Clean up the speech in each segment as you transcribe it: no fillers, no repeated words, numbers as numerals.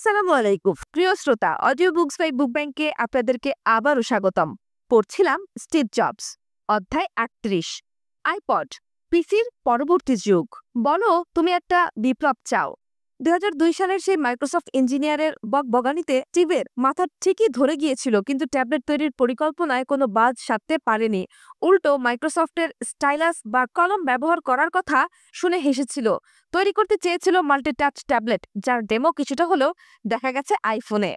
আসসালামু আলাইকুম প্রিয় শ্রোতা, অডিও বুকস বাই বুক ব্যাংকে আপনাদেরকে আবারও স্বাগতম। পড়ছিলাম স্টিভ জবস, অধ্যায় 38, আইপড, পিসির পরবর্তী যুগ। বলো তুমি একটা বিপ্লব চাও। 2002 সালের সেই মাইক্রোসফট ইঞ্জিনিয়ারের বকবগানিতে স্টিভের মাথা ঠিকই ধরে গিয়েছিল, কিন্তু ট্যাবলেট তৈরির পরিকল্পনায় কোনো বাদ সাধতে পারেনি। উল্টো মাইক্রোসফটের স্টাইলাস বা কলম ব্যবহার করার কথা শুনে হেসেছিল। তৈরি করতে চেয়েছিল মাল্টিটাচ ট্যাবলেট, যার ডেমো কিছুটা হলেও দেখা গেছে আইফোনে।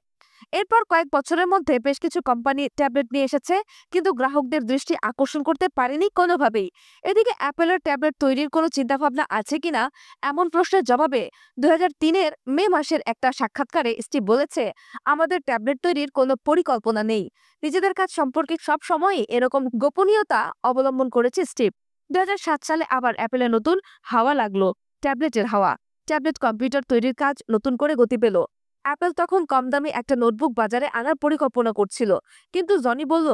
এরপর কয়েক বছরের মধ্যে বেশ কিছু কোম্পানি ট্যাবলেট নিয়ে এসেছে, কিন্তু গ্রাহকদের দৃষ্টি আকর্ষণ করতে পারেনি কোনোভাবেই। এদিকে অ্যাপেলের ট্যাবলেট তৈরির কোনো চিন্তাভাবনা আছে কিনা এমন প্রশ্নের জবাবে 2003-এর মে মাসের একটা সাক্ষাৎকারে স্টিভ বলেছে, আমাদের ট্যাবলেট তৈরির কোনো পরিকল্পনা নেই। নিজেদের কাজ সম্পর্কে সব সময়ই এরকম গোপনীয়তা অবলম্বন করেছে স্টিভ। 2007 সালে আবার অ্যাপেলের নতুন হাওয়া লাগলো, ট্যাবলেটের হাওয়া। ট্যাবলেট কম্পিউটার তৈরির কাজ নতুন করে গতি পেল। অ্যাপল তখন কম দামি একটা নোটবুক বাজারে আনার পরিকল্পনা করছিল, কিন্তু জনি বলল,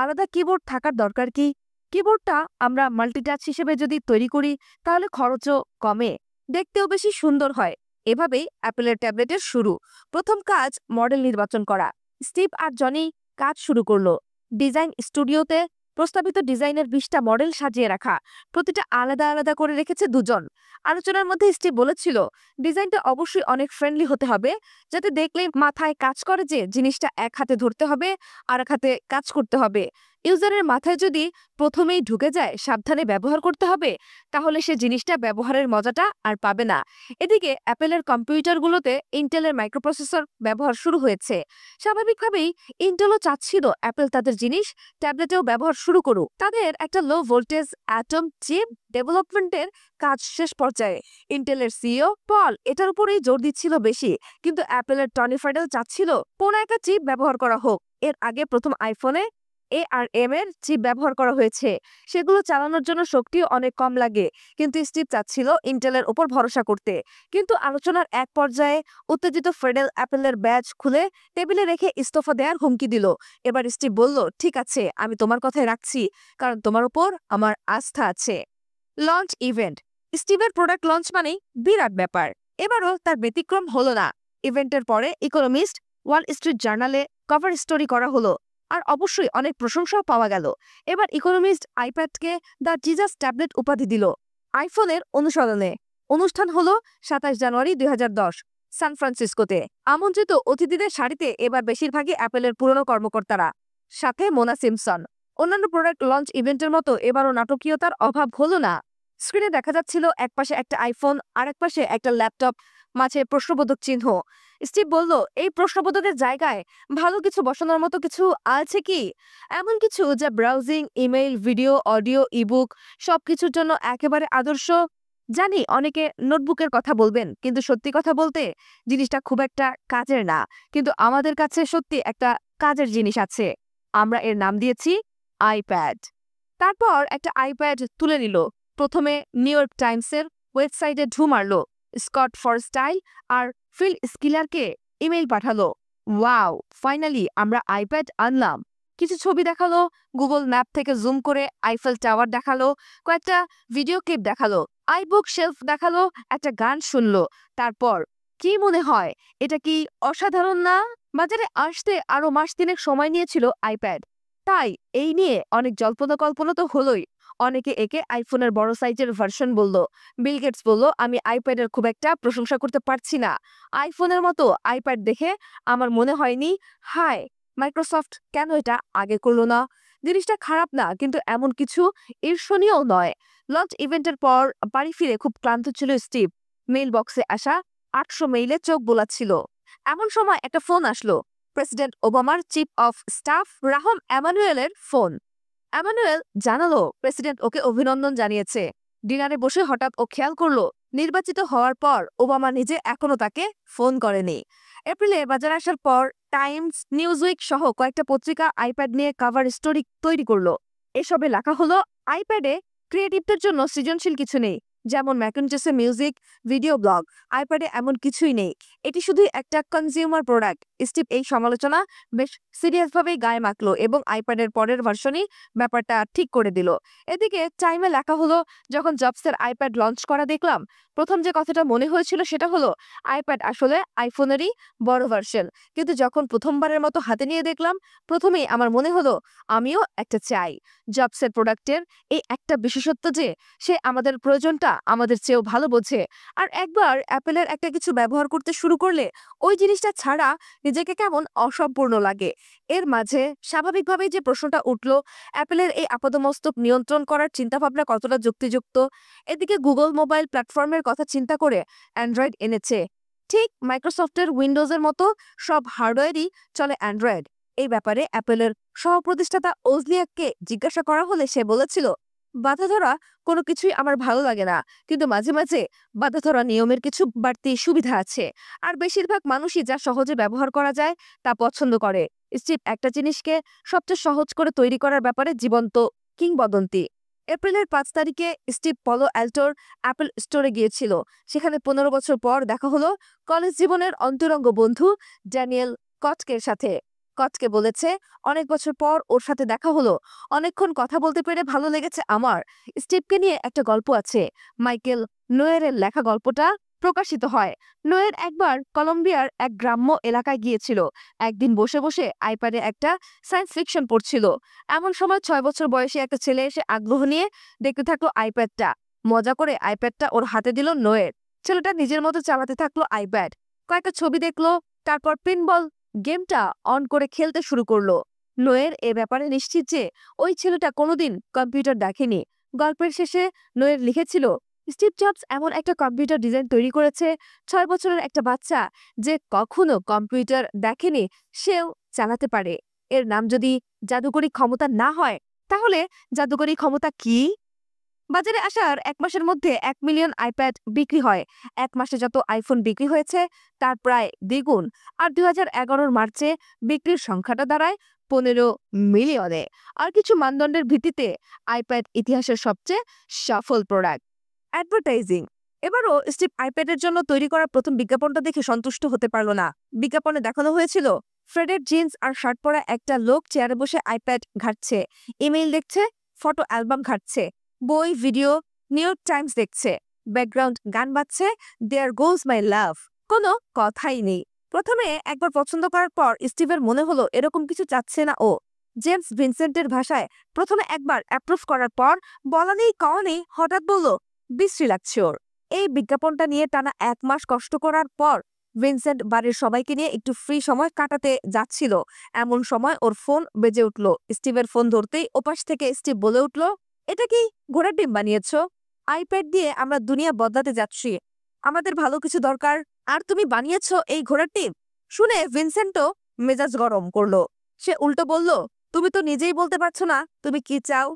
আলাদা কিবোর্ড থাকার দরকার কি? কিবোর্ডটা আমরা মাল্টিটাচ হিসেবে যদি তৈরি করি তাহলে খরচও কমে, দেখতেও বেশি সুন্দর হয়। এভাবেই অ্যাপেলের ট্যাবলেটের শুরু। প্রথম কাজ মডেল নির্বাচন করা। স্টিভ আর জনি কাজ শুরু করলো। ডিজাইন স্টুডিওতে প্রস্তাবিত ডিজাইনের 20টা মডেল সাজিয়ে রাখা, প্রতিটা আলাদা আলাদা করে রেখেছে দুজন। আলোচনার মধ্যে স্টিভ বলেছিল, ডিজাইনটা অবশ্যই অনেক ফ্রেন্ডলি হতে হবে, যাতে দেখলেই মাথায় কাজ করে যে জিনিসটা এক হাতে ধরতে হবে আর এক হাতে কাজ করতে হবে। ইউজারের মাথায় যদি প্রথমেই ঢুকে যায় সাবধানে ব্যবহার করতে হবে, তাহলে সে জিনিসটা ব্যবহারের মজাটা আর পাবে না। এদিকে অ্যাপেলের কম্পিউটারগুলোতে ইন্টেলের মাইক্রোপ্রসেসর ব্যবহার শুরু হয়েছে। স্বাভাবিকভাবেই ইন্টেলও চাচ্ছিল অ্যাপেল তাদের জিনিস ট্যাবলেটেও ব্যবহার শুরু করুক। তাদের একটা লো ভোল্টেজ অ্যাটম চিপ ডেভেলপমেন্টের কাজ শেষ পর্যায়ে। ইন্টেলের সিইও পল এটার উপরেই জোর দিচ্ছিল বেশি, কিন্তু অ্যাপেলের টনি ফ্রাইডেল চাচ্ছিল কোন একটা চিপ ব্যবহার করা হোক। এর আগে প্রথম আইফোনে ARM এর চিপ ব্যবহার করা হয়েছে, সেগুলো চালানোর জন্য শক্তিও অনেক কম লাগে, কিন্তু স্টিভ চাচ্ছিল ইন্টেলের উপর ভরসা করতে। কিন্তু আলোচনার এক পর্যায়ে উত্তেজিত ফ্রেডেল অ্যাপেলের ব্যাজ খুলে টেবিলে রেখে ইস্তফা দেওয়ার হুমকি দিল। এবার স্টিভ বলল, ঠিক আছে, আমি তোমার কথাই রাখছি, কারণ তোমার উপর আমার আস্থা আছে। Launch event. স্টিভের প্রোডাক্ট লঞ্চ মানেই বিরাট ব্যাপার। এবারও তার ব্যতিক্রম হলো না। ইভেন্টের পরে ইকোনমিস্ট, ওয়াল স্ট্রিট জার্নালে কভার স্টোরি করা হলো, আর অবশ্যই অনেক প্রশংসাও পাওয়া গেল। এবার ইকোনমিস্ট আইপ্যাডকে দ্য জিজাস ট্যাবলেট উপাধি দিল। আইফোনের অনুসরণে অনুষ্ঠান হলো 27 জানুয়ারি 2010 সান ফ্রান্সিসকোতে। আমন্ত্রিত অতিথিদের সারিতে এবার বেশিরভাগই অ্যাপেলের পুরনো কর্মকর্তারা, সাথে মোনা সিমসন। অন্যান্য প্রোডাক্ট লঞ্চ ইভেন্টের মতো এবারও নাটকীয়তার অভাব হলো না। স্ক্রিনে দেখা যাচ্ছিল একপাশে একটা আইফোন আর একপাশে একটা ল্যাপটপ, মাঝে প্রশ্নবোধক চিহ্ন। স্টিভ বলল, এই প্রশ্নবোধকের জায়গায় ভালো কিছু বসানোর মতো কিছু আছে কি? এমন কিছু যা browsing, email, video, audio, ebook সবকিছুর জন্য একেবারে আদর্শ। জানি অনেকে নোটবুকের কথা বলবেন, কিন্তু সত্যি কথা বলতে জিনিসটা খুব একটা কাজের না, কিন্তু আমাদের কাছে সত্যি একটা কাজের জিনিস আছে। আমরা এর নাম দিয়েছি আইপ্যাড। তারপর একটা আইপ্যাড তুলে নিল। প্রথমে নিউ ইয়র্ক টাইমসের ওয়েবসাইটে ঢু মারল, স্কট ফর স্টাইল আর ফিল স্কিলারকে ইমেইল পাঠালো, ওয়াও, ফাইনালি আমরা আইপ্যাড আনলাম। কিছু ছবি দেখালো, গুগল ম্যাপ থেকে জুম করে আইফেল টাওয়ার দেখালো, কয়েকটা ভিডিও ক্লিপ দেখালো, আইবুক শেলফ দেখালো, একটা গান শুনলো। তারপর কি মনে হয়, এটা কি অসাধারণ না? বাজারে আসতে আরো মাস 3 সময় নিয়েছিল আইপ্যাড, তাই এই নিয়ে অনেক জল্পনা কল্পনা তো হলোই। অনেকে একে আইফোনের বড় সাইজের ভার্সন বলল। বিল গেটস বলল, আমি আইপ্যাডের খুব একটা প্রশংসা করতে পারছি না। আইফোনের মতো আইপ্যাড দেখে আমার মনে হয়নি, হায়, মাইক্রোসফট কেন এটা আগে করলো না? জিনিসটা খারাপ না, কিন্তু এমন কিছু ঈর্ষণীয় নয়। লঞ্চ ইভেন্টের পর বাড়ি ফিরে খুব ক্লান্ত ছিল স্টিভ। মেইল বক্সে আসা 800 মেইলে চোখ বোলাচ্ছিল। এমন সময় একটা ফোন আসলো, প্রেসিডেন্ট ওবামার চিফ অফ স্টাফ রাহম এমানুয়েলের ফোন। এমানুয়েল জানালো প্রেসিডেন্ট ওকে অভিনন্দন জানিয়েছে। ডিনারে বসে হঠাৎ ও খেয়াল করলো, নির্বাচিত হওয়ার পর ওবামা নিজে এখনো তাকে ফোন করেনি। এপ্রিলে বাজারে আসার পর টাইমস, নিউজউইক সহ কয়েকটা পত্রিকা আইপ্যাড নিয়ে কভার স্টোরি তৈরি করলো। এসবে লেখা হলো, আইপ্যাডে ক্রিয়েটিভদের জন্য সৃজনশীল কিছু নেই, যেমন ম্যাকিনটসে মিউজিক, ভিডিও ব্লগ, আইপ্যাডে এমন কিছুই নেই। এটি শুধুই একটা কনজিউমার প্রোডাক্ট। স্টিভ এই সমালোচনা বেশ সিরিয়াসভাবেই গায়ে মাখলো এবং আইপ্যাডের পরের ভার্সনই ব্যাপারটা ঠিক করে দিল। এদিকে টাইমে লেখা হলো, যখন জবসের আইপ্যাড লঞ্চ করা দেখলাম, প্রথম যে কথাটা মনে হয়েছিল সেটা হলো আইপ্যাড আসলে আইফোনেরই বড় ভার্সন। কিন্তু যখন প্রথমবারের মতো হাতে নিয়ে দেখলাম, প্রথমেই আমার মনে হলো আমিও একটা চাই। জবসের প্রোডাক্টের এই একটা বিশেষত্ব যে সে আমাদের প্রয়োজনটা আমাদের চেয়েও ভালো বোঝে। আর একবার অ্যাপেলের একটা কিছু ব্যবহার করতে শুরু করলে ওই জিনিসটা ছাড়া নিজেকে কেমন অসম্পূর্ণ লাগে। এর মাঝে স্বাভাবিকভাবেই যে প্রশ্নটা উঠল, অ্যাপেলের এই আপাদমস্তক নিয়ন্ত্রণ করার চিন্তাভাবনা কতটা যুক্তিযুক্ত। এদিকে গুগল মোবাইল প্ল্যাটফর্মের কথা চিন্তা করে অ্যান্ড্রয়েড এনেছে। ঠিক মাইক্রোসফটের উইন্ডোজের মতো সব হার্ডওয়্যারই চলে অ্যান্ড্রয়েড। এই ব্যাপারে অ্যাপেলের সহ-প্রতিষ্ঠাতা ওজনিয়াককে জিজ্ঞাসা করা হলে সে বলেছিল, বাধা ধরা কোনো কিছুই আমার ভালো লাগে না, কিন্তু মাঝে মাঝে বাধা ধরা নিয়মের কিছু বাড়তি সুবিধা আছে। আর বেশিরভাগ মানুষই যা সহজে ব্যবহার করা যায় তা পছন্দ করে। স্টিভ একটা জিনিসকে সবচেয়ে সহজ করে তৈরি করার ব্যাপারে জীবন্ত কিংবদন্তি। এপ্রিলের ৫ তারিখে স্টিভ পলো অ্যাল্টোর অ্যাপল স্টোরে গিয়েছিল। সেখানে ১৫ বছর পর দেখা হলো কলেজ জীবনের অন্তরঙ্গ বন্ধু ড্যানিয়েল কটকের সাথে। কটকে বলেছে, অনেক বছর পর ওর সাথে দেখা হলো, অনেকক্ষণ কথা বলতে পেরে ভালো লেগেছে আমার। স্টিভকে নিয়ে একটা গল্প আছে, মাইকেল নোয়েরের লেখা গল্পটা প্রকাশিত হয়। নোয়ের একবার কলম্বিয়ার এক গ্রাম্য এলাকায় গিয়েছিল। একদিন বসে বসে আইপ্যাডে একটা সায়েন্স ফিকশন পড়ছিল। এমন সময় ৬ বছর বয়সী একটা ছেলে এসে আগ্রহ নিয়ে দেখতে থাকলো আইপ্যাডটা। মজা করে আইপ্যাডটা ওর হাতে দিল নোয়ের। ছেলেটা নিজের মতো চালাতে থাকলো আইপ্যাড। কয়েকটা ছবি দেখলো, তারপর পিনবল গেমটা অন করে খেলতে শুরু করলো। নোয়ের এ ব্যাপারে নিশ্চিত যে ওই ছেলেটা কোনোদিন কম্পিউটার দেখেনি। গল্পের শেষে নোয়ের লিখেছিল, স্টিভ জবস এমন একটা কম্পিউটার ডিজাইন তৈরি করেছে, ৬ বছরের একটা বাচ্চা যে কখনো কম্পিউটার দেখেনি সেও চালাতে পারে। এর নাম যদি জাদুকরী ক্ষমতা না হয়, তাহলে জাদুকরী ক্ষমতা কি? বাজারে আসার ১ মাসের মধ্যে ১ মিলিয়ন আইপ্যাড বিক্রি হয়। ১ মাসে যত আইফোন বিক্রি হয়েছে তার প্রায় দ্বিগুণ। আর ২০১১ মার্চে বিক্রির সংখ্যাটা দাঁড়ায় ১৫ মিলিয়নে। আর কিছু মানদণ্ডের ভিত্তিতে আইপ্যাড ইতিহাসের সবচেয়ে সফল প্রোডাক্ট। অ্যাডভার্টাইজিং। এবারও স্টিভ আইপ্যাডের জন্য তৈরি করা প্রথম বিজ্ঞাপনটা দেখে সন্তুষ্ট হতে পারল না। বিজ্ঞাপনে দেখানো হয়েছিল ফ্রেডের জিন্স আর শার্ট পরা একটা লোক চেয়ারে বসে আইপ্যাড ঘাঁটছে, ইমেইল দেখছে, ফটো অ্যালবাম ঘাঁটছে, বই, ভিডিও, নিউ ইয়র্ক টাইমস দেখছে, ব্যাকগ্রাউন্ড গান বাজছে, দেয়ার গোজ মাই লাভ। কোনো কথাই নেই। প্রথমে একবার পছন্দ করার পর স্টিভের মনে হলো এরকম কিছু চাচ্ছে না ও। জেমস ভিনসেন্টের ভাষায় প্রথমে একবার অ্যাপ্রুভ করার পর বলা নেই কওয়া নেই হঠাৎ বলল, বিশ্রী লাগছে ওর। এই বিজ্ঞাপনটা নিয়ে টানা ১ মাস কষ্ট করার পর ভিনসেন্ট বাড়ির সবাইকে নিয়ে একটু ফ্রি সময় কাটাতে যাচ্ছিল। এমন সময় ওর ফোন বেজে উঠল। স্টিভের ফোন ধরতেই ওপাশ থেকে স্টিভ বলে উঠল, এটা কি ঘোড়ার ডিম বানিয়েছ? আইপ্যাড দিয়ে আমরা দুনিয়া বদলাতে যাচ্ছি, আমাদের ভালো কিছু দরকার, আর তুমি বানিয়েছ এই ঘোড়ার ডিম? শুনে ভিনসেন্টও মেজাজ গরম করলো। সে উল্টো বলল, তুমি তো নিজেই বলতে পারছো না তুমি কি চাও।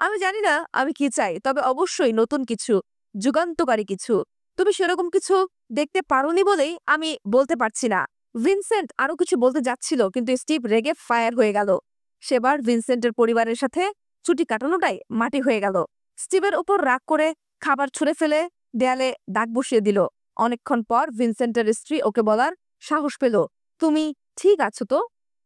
আমি জানি না আমি কি চাই, তবে অবশ্যই নতুন কিছু, যুগান্তকারী কিছু। তুমি সেরকম কিছু দেখতে পারোনি বলেই আমি বলতে পারছি না। ভিনসেন্ট আরো কিছু বলতে যাচ্ছিল, কিন্তু স্টিভ রেগে ফায়ার হয়ে গেল। সেবার ভিনসেন্টের পরিবারের সাথে ছুটি কাটানোটাই মাটি হয়ে গেল। স্টিভের উপর রাগ করে খাবার ছুঁড়ে ফেলে দেয়ালে দাগ বসিয়ে দিল। অনেকক্ষণ পর ভিনসেন্টের স্ত্রী ওকে বলার সাহস পেল, তুমি ঠিক আছো তো?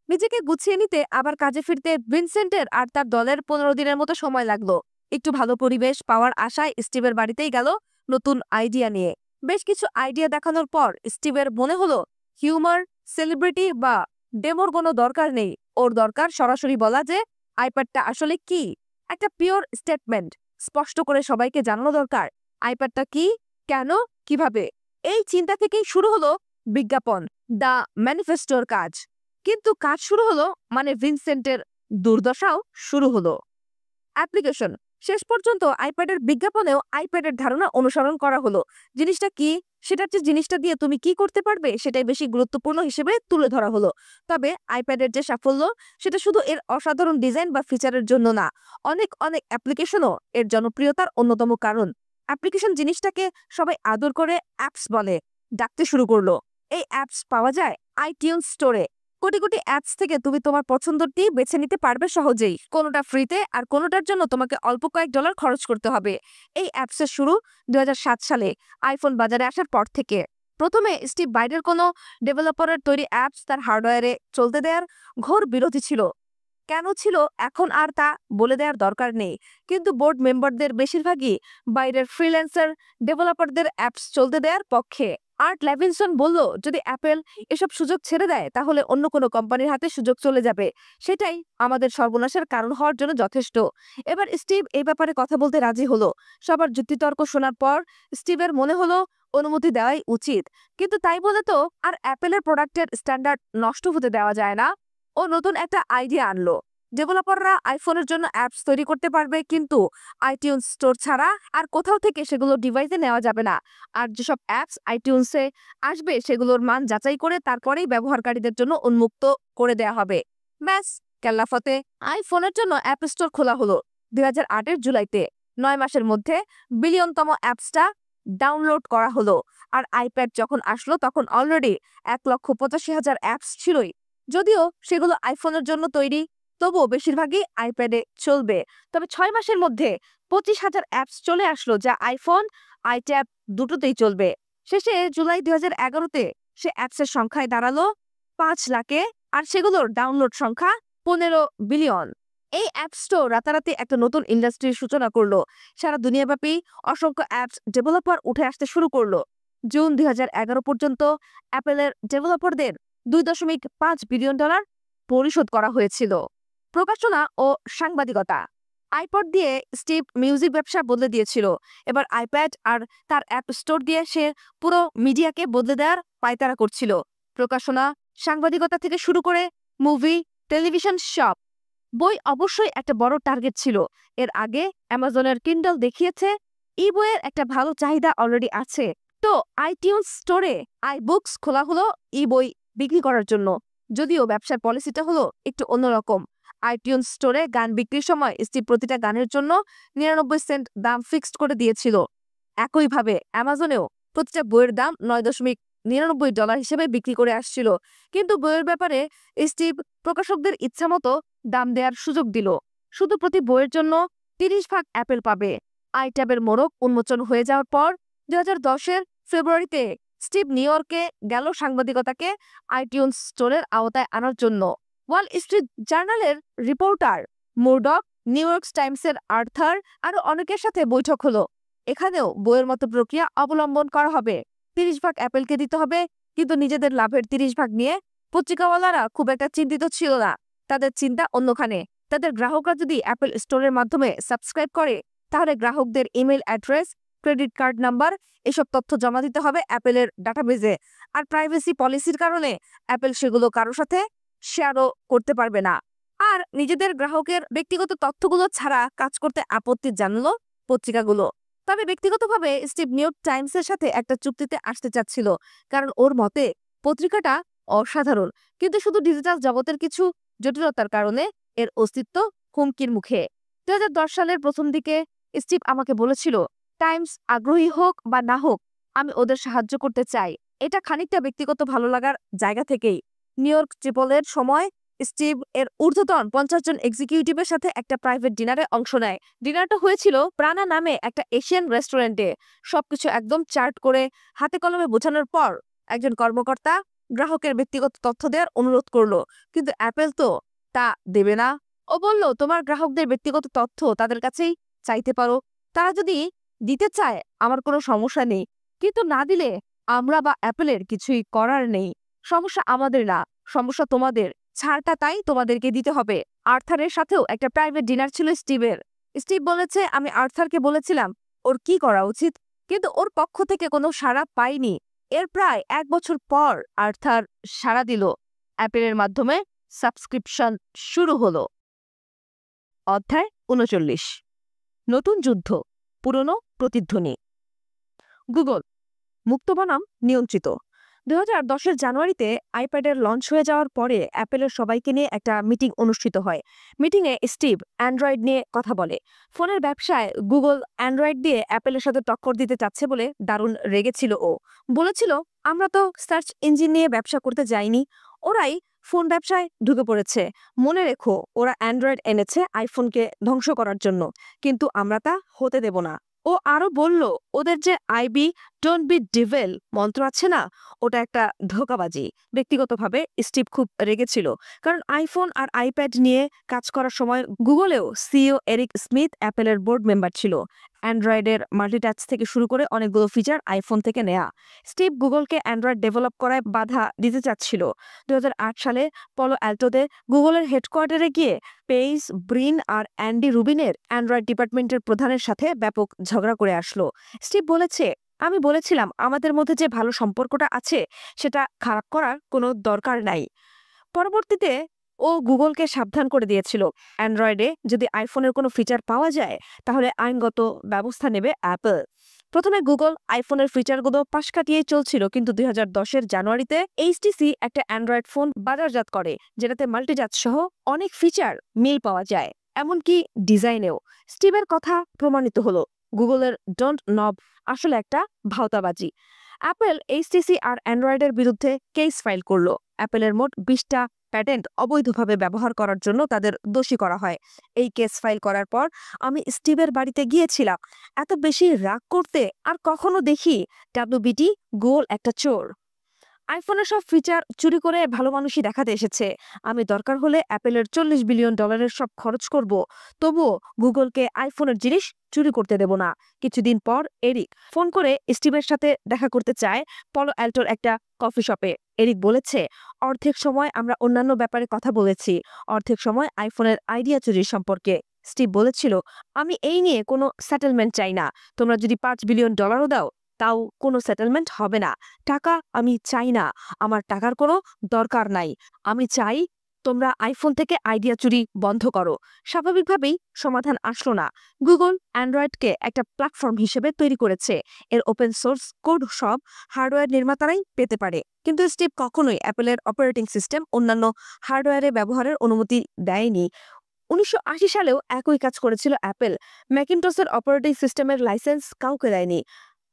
নিজেকে গুছিয়ে নিতে আবার কাজে ফিরতে ভিনসেন্টের আর তার দলের ১৫ দিনের মতো সময় লাগলো। একটু ভালো পরিবেশ পাওয়ার আশায় স্টিভের বাড়িতেই গেল নতুন আইডিয়া নিয়ে। বেশ কিছু আইডিয়া দেখানোর পর স্টিভের মনে হলো হিউমার, সেলিব্রিটি বা ডেমোর কোনো দরকার নেই। ওর দরকার সরাসরি বলা যে আইপ্যাডটা আসলে কি। একটা পিওর স্টেটমেন্ট স্পষ্ট করে সবাইকে জানানো দরকার আইপ্যাডটা কি, কেন, কিভাবে। এই চিন্তা থেকেই শুরু হলো বিজ্ঞাপন, দ্য ম্যানিফেস্টোর কাজ। কিন্তু কাজ শুরু হলো মানে ভিনসেন্টের দুর্দশাও শুরু হলো। অ্যাপ্লিকেশন। শেষ পর্যন্ত আইপ্যাডের বিজ্ঞাপনেও আইপ্যাডের ধারণা অনুসরণ করা হলো। জিনিসটা কি, সেটার যে জিনিসটা দিয়ে তুমি কি করতে পারবে সেটাই বেশি গুরুত্বপূর্ণ হিসেবে তুলে ধরা হলো। তবে আইপ্যাডের যে সাফল্য সেটা শুধু এর অসাধারণ ডিজাইন বা ফিচারের জন্য না, অনেক অনেক অ্যাপ্লিকেশনও এর জনপ্রিয়তার অন্যতম কারণ। অ্যাপ্লিকেশন জিনিসটাকে সবাই আদর করে অ্যাপস বলে ডাকতে শুরু করলো। এই অ্যাপস পাওয়া যায় আইটিউনস স্টোরে। কোটি কোটি অ্যাপস থেকে তুমি তোমার পছন্দটি বেছে নিতে পারবে সহজেই, কোনোটা ফ্রিতে আর কোনোটার জন্য তোমাকে অল্প কয়েক ডলার খরচ করতে হবে। এই অ্যাপসের শুরু 2007 সালে আইফোন বাজারে আসার পর থেকে। প্রথমে স্টিভ বাইডের কোনো ডেভেলপারের তৈরি অ্যাপস তার হার্ডওয়্যারে চলতে দেওয়ার ঘোর বিরোধী ছিল। কেন ছিল এখন আর তা বলে দেওয়ার দরকার নেই, কিন্তু বোর্ড মেম্বারদের বেশিরভাগই বাইরের ফ্রিল্যান্সার ডেভেলপারদের অ্যাপস চলতে দেওয়ার পক্ষে। আর্ট লেভিনসন বলল, যদি অ্যাপেল এসব সুযোগ ছেড়ে দেয় তাহলে অন্য কোনো কোম্পানির হাতে সুযোগ চলে যাবে, সেটাই আমাদের সর্বনাশের কারণ হওয়ার জন্য যথেষ্ট। এবার স্টিভ এই ব্যাপারে কথা বলতে রাজি হলো। সবার যুক্তিতর্ক শোনার পর স্টিভের মনে হলো অনুমতি দেওয়াই উচিত, কিন্তু তাই বলে তো আর অ্যাপেলের প্রোডাক্টের স্ট্যান্ডার্ড নষ্ট হতে দেওয়া যায় না। ও নতুন একটা আইডিয়া আনলো। ডেভেলপাররা আইফোনের জন্য অ্যাপস তৈরি করতে পারবে, কিন্তু আইটিউন্স স্টোর ছাড়া আর কোথাও থেকে সেগুলো ডিভাইসে নেওয়া যাবে না। আর যেসব অ্যাপস আইটিউন্সে আসবে সেগুলোর মান যাচাই করে তারপরেই ব্যবহারকারীদের জন্য উন্মুক্ত করে দেয়া হবে। ব্যাস, কেল্লাফতে আইফোনের জন্য অ্যাপ স্টোর খোলা হলো 2008-এর জুলাইতে। 9 মাসের মধ্যে বিলিয়নতম অ্যাপসটা ডাউনলোড করা হলো। আর আইপ্যাড যখন আসলো তখন অলরেডি 1,85,000 অ্যাপস ছিলই। যদিও সেগুলো আইফোনের জন্য তৈরি, তবুও বেশিরভাগই আইপ্যাডে চলবে। তবে 6 মাসের মধ্যে 25,000 অ্যাপস চলে আসলো, যা আইফোন, আইট্যাব দুটোতেই চলবে। শেষে জুলাই 2011-তে সে অ্যাপসের সংখ্যায় দাঁড়ালো 5 লাখে, আর সেগুলোর ডাউনলোড সংখ্যা 15 বিলিয়ন। এই অ্যাপ স্টোর রাতারাতি একটা নতুন ইন্ডাস্ট্রির সূচনা করলো। সারা দুনিয়াব্যাপী অসংখ্য অ্যাপস ডেভেলপার উঠে আসতে শুরু করলো। জুন 2011 পর্যন্ত অ্যাপেলের ডেভেলপারদের $2.5 বিলিয়ন পরিশোধ করা হয়েছিল। প্রকাশনা ও সাংবাদিকতা। আইপড দিয়ে স্টিভ মিউজিক ব্যবসা বদলে দিয়েছিল। এবার আইপ্যাড আর তার অ্যাপ স্টোর দিয়ে সে পুরো মিডিয়াকে বদলে দেওয়ার পায়তারা করছিল। প্রকাশনা, সাংবাদিকতা থেকে শুরু করে মুভি, টেলিভিশন, সব। বই অবশ্যই একটা বড় টার্গেট ছিল। এর আগে অ্যামাজনের কিন্ডল দেখিয়েছে ই বইয়ের একটা ভালো চাহিদা অলরেডি আছে। তো আইটিউন্স স্টোরে বুকস খোলা হলো ই বই বিক্রি করার জন্য। যদিও ব্যবসার পলিসিটা হলো একটু অন্যরকম। আইটিউন্স স্টোরে গান বিক্রির সময় স্টিভ প্রতিটা গানের জন্য 99 সেন্ট দাম ফিক্সড করে দিয়েছিল। একইভাবে অ্যামাজনেও প্রতিটা বইয়ের দাম $9.99 হিসেবে বিক্রি করে আসছিল। কিন্তু বইয়ের ব্যাপারে স্টিভ প্রকাশকদের ইচ্ছামতো দাম দেওয়ার সুযোগ দিল। শুধু প্রতি বইয়ের জন্য 30 ভাগ অ্যাপেল পাবে। আইট্যাবের মোড়ক উন্মোচন হয়ে যাওয়ার পর 2010-এর ফেব্রুয়ারিতে স্টিভ নিউ ইয়র্কে গেল সাংবাদিকতাকে আইটিউন্স স্টোরের আওতায় আনার জন্য। ওয়াল স্ট্রিট জার্নালের রিপোর্টার মুরডক, নিউ ইয়র্ক টাইমসের আর্থার আরও অনেকের সাথে বৈঠক হলো। এখানেও বইয়ের মতো প্রক্রিয়া অবলম্বন করা হবে। 30 ভাগ অ্যাপেলকে দিতে হবে, কিন্তু নিজেদের লাভের 30 ভাগ নিয়ে পত্রিকাওয়ালারা খুব একটা চিন্তিত ছিল না। তাদের চিন্তা অন্যখানে। তাদের গ্রাহকরা যদি অ্যাপেল স্টোরের মাধ্যমে সাবস্ক্রাইব করে, তাহলে গ্রাহকদের email address, credit card number এসব তথ্য জমা দিতে হবে অ্যাপেলের ডাটাবেজে। আর প্রাইভেসি পলিসির কারণে অ্যাপেল সেগুলো কারোর সাথে শেয়ারও করতে পারবে না। আর নিজেদের গ্রাহকের ব্যক্তিগত তথ্যগুলো ছাড়া কাজ করতে আপত্তি জানালো পত্রিকাগুলো। তবে ব্যক্তিগতভাবে স্টিভ নিউ ইয়র্ক টাইমসের সাথে একটা চুক্তিতে আসতে চাচ্ছিল, কারণ ওর মতে পত্রিকাটা অসাধারণ, কিন্তু শুধু ডিজিটাল জগতের কিছু জটিলতার কারণে এর অস্তিত্ব হুমকির মুখে। 2010 সালের প্রথম দিকে স্টিভ আমাকে বলেছিল, টাইমস আগ্রহী হোক বা না হোক, আমি ওদের সাহায্য করতে চাই। এটা খানিকটা ব্যক্তিগত ভালো লাগার জায়গা থেকেই। নিউ ইয়র্ক ট্রিপলের সময় স্টিভ এর ঊর্ধ্বতন 50 জন এক্সিকিউটিভের সাথে একটা প্রাইভেট ডিনারে অংশ নেয়। ডিনারটা হয়েছিল প্রাণা নামে একটা এশিয়ান রেস্টুরেন্টে। সবকিছু একদম চার্ট করে হাতে কলমে বোঝানোর পর একজন কর্মকর্তা গ্রাহকের ব্যক্তিগত তথ্য দেওয়ার অনুরোধ করলো, কিন্তু অ্যাপেল তো তা দেবে না। ও বলল, তোমার গ্রাহকদের ব্যক্তিগত তথ্য তাদের কাছেই চাইতে পারো। তারা যদি দিতে চায় আমার কোনো সমস্যা নেই, কিন্তু না দিলে আমরা বা অ্যাপেলের কিছুই করার নেই। সমস্যা আমাদের না, সমস্যা তোমাদের। ছাড়টা তাই তোমাদেরকে দিতে হবে। আর্থারের সাথেও একটা প্রাইভেট ডিনার ছিল স্টিভের। স্টিভ বলেছে, আমি আর্থারকে বলেছিলাম ওর কি করা উচিত, কিন্তু ওর পক্ষ থেকে কোনো সাড়া পাইনি। এর প্রায় 1 বছর পর আর্থার সাড়া দিল। অ্যাপেলের মাধ্যমে সাবস্ক্রিপশন শুরু হলো। অধ্যায় 39। নতুন যুদ্ধ, পুরনো প্রতিধ্বনি। গুগল মুক্ত বনাম নিয়ন্ত্রিত। 2010-এর জানুয়ারিতে আইপ্যাডের লঞ্চ হয়ে যাওয়ার পরে অ্যাপেলের সবাইকে নিয়ে একটা মিটিং অনুষ্ঠিত হয়। মিটিংয়ে স্টিভ অ্যান্ড্রয়েড নিয়ে কথা বলে। ফোনের ব্যবসায় গুগল অ্যান্ড্রয়েড দিয়ে অ্যাপেলের সাথে টক্কর দিতে চাচ্ছে বলে দারুণ রেগেছিল ও। বলেছিল, আমরা তো সার্চ ইঞ্জিন নিয়ে ব্যবসা করতে যাইনি, ওরাই ফোন ব্যবসায় ঢুকে পড়েছে। মনে রেখো, ওরা অ্যান্ড্রয়েড এনেছে আইফোনকে ধ্বংস করার জন্য, কিন্তু আমরা তা হতে দেব না। ও আরো বলল, ওদের যে আইবি ডোন্ট বি ডিভেল মন্ত্র আছে না, ওটা একটা ধোঁকাবাজি। ব্যক্তিগতভাবে স্টিভ খুব রেগেছিল, কারণ আইফোন আর আইপ্যাড নিয়ে কাজ করার সময় গুগলেও সিইও এরিক স্মিথ অ্যাপেলের বোর্ড মেম্বার ছিল। অ্যান্ড্রয়েডের মাল্টিটাচ থেকে শুরু করে অনেকগুলো ফিচার আইফোন থেকে নেয়া। স্টিভ গুগলকে অ্যান্ড্রয়েড ডেভেলপ করায় বাধা দিতে চাচ্ছিল। 2008 সালে পলো অ্যাল্টোতে গুগলের হেডকোয়ার্টারে গিয়ে পেইস ব্রিন আর অ্যান্ডি রুবিনের অ্যান্ড্রয়েড ডিপার্টমেন্টের প্রধানের সাথে ব্যাপক ঝগড়া করে আসলো। স্টিভ বলেছে, আমি বলেছিলাম আমাদের মধ্যে যে ভালো সম্পর্কটা আছে সেটা খারাপ করার কোনো দরকার নাই। পরবর্তীতে ও গুগলকে সাবধান করে দিয়েছিল, অ্যান্ড্রয়েডে যদি আইফোনের কোনো ফিচার পাওয়া যায় তাহলে আইনগত ব্যবস্থা নেবে অ্যাপল। প্রথমে গুগল আইফোনের ফিচারগুলো পাশ কাটিয়েই চলছিল, কিন্তু 2010-এর জানুয়ারিতে এইচটিসি একটা অ্যান্ড্রয়েড ফোন বাজারজাত করে, যেটাতে মাল্টিটাচ সহ অনেক ফিচার মিল পাওয়া যায়, এমনকি ডিজাইনেও। স্টিভের কথা প্রমাণিত হলো, গুগলের ডোন্ট নব আসলে একটা ভাওতাবাজি। অ্যাপল এইচটিসি আর অ্যান্ড্রয়েডের বিরুদ্ধে কেস ফাইল করলো। অ্যাপলের মোট 20টা প্যাটেন্ট অবৈধভাবে ব্যবহার করার জন্য তাদের দোষী করা হয়। এই কেস ফাইল করার পর আমি স্টিভের বাড়িতে গিয়েছিলাম। এত বেশি রাগ করতে আর কখনো দেখি। ডাব্লিউবিটি গোল একটা চোর। আইফোনের সব ফিচার চুরি করে ভালো মানুষই দেখাতে এসেছে। আমি দরকার হলে অ্যাপেলের $40 বিলিয়ন সব খরচ করব, তবুও গুগলকে আইফোনের জিনিস চুরি করতে দেব না। কিছুদিন পর এরিক ফোন করে স্টিভের সাথে দেখা করতে চায় পলো অ্যাল্টোর একটা কফি শপে। এরিক বলেছে, অর্ধেক সময় আমরা অন্যান্য ব্যাপারে কথা বলেছি, অর্ধেক সময় আইফোনের আইডিয়া চুরির সম্পর্কে। স্টিভ বলেছিল, আমি এই নিয়ে কোনো সেটেলমেন্ট চাই না। তোমরা যদি $5 বিলিয়ন দাও তাও কোনো সেটেলমেন্ট হবে না। টাকা আমি চাই না, আমার টাকার কোনো দরকার নাই। আমি চাই তোমরা আইফোন থেকে আইডিয়া চুরি বন্ধ করো। স্বাভাবিকভাবেই সমাধান আসলো না। গুগল অ্যান্ড্রয়েডকে একটা প্ল্যাটফর্ম হিসেবে তৈরি করেছে, এর ওপেন সোর্স কোড সব হার্ডওয়্যার নির্মাতারাই পেতে পারে, কিন্তু স্টিভ কখনোই অ্যাপলের অপারেটিং সিস্টেম অন্যান্য হার্ডওয়্যারে ব্যবহারের অনুমতি দেয়নি। 1980 সালেও একই কাজ করেছিল অ্যাপল। ম্যাকিনটসের অপারেটিং সিস্টেমের লাইসেন্স কাউকে দেয়নি,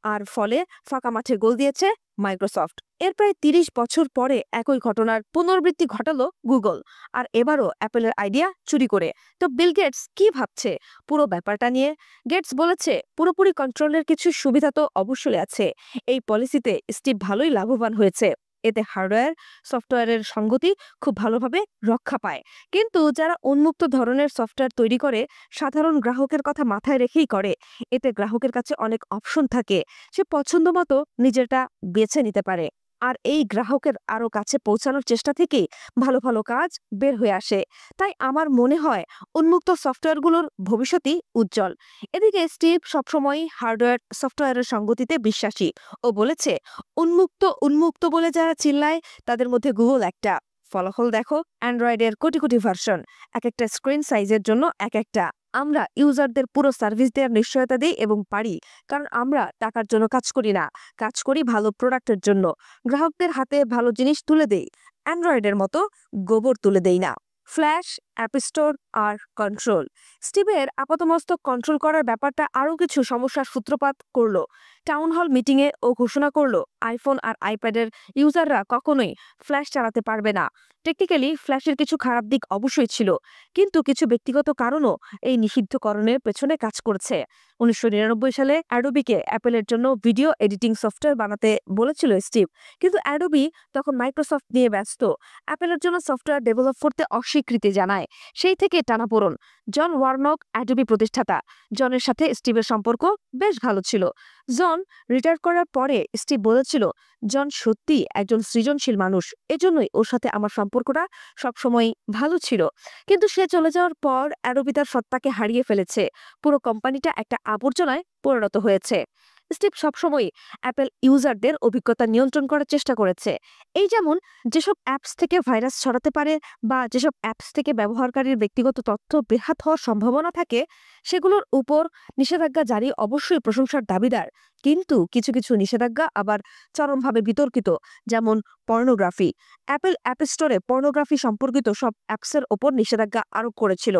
আর ফলে ফাঁকা মাঠে গোল দিয়েছে মাইক্রোসফট। এর প্রায় 30 বছর পরে একই ঘটনার পুনরাবৃত্তি ঘটালো গুগল, আর এবারও অ্যাপলের আইডিয়া চুরি করে। তো বিল গেটস কি ভাবছে পুরো ব্যাপারটা নিয়ে? গেটস বলেছে, পুরোপুরি কন্ট্রোলের কিছু সুবিধা তো অবশ্যই আছে। এই পলিসিতে স্টিভ ভালোই লাভবান হয়েছে। এতে হার্ডওয়্যার সফটওয়্যারের সঙ্গতি খুব ভালোভাবে রক্ষা পায়। কিন্তু যারা উন্মুক্ত ধরনের সফটওয়্যার তৈরি করে, সাধারণ গ্রাহকের কথা মাথায় রেখেই করে, এতে গ্রাহকের কাছে অনেক অপশন থাকে, সে পছন্দ মতো নিজেরটা বেছে নিতে পারে। আর এই গ্রাহকের আরো কাছে পৌঁছানোর চেষ্টা থেকেই ভালো ভালো কাজ বের হয়ে আসে। তাই আমার মনে হয় উন্মুক্ত সফটওয়্যারগুলোর ভবিষ্যৎই উজ্জ্বল। এদিকে স্টিভ সবসময় হার্ডওয়্যার সফটওয়্যারের সঙ্গতিতে বিশ্বাসী। ও বলেছে, উন্মুক্ত উন্মুক্ত বলে যারা চিল্লায় তাদের মধ্যে গুগল একটা। ফলাফল দেখো, অ্যান্ড্রয়েডের কোটি কোটি ভার্সন, এক একটা স্ক্রিন সাইজের জন্য এক একটা। আমরা ইউজারদের পুরো সার্ভিস দেওয়ার নিশ্চয়তা দিই এবং পারি, কারণ আমরা টাকার জন্য কাজ করি না, কাজ করি ভালো প্রোডাক্টের জন্য। গ্রাহকদের হাতে ভালো জিনিস তুলে দেই, অ্যান্ড্রয়েডের মতো গোবর তুলে দেই না। ফ্ল্যাশ, অ্যাপ স্টোর আর কন্ট্রোল। স্টিভের আপাতমস্তক কন্ট্রোল করার ব্যাপারটা আরও কিছু সমস্যার সূত্রপাত করলো। টাউন হল মিটিংয়ে ও ঘোষণা করলো, আইফোন আর আইপ্যাডের ইউজাররা কখনোই ফ্ল্যাশ চালাতে পারবে না। টেকনিক্যালি ফ্ল্যাশের কিছু খারাপ দিক অবশ্যই ছিল, কিন্তু কিছু ব্যক্তিগত কারণও এই নিষিদ্ধকরণের পেছনে কাজ করছে। 1999 সালে অ্যাডোবিকে অ্যাপেলের জন্য ভিডিও এডিটিং সফটওয়্যার বানাতে বলেছিল স্টিভ, কিন্তু অ্যাডোবি তখন মাইক্রোসফট নিয়ে ব্যস্ত। অ্যাপেলের জন্য সফটওয়্যার ডেভেলপ করতে অস্বীকৃতি জানায়। সেই থেকে টানাপোড়েন। জন ওয়ার্নক অ্যাডোবি প্রতিষ্ঠাতা, জনের সাথে স্টিভের সম্পর্ক বেশ ভালো ছিল। জন রিটায়ার করার পরে স্টিভ বলেছিল, জন সত্যি একজন সৃজনশীল মানুষ, এজন্যই ওর সাথে আমার সম্পর্কটা সবসময় ভালো ছিল। কিন্তু সে চলে যাওয়ার পর অ্যাডোবি তার সত্তাকে হারিয়ে ফেলেছে। পুরো কোম্পানিটা একটা আবর্জনায় পরিণত হয়েছে। স্টিভ সবসময় অ্যাপেল ইউজারদের অভিজ্ঞতা নিয়ন্ত্রণ করার চেষ্টা করেছে। এই যেমন, যেসব অ্যাপস থেকে ভাইরাস ছড়াতে পারে বা যেসব অ্যাপস থেকে ব্যবহারকারীর ব্যক্তিগত তথ্য বেহাত হওয়ার সম্ভাবনা থাকে, সেগুলোর উপর নিষেধাজ্ঞা জারি অবশ্যই প্রশংসার দাবিদার। কিন্তু কিছু কিছু নিষেধাজ্ঞা আবার চরমভাবে বিতর্কিত, যেমন পর্নোগ্রাফি। অ্যাপেল অ্যাপ স্টোরে পর্নোগ্রাফি সম্পর্কিত সব অ্যাপসের ওপর নিষেধাজ্ঞা আরোপ করেছিল।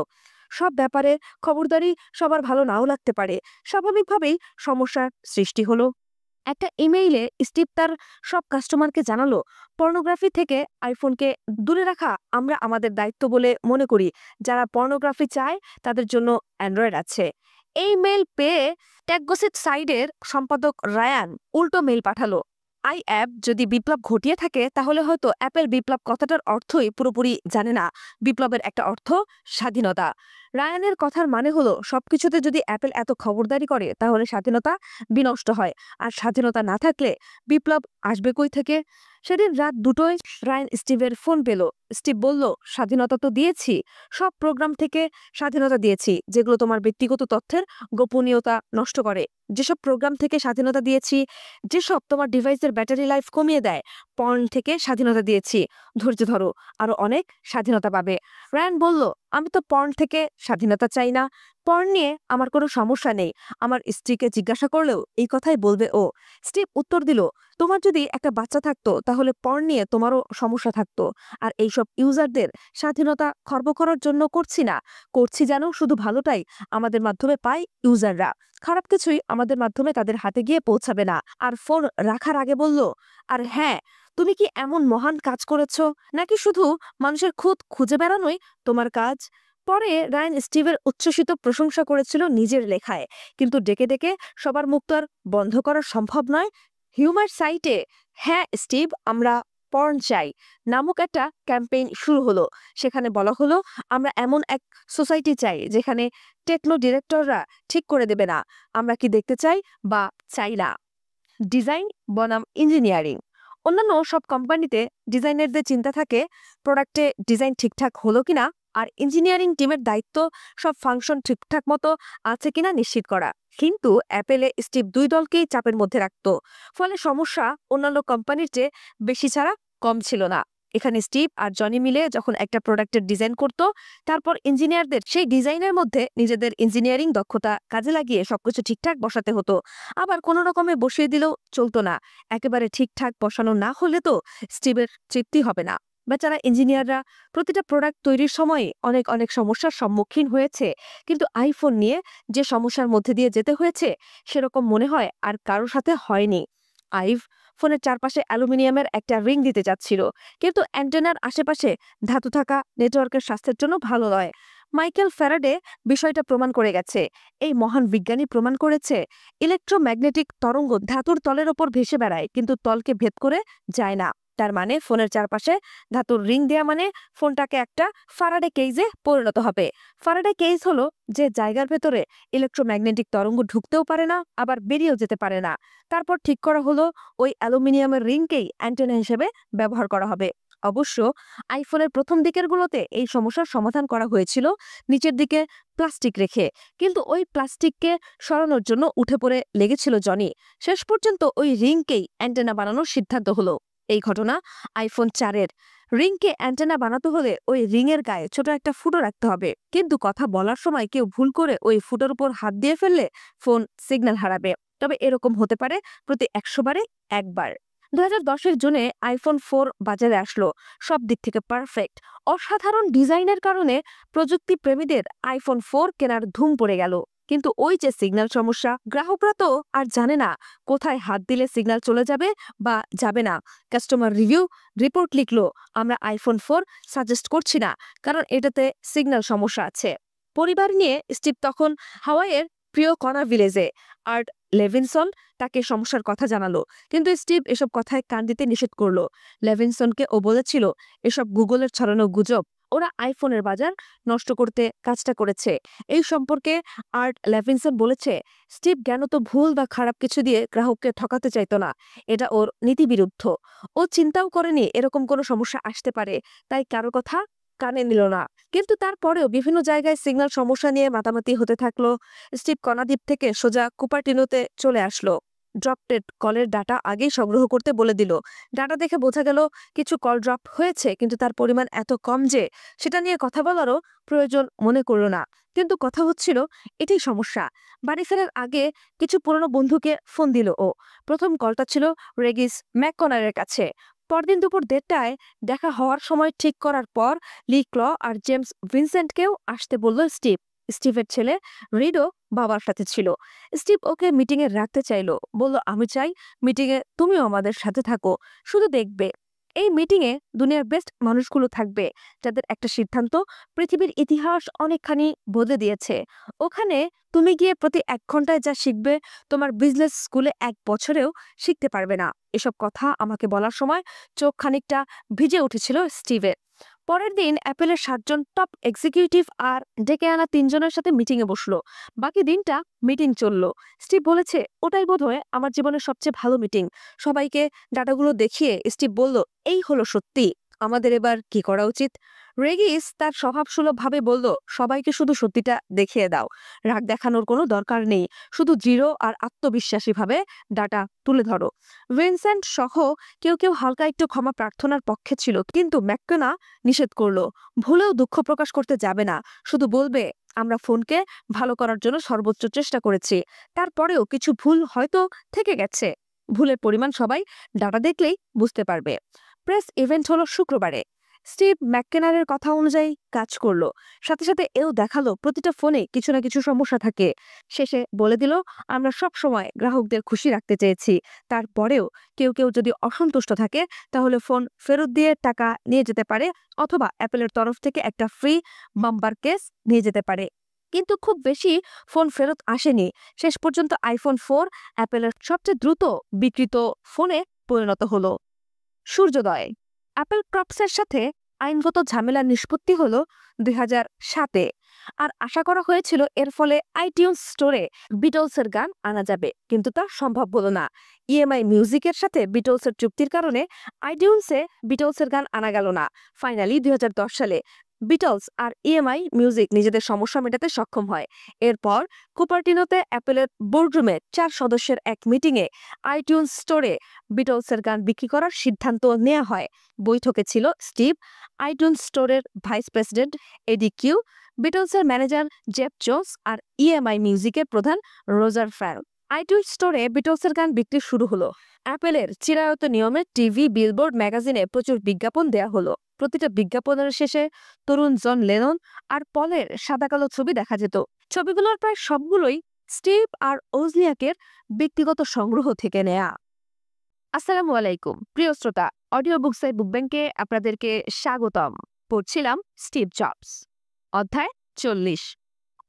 সব ব্যাপারে খবরদারি সবার ভালো নাও লাগতে পারে, স্বাভাবিকভাবেই সমস্যার সৃষ্টি হলো। একটা ইমেইলে স্টিভ তার সব কাস্টমারকে জানালো, পর্নোগ্রাফি থেকে আইফোনকে দূরে রাখা আমরা আমাদের দায়িত্ব বলে মনে করি। যারা পর্নোগ্রাফি চায় তাদের জন্য অ্যান্ড্রয়েড আছে। এই মেইল পেয়ে ট্যাগগসিট সাইডের সম্পাদক রায়ান উল্টো মেইল পাঠালো। আই অ্যাপ যদি বিপ্লব ঘটিয়ে থাকে তাহলে হয়তো অ্যাপেল বিপ্লব কথাটার অর্থই পুরোপুরি জানে না। বিপ্লবের একটা অর্থ স্বাধীনতা। রায়ানের কথার মানে হলো সবকিছুতে যদি অ্যাপেল এত খবরদারি করে তাহলে স্বাধীনতা বিনষ্ট হয়, আর স্বাধীনতা না থাকলে বিপ্লব আসবে কই থেকে? সেদিন রাত 2টোয় রায়ান স্টিভের ফোন পেল। স্টিভ বলল, স্বাধীনতা তো দিয়েছি, সব প্রোগ্রাম থেকে স্বাধীনতা দিয়েছি যেগুলো তোমার ব্যক্তিগত তথ্যের গোপনীয়তা নষ্ট করে, যেসব প্রোগ্রাম থেকে স্বাধীনতা দিয়েছি যেসব তোমার ডিভাইসের ব্যাটারি লাইফ কমিয়ে দেয়, পর্ন থেকে স্বাধীনতা দিয়েছি। ধৈর্য ধরো, আরো অনেক স্বাধীনতা পাবে। রায়ান বলল, আমি তো পর্ন থেকে স্বাধীনতা চাই না, পর্ন নিয়ে আমার কোনো সমস্যা নেই। আমার স্ত্রীকে জিজ্ঞাসা করলেও এই কথাই বলবে ও। স্টিভ উত্তর দিল, তোমার যদি একটা বাচ্চা থাকতো তাহলে পর্ন নিয়ে তোমারও সমস্যা থাকতো। আর এইসব ইউজারদের স্বাধীনতা খর্ব করার জন্য করছি না, করছি যেন শুধু ভালোটাই আমাদের মাধ্যমে পায় ইউজাররা, খারাপ কিছুই আমাদের মাধ্যমে তাদের হাতে গিয়ে পৌঁছাবে না। আর ফোন রাখার আগে বলল, আর হ্যাঁ, তুমি কি এমন মহান কাজ করেছ নাকি শুধু মানুষের খুদ খুঁজে বেড়ানোই তোমার কাজ? পরে রায়ান স্টিভের উচ্ছ্বসিত প্রশংসা করেছিল নিজের লেখায়, কিন্তু ডেকে ডেকে সবার মুখ তো আর বন্ধ করা সম্ভব নয়। হিউমার সাইটে হ্যাঁ স্টিভ আমরা পর্ন চাই নামক একটা ক্যাম্পেইন শুরু হলো। সেখানে বলা হলো, আমরা এমন এক সোসাইটি চাই যেখানে টেকনো ডিরেক্টররা ঠিক করে দেবে না আমরা কি দেখতে চাই বা চাই না। ডিজাইন বনাম ইঞ্জিনিয়ারিং। অন্যান্য সব কোম্পানিতে ডিজাইনারদের চিন্তা থাকে প্রোডাক্টে ডিজাইন ঠিকঠাক হলো কিনা, আর ইঞ্জিনিয়ারিং টিমের দায়িত্ব সব ফাংশন ঠিকঠাক মতো আছে কিনা নিশ্চিত করা। কিন্তু অ্যাপেলে স্টিভ দুই দলকেই চাপের মধ্যে রাখত, ফলে সমস্যা অন্যান্য কোম্পানির চেয়ে বেশি ছাড়া কম ছিল না। এখানে স্টিভ আর জনি মিলে যখন একটা প্রোডাক্টের ডিজাইন করত, তারপর ইঞ্জিনিয়ারদের সেই ডিজাইনের মধ্যে নিজেদের ইঞ্জিনিয়ারিং দক্ষতা কাজে লাগিয়ে সবকিছু ঠিকঠাক বসাতে হতো। আবার কোনো রকমে বসিয়ে দিলেও চলতো না, একেবারে ঠিকঠাক বসানো না হলে তো স্টিভের তৃপ্তি হবে না। বেচারা ইঞ্জিনিয়াররা প্রতিটা প্রোডাক্ট তৈরির সময়ে অনেক অনেক সমস্যার সম্মুখীন হয়েছে, কিন্তু আইফোন নিয়ে যে সমস্যার মধ্যে দিয়ে যেতে হয়েছে সেরকম মনে হয় আর কারোর সাথে হয়নি। আইভ ফোনের চারপাশে অ্যালুমিনিয়ামের একটা রিং দিতে যাচ্ছিল, কিন্তু অ্যান্টেনার আশেপাশে ধাতু থাকা নেটওয়ার্কের স্বাস্থ্যের জন্য ভালো নয়। মাইকেল ফ্যারাডে বিষয়টা প্রমাণ করে গেছে। এই মহান বিজ্ঞানী প্রমাণ করেছে ইলেকট্রোম্যাগনেটিক তরঙ্গ ধাতুর তলের ওপর ভেসে বেড়ায় কিন্তু তলকে ভেদ করে যায় না। তার মানে ফোনের চারপাশে ধাতুর রিং দেয়া মানে ফোনটাকে একটা ফারাডে কেজে পরিণত হবে। ফারাডে কেজ হলো যে জায়গার ভেতরে ইলেকট্রোম্যাগনেটিক তরঙ্গ ঢুকতেও পারে না আবার বেরিয়েও যেতে পারে না। তারপর ঠিক করা হলো ওই অ্যালুমিনিয়ামের রিংকেই অ্যান্টেনা হিসেবে ব্যবহার করা হবে। অবশ্য আইফোনের প্রথম দিকের গুলোতে এই সমস্যার সমাধান করা হয়েছিল নিচের দিকে প্লাস্টিক রেখে, কিন্তু ওই প্লাস্টিককে সরানোর জন্য উঠে পড়ে লেগেছিল জনি। শেষ পর্যন্ত ওই রিংকেই অ্যান্টেনা বানানোর সিদ্ধান্ত হলো। এই ঘটনা আইফোন 4-এর। রিংকে অ্যান্টেনা বানাতে হলে ওই রিংয়ের গায়ে ছোট একটা ফুটো রাখতে হবে, কিন্তু কথা বলার সময় কেউ ভুল করে ওই ফুটোর উপর হাত দিয়ে ফেললে ফোন সিগন্যাল হারাবে। তবে এরকম হতে পারে প্রতি 100 বারে একবার। 2010-এর জুনে আইফোন 4 বাজারে আসলো, সব দিক থেকে পারফেক্ট। অসাধারণ ডিজাইনের কারণে প্রযুক্তি প্রেমীদের আইফোন 4 কেনার ধুম পড়ে গেল। কিন্তু ওই যে সিগন্যাল সমস্যা, গ্রাহকরা তো আর জানে না কোথায় হাত দিলে সিগন্যাল চলে যাবে বা যাবে না। কাস্টমার রিভিউ রিপোর্ট লিখলো, আমরা আইফোন 4 সাজেস্ট করছি না কারণ এটাতে সিগন্যাল সমস্যা আছে। পরিবার নিয়ে স্টিভ তখন হাওয়াইয়ের প্রিয় কনা ভিলেজে। আর্ট লেভিনসন তাকে সমস্যার কথা জানালো, কিন্তু স্টিভ এসব কথায় কান দিতে নিষেধ করলো। লেভিনসনকে ও বলেছিল এসব গুগলের ছড়ানো গুজব, ওরা আইফোনের বাজার নষ্ট করতে কাজটা করেছে। এই সম্পর্কে আর্ট লেভিনসন বলেছে, স্টিভ জ্ঞানত ভুল বা খারাপ কিছু দিয়ে গ্রাহককে ঠকাতে চাইতো না, এটা ওর নীতিবিরুদ্ধ। ও চিন্তাও করেনি এরকম কোনো সমস্যা আসতে পারে, তাই কারো কথা কানে নিল না। কিন্তু তারপরেও বিভিন্ন জায়গায় সিগন্যাল সমস্যা নিয়ে মাতামাতি হতে থাকলো। স্টিভ কনাদ্বীপ থেকে সোজা কুপারটিনোতে চলে আসলো। ড্রপটেড কলের ডাটা আগেই সংগ্রহ করতে বলে দিল। ডাটা দেখে বোঝা গেল কিছু কল ড্রপ হয়েছে, কিন্তু তার পরিমাণ এত কম যে সেটা নিয়ে কথা বলারও প্রয়োজন মনে করল না। কিন্তু কথা হচ্ছিল এটাই সমস্যা। বাড়ি ফেরার আগে কিছু পুরনো বন্ধুকে ফোন দিল ও। প্রথম কলটা ছিল রেগিস ম্যাককনারের কাছে। পরদিন দুপুর 1:30টায় দেখা হওয়ার সময় ঠিক করার পর লি ক্ল আর জেমস ভিনসেন্টকেও আসতে বলল স্টিভ। স্টিভের ছেলে রিডো বাবার সাথে ছিল। স্টিভ ওকে মিটিংয়ে রাখতে চাইলো, বলল আমি চাই মিটিংয়ে তুমিও আমাদের সাথে থাকো, শুধু দেখবে। এই মিটিংয়ে দুনিয়ার বেস্ট মানুষগুলো থাকবে, যাদের একটা সিদ্ধান্ত পৃথিবীর ইতিহাস অনেকখানি বদলে দিয়েছে। ওখানে তুমি গিয়ে প্রতি 1 ঘন্টায় যা শিখবে, তোমার বিজনেস স্কুলে 1 বছরেও শিখতে পারবে না। এসব কথা আমাকে বলার সময় চোখ খানিকটা ভিজে উঠেছিল স্টিভের। পরের দিন অ্যাপেলের 7 জন টপ এক্সিকিউটিভ আর ডেকে আনা 3 জনের সাথে মিটিংয়ে বসলো। বাকি দিনটা মিটিং চললো। স্টিভ বলেছে, ওটাই বোধহয় আমার জীবনের সবচেয়ে ভালো মিটিং। সবাইকে ডাটাগুলো দেখিয়ে স্টিভ বলল, এই হলো সত্যি, আমাদের এবার কি করা উচিত? রেগিস তার স্বভাবসুলভভাবে বলল, সবাইকে শুধু সত্যিটা দেখিয়ে দাও, রাগ দেখানোর কোনো দরকার নেই, শুধু দৃঢ় আর আত্মবিশ্বাসীভাবে ডাটা তুলে ধরো। ভিনসেন্ট সহ কেউ কেউ হালকা একটু ক্ষমা প্রার্থনার পক্ষে ছিল, কিন্তু ম্যাককেনা নিষেধ করলো, ভুলেও দুঃখ প্রকাশ করতে যাবে না, শুধু বলবে আমরা ফোনকে ভালো করার জন্য সর্বোচ্চ চেষ্টা করেছি, তারপরেও কিছু ভুল হয়তো থেকে গেছে। ভুলের পরিমাণ সবাই ডাটা দেখলেই বুঝতে পারবে। প্রেস ইভেন্ট হলো শুক্রবারে। স্টিভ ম্যাককেনারের কথা অনুযায়ী কাজ করলো, সাথে সাথে এও দেখালো প্রতিটা ফোনে কিছু না কিছু সমস্যা থাকে। শেষে বলে দিল, আমরা সব সময় গ্রাহকদের খুশি রাখতে চেয়েছি, তারপরেও কেউ কেউ যদি অসন্তুষ্ট থাকে তাহলে ফোন ফেরত দিয়ে টাকা নিয়ে যেতে পারে, অথবা অ্যাপেলের তরফ থেকে একটা ফ্রি বাম্পার কেস নিয়ে যেতে পারে। কিন্তু খুব বেশি ফোন ফেরত আসেনি। শেষ পর্যন্ত আইফোন 4 অ্যাপেলের সবচেয়ে দ্রুত বিক্রিত ফোনে পরিণত হলো। সূর্যোদয়। অ্যাপল ক্রপসের সাথে আইনগত ঝামেলার নিষ্পত্তি হলো 2007-এ, আর আশা করা হয়েছিল এর ফলে আইটিউন্স স্টোরে বিটলসের গান আনা যাবে, কিন্তু তা সম্ভব হলো না। ইএমআই মিউজিকের সাথে বিটলসের চুক্তির কারণে আইটিউন্সে বিটলসের গান আনা গেল না। ফাইনালি 2010 সালে বিটলস আর ইএমআই মিউজিক নিজেদের সমস্যা মেটাতে সক্ষম হয়। এরপর কুপারটিনোতে অ্যাপেলের বোর্ডরুমে 4 সদস্যের এক মিটিংয়ে আইটিউন্স স্টোরে বিটলসের গান বিক্রি করার সিদ্ধান্ত নেওয়া হয়। বৈঠকে ছিল স্টিভ, আইটিউন্স স্টোরের ভাইস প্রেসিডেন্ট এডি কিউ, বিটলসের ম্যানেজার জেফ জোন্স আর ইএমআই মিউজিকের প্রধান রোজার ফ্যাল। আইটিউন্স স্টোরে বিটলসের গান বিক্রি শুরু হলো। অ্যাপেলের চিরায়ত নিয়মে টিভি, বিলবোর্ড, ম্যাগাজিনে প্রচুর বিজ্ঞাপন দেয়া হলো। প্রতিটা বিজ্ঞাপনের শেষে তরুণ জন লেনন আর পলের সাদাকালো ছবি দেখা যেত। ছবিগুলোর প্রায় সবগুলোই স্টিভ আর ওজনিয়াকের ব্যক্তিগত সংগ্রহ থেকে নেয়া। আসসালামু আলাইকুম প্রিয় শ্রোতা, অডিও বুকস বাই বুক ব্যাংকে আপনাদেরকে স্বাগতম। পড়ছিলাম স্টিভ জবস। অধ্যায় 40,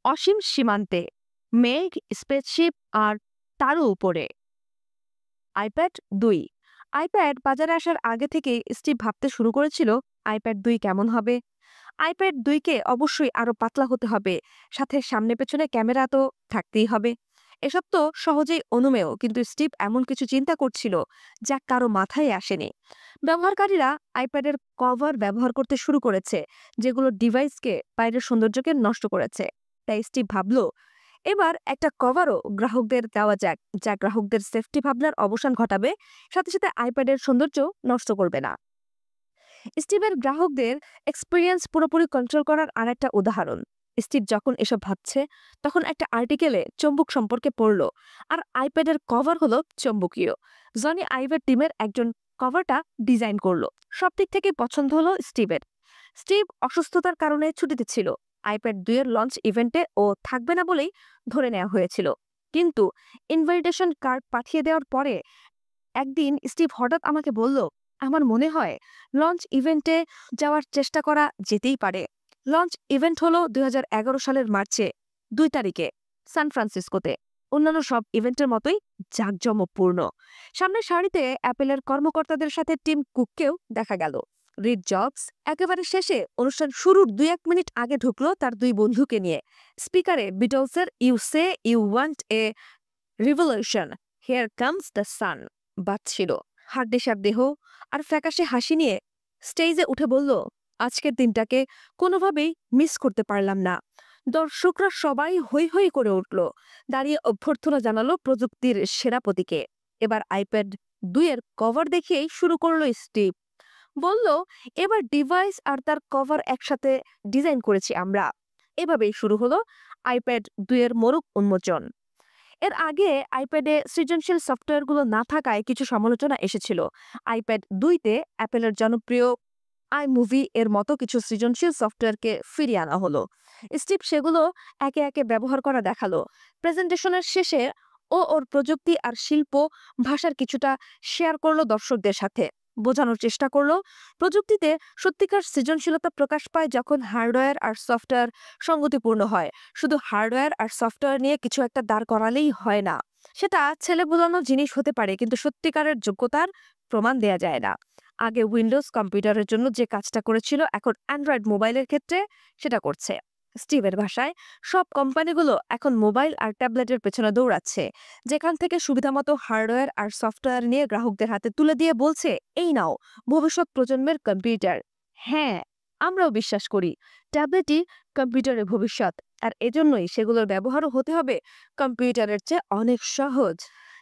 অসীম সীমান্তে, মেঘ, স্পেসশিপ আর তারও উপরে। আইপ্যাড 2। আইপ্যাড বাজারে আসার আগে থেকে স্টিভ ভাবতে শুরু করেছিল আইপ্যাড 2 কেমন হবে। আইপ্যাড 2কে অবশ্যই আরো পাতলা হতে হবে, সাথে সামনে পেছনে ক্যামেরা তো থাকতেই হবে। এসব তো সহজেই অনুমেয়, কিন্তু স্টিভ এমন কিছু চিন্তা করছিল যা কারো মাথায় আসেনি। ব্যবহারকারীরা আইপ্যাডের কভার ব্যবহার করতে শুরু করেছে, যেগুলো ডিভাইসকে বাইরের সৌন্দর্যকে নষ্ট করেছে। তাই স্টিভ ভাবল, এবার একটা কভারও গ্রাহকদের দেওয়া যাক, যা গ্রাহকদের সেফটি ভাবনার অবসান ঘটাবে, সাথে সাথে আইপ্যাডের সৌন্দর্য নষ্ট করবে না। স্টিভের গ্রাহকদের এক্সপিরিয়েন্স পুরোপুরি কন্ট্রোল করার আরেকটা উদাহরণ। স্টিভ যখন এসব ভাবছে, তখন একটা আর্টিকেলে চম্বুক সম্পর্কে পড়ল, আর আইপ্যাডের কভার হলো চম্বুকীয়। জনি আইভের টিমের একজন কভারটা ডিজাইন করলো। সব দিক থেকে পছন্দ হলো স্টিভের। স্টিভ অসুস্থতার কারণে ছুটিতে ছিল। আইপ্যাড 2 এর লঞ্চ ইভেন্টে ও থাকবে না বলেই ধরে নেওয়া হয়েছিল। কিন্তু ইনভাইটেশন কার্ড পাঠিয়ে দেওয়ার পরে একদিন স্টিভ হঠাৎ আমাকে বলল, আমার মনে হয় লঞ্চ ইভেন্টে যাওয়ার চেষ্টা করা যেতেই পারে। লঞ্চ ইভেন্ট হলো 2011 সালের মার্চে 2 তারিখে সান ফ্রান্সিসকোতে। অন্যান্য সব ইভেন্টের মতোই জাঁকজমকপূর্ণ। সামনের সারিতে অ্যাপেলের কর্মকর্তাদের সাথে টিম কুককেও দেখা গেল। রিড জবস একেবারে শেষে অনুষ্ঠান শুরুর 2-1 মিনিট আগে ঢুকলো তার 2 বন্ধুকে নিয়ে। স্পিকারে বিটলসের you say you want a revolution, here comes the sun বাজছিল। হাড্ডিসার দেহ আর ফ্যাকাশে হাসি নিয়ে স্টেজে উঠে বলল, আজকের দিনটাকে কোনোভাবেই মিস করতে পারলাম না। দর্শকরা সবাই হৈ হৈ করে উঠল, দাঁড়িয়ে অভ্যর্থনা জানালো প্রযুক্তির সেনাপতিকে। এবার আইপ্যাড 2 এর কভার দেখেই শুরু করলো স্টিভ। বলল, এবার ডিভাইস আর তার কভার একসাথে ডিজাইন করেছি আমরা। এভাবেই শুরু হলো আইপ্যাড 2 এর মোড়ক উন্মোচন। এর আগে আইপ্যাডে সৃজনশীল সফটওয়্যারগুলো না থাকায় কিছু সমালোচনা এসেছিল। আইপ্যাড 2তে অ্যাপেলের জনপ্রিয় আইমুভি এর মতো কিছু সৃজনশীল সফটওয়্যারকে ফিরিয়ে আনা হলো। স্টিভ সেগুলো একে একে ব্যবহার করা দেখালো। প্রেজেন্টেশনের শেষে ও ওর প্রযুক্তি আর শিল্প ভাষার কিছুটা শেয়ার করলো দর্শকদের সাথে। বোঝানোর চেষ্টা করলো প্রযুক্তিতে সত্যিকার সৃজনশীলতা প্রকাশ পায় যখন হার্ডওয়্যার আর সফটওয়্যার সঙ্গতিপূর্ণ হয়। শুধু হার্ডওয়্যার আর সফটওয়্যার নিয়ে কিছু একটা দাঁড় করালেই হয় না। সেটা ছেলে বোলানো জিনিস হতে পারে, কিন্তু সত্যিকারের যোগ্যতার প্রমাণ দেয়া যায় না। আগে উইন্ডোজ কম্পিউটারের জন্য যে কাজটা করেছিল, এখন অ্যান্ড্রয়েড মোবাইলের ক্ষেত্রে সেটা করছে। স্টিভের ভাষায়, সব কোম্পানিগুলো এখন মোবাইল আর ট্যাবলেটের পেছনে দৌড়াচ্ছে, যেখান থেকে সুবিধামতো হার্ডওয়্যার আর সফটওয়্যার নিয়ে গ্রাহকদের হাতে তুলে দিয়ে বলছে, এই নাও ভবিষ্যৎ প্রজন্মের কম্পিউটার। হ্যাঁ, আমরাও বিশ্বাস করি ট্যাবলেটই কম্পিউটারের ভবিষ্যৎ, আর এজন্যই সেগুলোর ব্যবহারও হতে হবে কম্পিউটারের চেয়ে অনেক সহজ,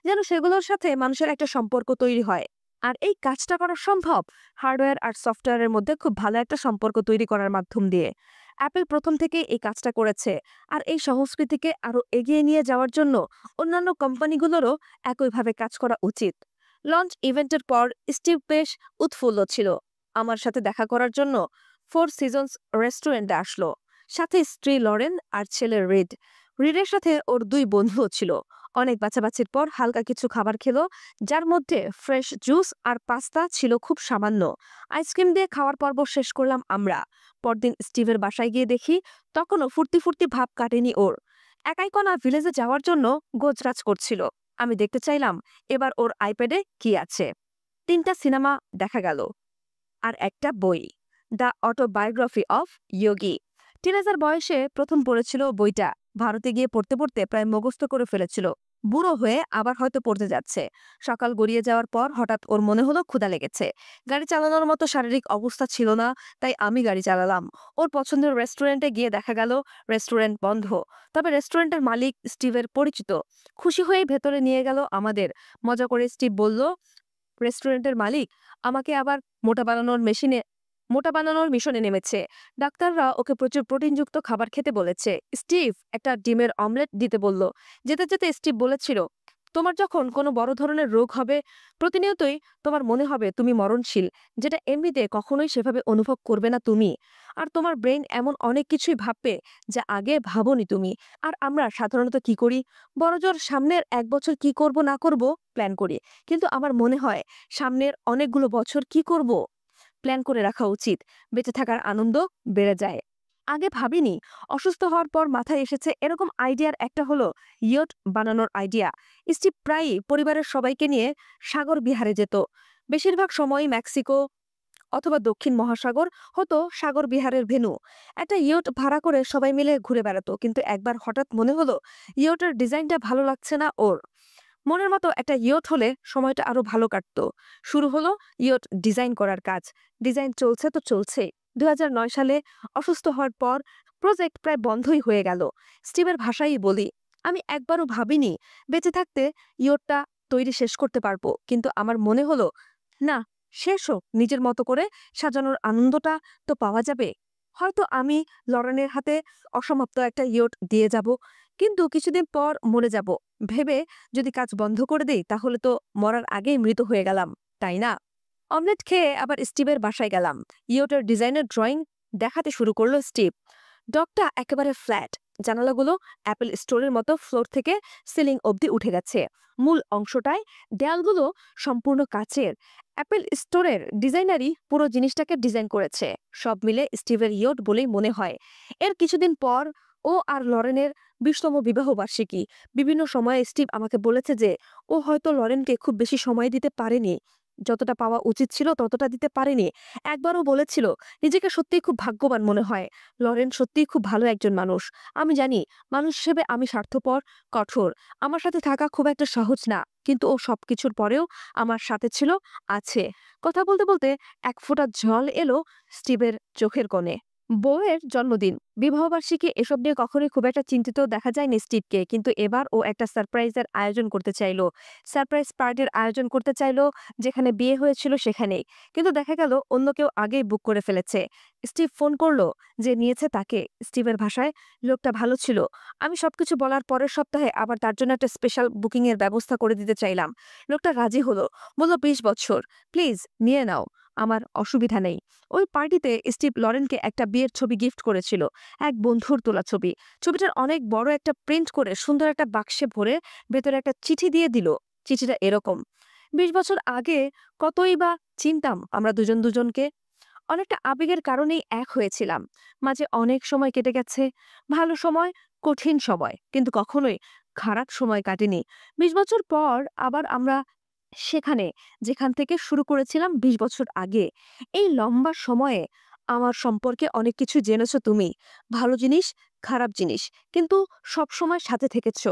যেন সেগুলোর সাথে মানুষের একটা সম্পর্ক তৈরি হয়। আর এই কাজটা করা সম্ভব হার্ডওয়্যার আর সফটওয়্যারের মধ্যে খুব ভালো একটা সম্পর্ক তৈরি করার মাধ্যম দিয়ে। অ্যাপল প্রথম থেকে এই কাজটা করেছে, আর এই সংস্কৃতিকে আরো এগিয়ে নিয়ে যাওয়ার জন্য অন্যান্য কোম্পানিগুলোরও একইভাবে কাজ করা উচিত। লঞ্চ ইভেন্টের পর স্টিভ বেশ উৎফুল্ল ছিল। আমার সাথে দেখা করার জন্য ফোর সিজনস রেস্টুরেন্টে আসলো, সাথে স্ত্রী লরেন আর ছেলে রিড। রিডের সাথে ওর 2 বন্ধুও ছিল। অনেক বাছাবাছির পর হালকা কিছু খাবার খেলো, যার মধ্যে ফ্রেশ জুস আর পাস্তা ছিল খুব সামান্য। আইসক্রিম দিয়ে খাওয়ার পর্ব শেষ করলাম আমরা। পরদিন স্টিভের বাসায় গিয়ে দেখি তখনও ফুর্তি ফুর্তি ভাব কাটেনি ওর। একাইকোনা ভিলেজে যাওয়ার জন্য গোজরাজ করছিল। আমি দেখতে চাইলাম এবার ওর আইপ্যাডে কি আছে। 3টা সিনেমা দেখা গেল, আর একটা বই, the autobiography of Yogi. Teenager বয়সে প্রথম পড়েছিল বইটা। ভারতে গিয়ে পড়তে পড়তে প্রায় মুখস্থ করে ফেলেছিল। বুড়ো হয়ে আবার হয়তো পড়তে যাচ্ছে। সকাল গড়িয়ে যাওয়ার পর হঠাৎ ওর মনে হলো ক্ষুধা লেগেছে। গাড়ি চালানোর মতো শারীরিক অবস্থা ছিল না, তাই আমি গাড়ি চালালাম। ওর পছন্দের রেস্টুরেন্টে গিয়ে দেখা গেল রেস্টুরেন্ট বন্ধ। তবে রেস্টুরেন্টের মালিক স্টিভের পরিচিত। খুশি হয়ে ভেতরে নিয়ে গেল আমাদের। মজা করে স্টিভ বলল, রেস্টুরেন্টের মালিক আমাকে আবার মোটা বানানোর মিশনে নেমেছে। ডাক্তাররা ওকে প্রচুর প্রোটিনযুক্ত খাবার খেতে বলেছে। স্টিভ একটা ডিমের অমলেট দিতে বলল। যেতে যেতে স্টিভ বলেছিল, তোমার যখন কোনো বড় ধরনের রোগ হবে, প্রতিনিয়তই তোমার মনে হবে তুমি মরণশীল, যেটা এমনিতে কখনোই সেভাবে অনুভব করবে না তুমি। আর তোমার ব্রেন এমন অনেক কিছুই ভাববে যা আগে ভাবোনি তুমি। আর আমরা সাধারণত কি করি, বড়জোর সামনের 1 বছর কি করব না করব প্ল্যান করি। কিন্তু আমার মনে হয় সামনের অনেকগুলো বছর কি করব প্ল্যান করে রাখা উচিত। বেঁচে থাকার আনন্দ বেড়ে যায়। আগে ভাবিনি। অসুস্থ হওয়ার পর মাথায় এসেছে এরকম আইডিয়ার একটা হলো ইয়ট বানানোর আইডিয়া। স্টিভ প্রায়ই পরিবারের সবাইকে নিয়ে সাগর বিহারে যেত। বেশিরভাগ সময়ই মেক্সিকো অথবা দক্ষিণ মহাসাগর হতো সাগর বিহারের ভেন্যু। একটা ইয়ট ভাড়া করে সবাই মিলে ঘুরে বেড়াতো। কিন্তু একবার হঠাৎ মনে হলো ইয়টের ডিজাইনটা ভালো লাগছে না ওর। মনের মতো একটা ইয়ট হলে সময়টা আরো ভালো কাটতো। শুরু হলো ইয়ট ডিজাইন করার কাজ। ডিজাইন চলছে তো চলছে। 2009 সালে অসুস্থ হওয়ার পর প্রজেক্ট প্রায় বন্ধই হয়ে গেল। স্টিভের ভাষাই বলি, আমি একবারও ভাবিনি বেঁচে থাকতে ইয়টটা তৈরি শেষ করতে পারবো। কিন্তু আমার মনে হলো, না, শেষ হোক, নিজের মতো করে সাজানোর আনন্দটা তো পাওয়া যাবে। হয়তো আমি লরেনের হাতে অসমাপ্ত একটা ইয়ট দিয়ে যাব, কিন্তু কিছুদিন পর মরে যাব ভেবে যদি কাজ বন্ধ করে দেই, তাহলে তো মরার আগেই মৃত হয়ে গেলাম, তাই না? অমলেট খেয়ে আবার স্টিভের বাসায় গেলাম। ইয়টের ডিজাইনের ড্রয়িং দেখাতে শুরু করলো স্টিভ। ডকটা একেবারে ফ্ল্যাট, জানালাগুলো অ্যাপল স্টোরের মতো ফ্লোর থেকে সিলিং অবধি উঠে গেছে। মূল অংশটায় দেয়ালগুলো সম্পূর্ণ কাচের। অ্যাপল স্টোরের ডিজাইনারই পুরো জিনিসটাকে ডিজাইন করেছে। সব মিলে স্টিভের ইয়ট বলেই মনে হয়। এর কিছুদিন পর ও আর লরেনের 20তম বিবাহ বার্ষিকী। বিভিন্ন সময়ে স্টিভ আমাকে বলেছে যে ও হয়তো লরেনকে খুব বেশি সময় দিতে পারেনি, যতটা পাওয়া উচিত ছিল ততটা দিতে পারেনি। একবারও বলেছিল নিজেকে সত্যিই খুব ভাগ্যবান মনে হয়। লরেন সত্যিই খুব ভালো একজন মানুষ। আমি জানি মানুষ হিসেবে আমি স্বার্থপর, কঠোর। আমার সাথে থাকা খুব একটা সহজ না, কিন্তু ও সবকিছুর পরেও আমার সাথে ছিল, আছে। কথা বলতে বলতে এক ফোঁটা জল এলো স্টিভের চোখের কোণে। বউয়ের জন্মদিন, বিবাহবার্ষিকী, এসব নিয়ে কখনোই খুব একটা চিন্তিত দেখা যায়নি স্টিভকে। কিন্তু এবার ও একটা সারপ্রাইজের আয়োজন করতে চাইলো। সারপ্রাইজ পার্টির আয়োজন করতে চাইলো যেখানে বিয়ে হয়েছিল সেখানেই। কিন্তু দেখা গেল অন্য কেউ আগেই বুক করে ফেলেছে। স্টিভ ফোন করলো যে নিয়েছে তাকে। স্টিভের ভাষায়, লোকটা ভালো ছিল। আমি সবকিছু বলার পরের সপ্তাহে আবার তার জন্য একটা স্পেশাল বুকিং এর ব্যবস্থা করে দিতে চাইলাম। লোকটা রাজি হলো, বলল 20 বছর, প্লিজ নিয়ে নাও। আমার অসুবিধা নেই। ওই পার্টিতে স্টিভ লরেনকে একটা বিয়ের ছবি গিফট করেছিল, এক বন্ধুর তোলা ছবি। ছবিটার অনেক বড় একটা প্রিন্ট করে সুন্দর একটা বাক্সে ভরে ভেতরে একটা চিঠি দিয়ে দিল। চিঠিটা এরকম: 20 বছর আগে কতই বা চিনতাম আমরা দুজন দুজনকে। অনেকটা আবেগের কারণেই এক হয়েছিলাম। মাঝে অনেক সময় কেটে গেছে, ভালো সময়, কঠিন সময়, কিন্তু কখনোই খারাপ সময় কাটেনি। 20 বছর পর আবার আমরা সেখানে, যেখান থেকে শুরু করেছিলাম 20 বছর আগে। এই লম্বা সময়ে আমার সম্পর্কে অনেক কিছু জেনেছো তুমি, ভালো জিনিস, খারাপ জিনিস, কিন্তু সব সময় সাথে থেকেছো।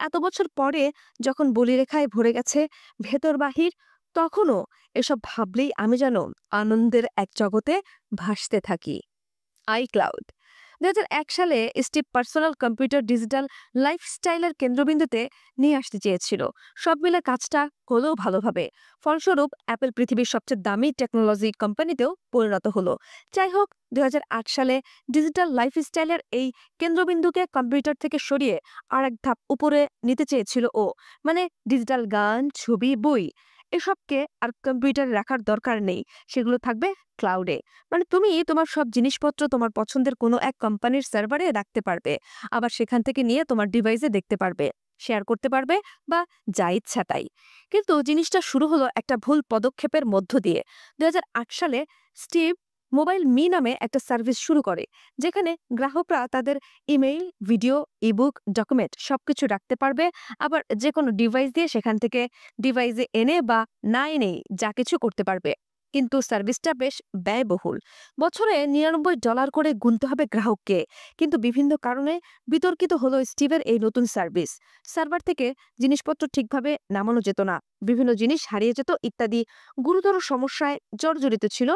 এত বছর পরে যখন বলিরেখায় ভরে গেছে ভেতর বাহির, তখনও এসব ভাবলেই আমি যেন আনন্দের এক জগতে ভাসতে থাকি। আইক্লাউড। 2001 সালে স্টিভ পার্সোনাল কম্পিউটার ডিজিটাল লাইফস্টাইলের কেন্দ্রবিন্দুতে নিয়ে আসতে চেয়েছিল। সব মিলে কাজটা হলো ভালোভাবে। ফলস্বরূপ অ্যাপল পৃথিবীর সবচেয়ে দামি টেকনোলজি কোম্পানিতেও পরিণত হলো। যাই হোক, 2008 সালে ডিজিটাল লাইফস্টাইলের এই কেন্দ্রবিন্দুকে কম্পিউটার থেকে সরিয়ে আর এক ধাপ উপরে নিতে চেয়েছিল ও। মানে ডিজিটাল গান, ছবি, বই, এসবকে আর কম্পিউটারে রাখার দরকার নেই, সেগুলো থাকবে ক্লাউডে। মানে তুমি তোমার সব জিনিসপত্র তোমার পছন্দের কোনো এক কোম্পানির সার্ভারে রাখতে পারবে, আবার সেখান থেকে নিয়ে তোমার ডিভাইসে দেখতে পারবে, শেয়ার করতে পারবে, বা যা ইচ্ছা তাই। কিন্তু জিনিসটা শুরু হলো একটা ভুল পদক্ষেপের মধ্য দিয়ে। 2008 সালে স্টিভ মোবাইল মি নামে একটা সার্ভিস শুরু করে, যেখানে গ্রাহকরা তাদের ইমেইল, ভিডিও, ইবুক, ডকুমেন্ট সবকিছু রাখতে পারবে, আবার যে কোনো ডিভাইস দিয়ে সেখান থেকে ডিভাইসে এনে বা না এনেই যা কিছু করতে পারবে। কিন্তু সার্ভিসটা বেশ ব্যয়বহুল। বছরে $99 করে গুনতে হবে গ্রাহককে। কিন্তু বিভিন্ন কারণে বিতর্কিত হলো স্টিভের এই নতুন সার্ভিস। সার্ভার থেকে জিনিসপত্র ঠিকভাবে নামানো যেত না, বিভিন্ন জিনিস হারিয়ে যেত ইত্যাদি গুরুতর সমস্যায় জর্জরিত ছিল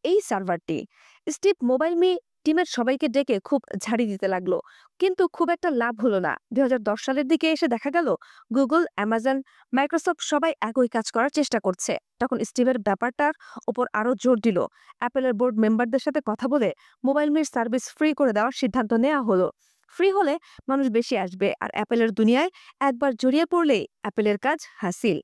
এই সার্ভারটি। স্টিভ মোবাইল মি টিমের সবাইকে ডেকে খুব ঝাড়ি দিতে লাগলো, কিন্তু খুব একটা লাভ হলো না। 2010 সালের দিকে এসে দেখা গেল গুগল, অ্যামাজন, মাইক্রোসফট সবাই একই কাজ করার চেষ্টা করছে। তখন স্টিভের ব্যাপারটার ওপর আরো জোর দিল। অ্যাপেলের বোর্ড মেম্বারদের সাথে কথা বলে মোবাইল মির সার্ভিস ফ্রি করে দেওয়ার সিদ্ধান্ত নেওয়া হলো। ফ্রি হলে মানুষ বেশি আসবে, আর অ্যাপেলের দুনিয়ায় একবার জড়িয়ে পড়লেই অ্যাপেলের কাজ হাসিল।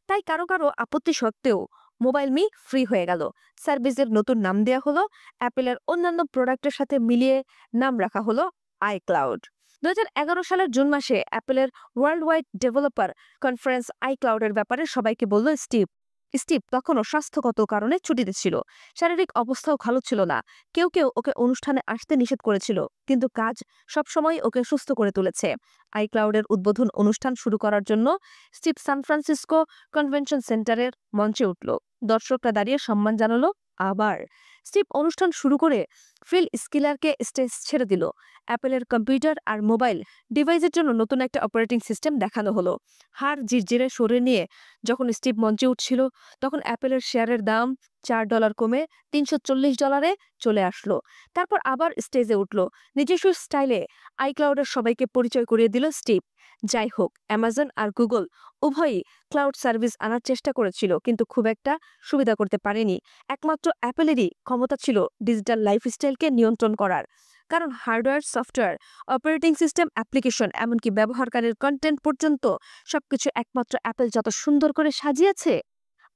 তাই কারো কারো আপত্তি সত্ত্বেও মোবাইল মি ফ্রি হয়ে গেল। সার্ভিসের নতুন নাম দেওয়া হলো, অ্যাপেলের অন্যান্য প্রোডাক্টের সাথে মিলিয়ে নাম রাখা হলো আইক্লাউড। 2011 সালের জুন মাসে অ্যাপেলের ওয়ার্ল্ড ওয়াইড ডেভেলপার কনফারেন্স আইক্লাউডের ব্যাপারে সবাইকে বলল স্টিভ। স্টিভ তখনও স্বাস্থ্যগত কারণে ছুটিতে ছিল, শারীরিক অবস্থাও ভালো ছিল না। কেউ কেউ ওকে অনুষ্ঠানে আসতে নিষেধ করেছিল, কিন্তু কাজ সবসময় ওকে সুস্থ করে তুলেছে। আইক্লাউডের উদ্বোধন অনুষ্ঠান শুরু করার জন্য স্টিভ সান ফ্রান্সিসকো কনভেনশন সেন্টারের মঞ্চে উঠল। দর্শকরা দাঁড়িয়ে সম্মান জানালো। আবার স্টিভ অনুষ্ঠান শুরু করে ফিল স্কিলারকে স্টেজ ছেড়ে দিল। অ্যাপেলের কম্পিউটার আর মোবাইল ডিভাইসের জন্য নতুন একটা অপারেটিং সিস্টেম দেখানো হলো। হার জিরজিরে সরে নিয়ে যখন স্টিভ মঞ্চে উঠছিল, তখন অ্যাপেলের শেয়ারের দাম $4 কমে $340 চলে আসলো। তারপর আবার স্টেজে উঠল, নিজস্ব স্টাইলে আইক্লাউডের সবাইকে পরিচয় করিয়ে দিল স্টিভ। যাই হোক, অ্যামাজন আর গুগল উভয়ই ক্লাউড সার্ভিস আনার চেষ্টা করেছিল, কিন্তু খুব একটা সুবিধা করতে পারেনি। একমাত্র অ্যাপেলেরই ক্ষমতা ছিল ডিজিটাল লাইফস্টাইলকে নিয়ন্ত্রণ করার, কারণ hardware, software, operating system, application, এমনকি ব্যবহারকারীর কন্টেন্ট পর্যন্ত সবকিছু একমাত্র অ্যাপেল যত সুন্দর করে সাজিয়েছে,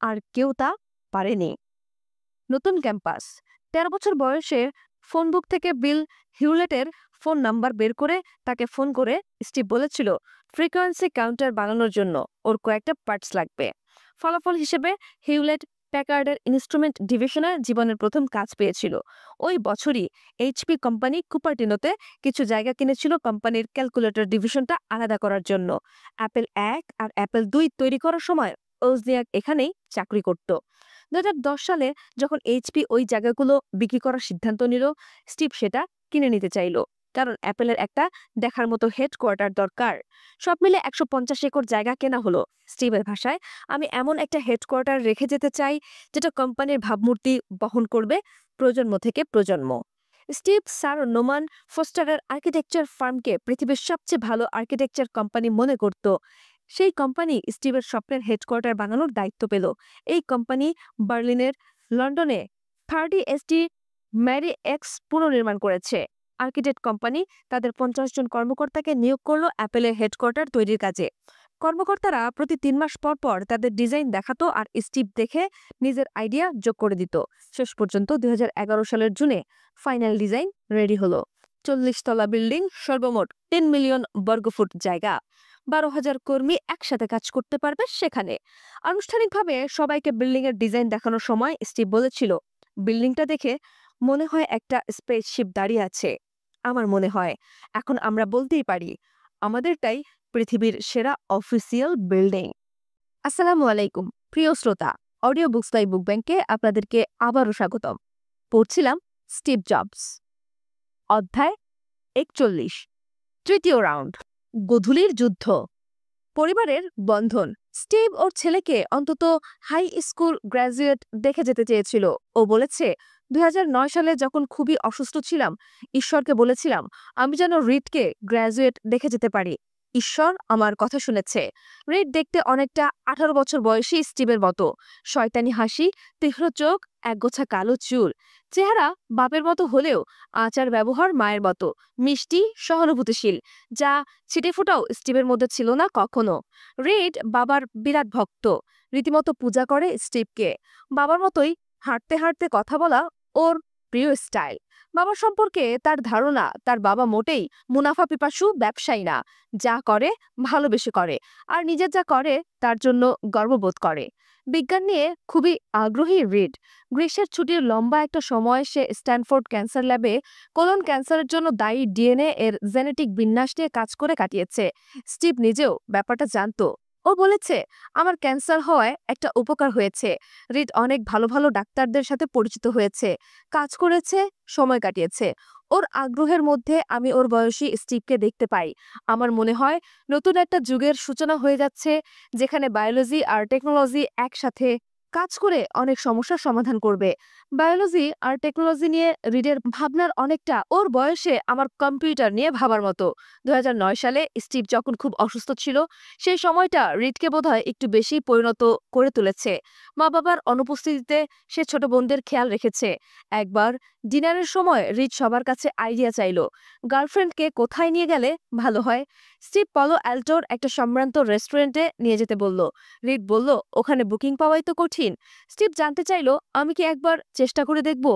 আর কেউ তা পারেনি। নতুন ক্যাম্পাস। 13 বছর বয়সে ফোন বুক থেকে বিল হিউলেটের ফোন নাম্বার বের করে তাকে ফোন করে স্টিভ বলেছিল ফ্রিকোয়েন্সি কাউন্টার বানানোর জন্য ওর কয়েকটা পার্টস লাগবে। ফলাফল হিসেবে হিউলেট প্যাকার্ডের ইনস্ট্রুমেন্ট ডিভিশনে জীবনের প্রথম কাজ পেয়েছিল। ওই বছরই এইচপি কোম্পানি কুপারটিনোতে কিছু জায়গা কিনেছিল কোম্পানির ক্যালকুলেটর ডিভিশনটা আলাদা করার জন্য। অ্যাপেল 1 আর অ্যাপেল 2 তৈরি করার সময় ওজনিয়াক এখানেই চাকরি করত। 2010 সালে যখন এইচপি ওই জায়গাগুলো বিক্রি করার সিদ্ধান্ত নিল, স্টিভ সেটা কিনে নিতে চাইল, কারণ অ্যাপেলের একটা দেখার মতো হেডকোয়ার্টার দরকার। সব মিলে 150 একর জায়গা কেনা হলো। স্টিভের ভাষায়, আমি এমন একটা হেডকোয়ার্টার রেখে যেতে চাই যেটা কোম্পানির ভাবমূর্তি বহন করবে প্রজন্ম থেকে প্রজন্ম। স্টিভ স্যার নোমান ফোস্টারের আর্কিটেকচার ফার্মকে পৃথিবীর সবচেয়ে ভালো আর্কিটেকচার কোম্পানি মনে করত। সেই কোম্পানি স্টিভের স্বপ্নের হেডকোয়ার্টার বানানোর দায়িত্ব পেল। এই কোম্পানি বার্লিনের, লন্ডনে 30ST ম্যারি এক্স পুনর্নির্মাণ করেছে। আর্কিটেক্ট কোম্পানি তাদের 50 জন কর্মকর্তাকে নিয়োগ করলো অ্যাপেলের হেডকোয়ার্টার তৈরির কাজে। কর্মকর্তারা প্রতি ৩ মাস পর পর তাদের ডিজাইন দেখাতো আর স্টিভ দেখে নিজের আইডিয়া যোগ করে দিত। শেষ পর্যন্ত ২০১১ সালের জুনে ফাইনাল ডিজাইন রেডি হলো। ৪০ তলা বিল্ডিং, সর্বমোট ৩ মিলিয়ন বর্গফুট জায়গা, ১২,০০০ কর্মী একসাথে কাজ করতে পারবে সেখানে। আনুষ্ঠানিকভাবে সবাইকে বিল্ডিং এর ডিজাইন দেখানোর সময় স্টিভ বলেছিল, বিল্ডিংটা দেখে মনে হয় একটা স্পেসশিপ দাঁড়িয়ে আছে। আমার মনে হয় এখন আমরা বলতেই পারি আমাদেরটাই পৃথিবীর সেরা অফিসিয়াল বিল্ডিং। আসসালামু আলাইকুম প্রিয় শ্রোতা, অডিও বুকস বাই বুক ব্যাংকে আপনাদেরকে আবারও স্বাগতম। পড়ছিলাম স্টিভ জবস, অধ্যায় ৪১, তৃতীয় রাউন্ড, গোধূলির যুদ্ধ। পরিবারের বন্ধন। স্টিভ ওর ছেলেকে অন্তত হাই স্কুল গ্র্যাজুয়েট দেখে যেতে চেয়েছিল। ও বলেছে, ২০০৯ সালে যখন খুবই অসুস্থ ছিলাম, ঈশ্বরকে বলেছিলাম আমি যেন রিডকে গ্র্যাজুয়েট দেখে যেতে পারি। ঈশ্বর আমার কথা শুনেছে। রিড দেখতে অনেকটা ১৮ বছর বয়সী স্টিভের মতো। শয়তানি হাসি, তীক্ষ্ণ চোখ, একগোছা কালো চুল। চেহারা বাপের মতো হলেও আচার ব্যবহার মায়ের মতো, মিষ্টি, সহানুভূতিশীল, যা ছিটেফোঁটাও স্টিভের মধ্যে ছিল না কখনো। রিড বাবার বিরাট ভক্ত, রীতিমতো পূজা করে স্টিভকে। বাবার মতোই হাঁটতে হাঁটতে কথা বলা ওর প্রিয় স্টাইল। বাবা সম্পর্কে তার ধারণা, তার বাবা মোটেই মুনাফা পিপাসু ব্যবসায়ী না, যা করে ভালোবেসে করে, আর নিজের যা করে তার জন্য গর্ববোধ করে। বিজ্ঞান নিয়ে খুবই আগ্রহী রিড। গ্রীষ্মের ছুটির লম্বা একটা সময় সে স্ট্যানফোর্ড ক্যান্সার ল্যাবে কোলন ক্যান্সারের জন্য দায়ী ডিএনএ এর জেনেটিক বিন্যাস নিয়ে কাজ করে কাটিয়েছে। স্টিভ নিজেও ব্যাপারটা জানতো। ও বলেছে, আমার ক্যান্সার হওয়ায় একটা উপকার হয়েছে। রিড অনেক ভালো ভালো ডাক্তারদের সাথে পরিচিত হয়েছে, কাজ করেছে, সময় কাটিয়েছে। ওর আগ্রহের মধ্যে আমি ওর বয়সী স্টিভকে দেখতে পাই। আমার মনে হয় নতুন একটা যুগের সূচনা হয়ে যাচ্ছে, যেখানে বায়োলজি আর টেকনোলজি একসাথে কাজ করে অনেক সমস্যার সমাধান করবে। বায়োলজি আর টেকনোলজি নিয়ে রিডের ভাবনার অনেকটা ওর বয়সে আমার কম্পিউটার নিয়ে ভাবার মতো। ২০০৯ সালে স্টিভ যখন খুব অসুস্থ ছিল, সেই সময়টা রিডকে বোধহয় একটু বেশি পরিণত করে তুলেছে। মা বাবার অনুপস্থিতিতে সে ছোট বোনদের খেয়াল রেখেছে। একবার ডিনারের সময় রিড সবার কাছে আইডিয়া চাইল, গার্লফ্রেন্ডকে কোথায় নিয়ে গেলে ভালো হয়। স্টিভ পলো অ্যাল্টোর একটা সম্ভ্রান্ত রেস্টুরেন্টে নিয়ে যেতে বলল। রিড বলল, ওখানে বুকিং পাওয়াই তো কঠিন। স্টিভ জানতে চাইল, আমি কি একবার চেষ্টা করে দেখব?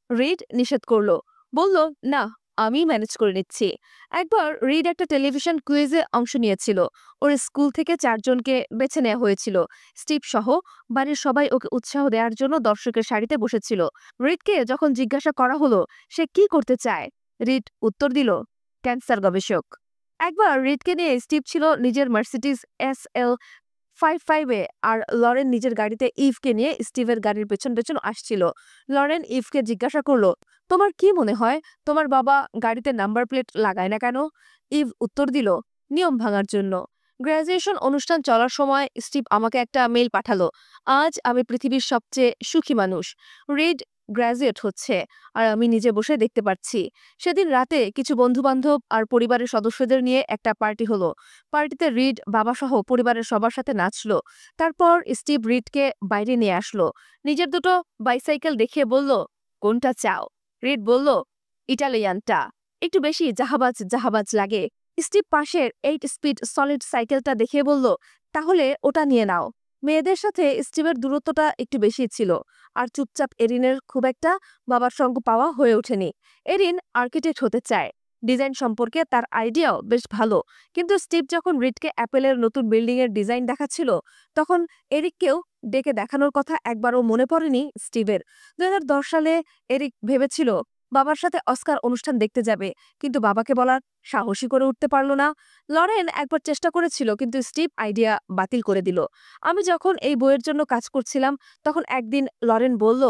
রিড নিষেধ করল, বলল, না, আমি ম্যানেজ করে নিচ্ছি। একবার রিড একটা টেলিভিশন কুইজে অংশ নিয়েছিল। ওর স্কুল থেকে ৪ জনকে বেছে নেওয়া হয়েছিল। স্টিভ সহ বাড়ির সবাই ওকে উৎসাহ দেওয়ার জন্য দর্শকের সারিতে বসেছিল। রিডকে যখন জিজ্ঞাসা করা হলো সে কি করতে চায়, রিড উত্তর দিল, ক্যান্সার গবেষক। একবার রিডকে নিয়ে স্টিভ ছিল নিজের মার্সিডিজ SL55-এ, আর লরেন নিজের গাড়িতে ইভকে নিয়ে স্টিভের গাড়ির পেছন পেছন আসছিল। লরেন ইভকে জিজ্ঞাসা করলো, তোমার কি মনে হয় তোমার বাবা গাড়িতে নাম্বার প্লেট লাগায় না কেন? ইভ উত্তর দিল, নিয়ম ভাঙার জন্য। গ্র্যাজুয়েশন অনুষ্ঠান চলার সময় স্টিভ আমাকে একটা মেইল পাঠালো, আজ আমি পৃথিবীর সবচেয়ে সুখী মানুষ। রিড গ্র্যাজুয়েট হচ্ছে, আর আমি নিজে বসে দেখতে পাচ্ছি। সেদিন রাতে কিছু বন্ধুবান্ধব আর পরিবারের সদস্যদের নিয়ে একটা পার্টি হলো। পার্টিতে রিড বাবাসহ পরিবারের সবার সাথে নাচলো। তারপর স্টিভ রিডকে বাইরে নিয়ে আসলো। নিজের দুটো বাইসাইকেল দেখিয়ে বলল, কোনটা চাও? রিড বলল, ইটালিয়ানটা, একটু বেশি জাহাবাজ জাহাবাজ লাগে। স্টিভ পাশের 8 স্পিড সলিড সাইকেলটা দেখিয়ে বলল, তাহলে ওটা নিয়ে নাও। মেয়েদের সাথে স্টিভের দূরত্বটা একটু বেশি ছিল, আর চুপচাপ এরিনের খুব একটা বাবার সঙ্গ পাওয়া হয়ে ওঠেনি। এরিন আর্কিটেক্ট হতে চায়, ডিজাইন সম্পর্কে তার আইডিয়াও বেশ ভালো। কিন্তু স্টিভ যখন রিডকে অ্যাপেলের নতুন বিল্ডিং এর ডিজাইন দেখাচ্ছিল, তখন এরিককেও ডেকে দেখানোর কথা একবারও মনে পড়েনি স্টিভের। ২০১০ সালে এরিক ভেবেছিল বাবার সাথে অস্কার অনুষ্ঠান দেখতে যাবে, কিন্তু বাবাকে বলার সাহসী করে উঠতে পারল না। লরেন একবার চেষ্টা করেছিল, কিন্তু স্টিভ আইডিয়া বাতিল করে দিল। আমি যখন এই বইয়ের জন্য কাজ করছিলাম, তখন একদিন লরেন বলল,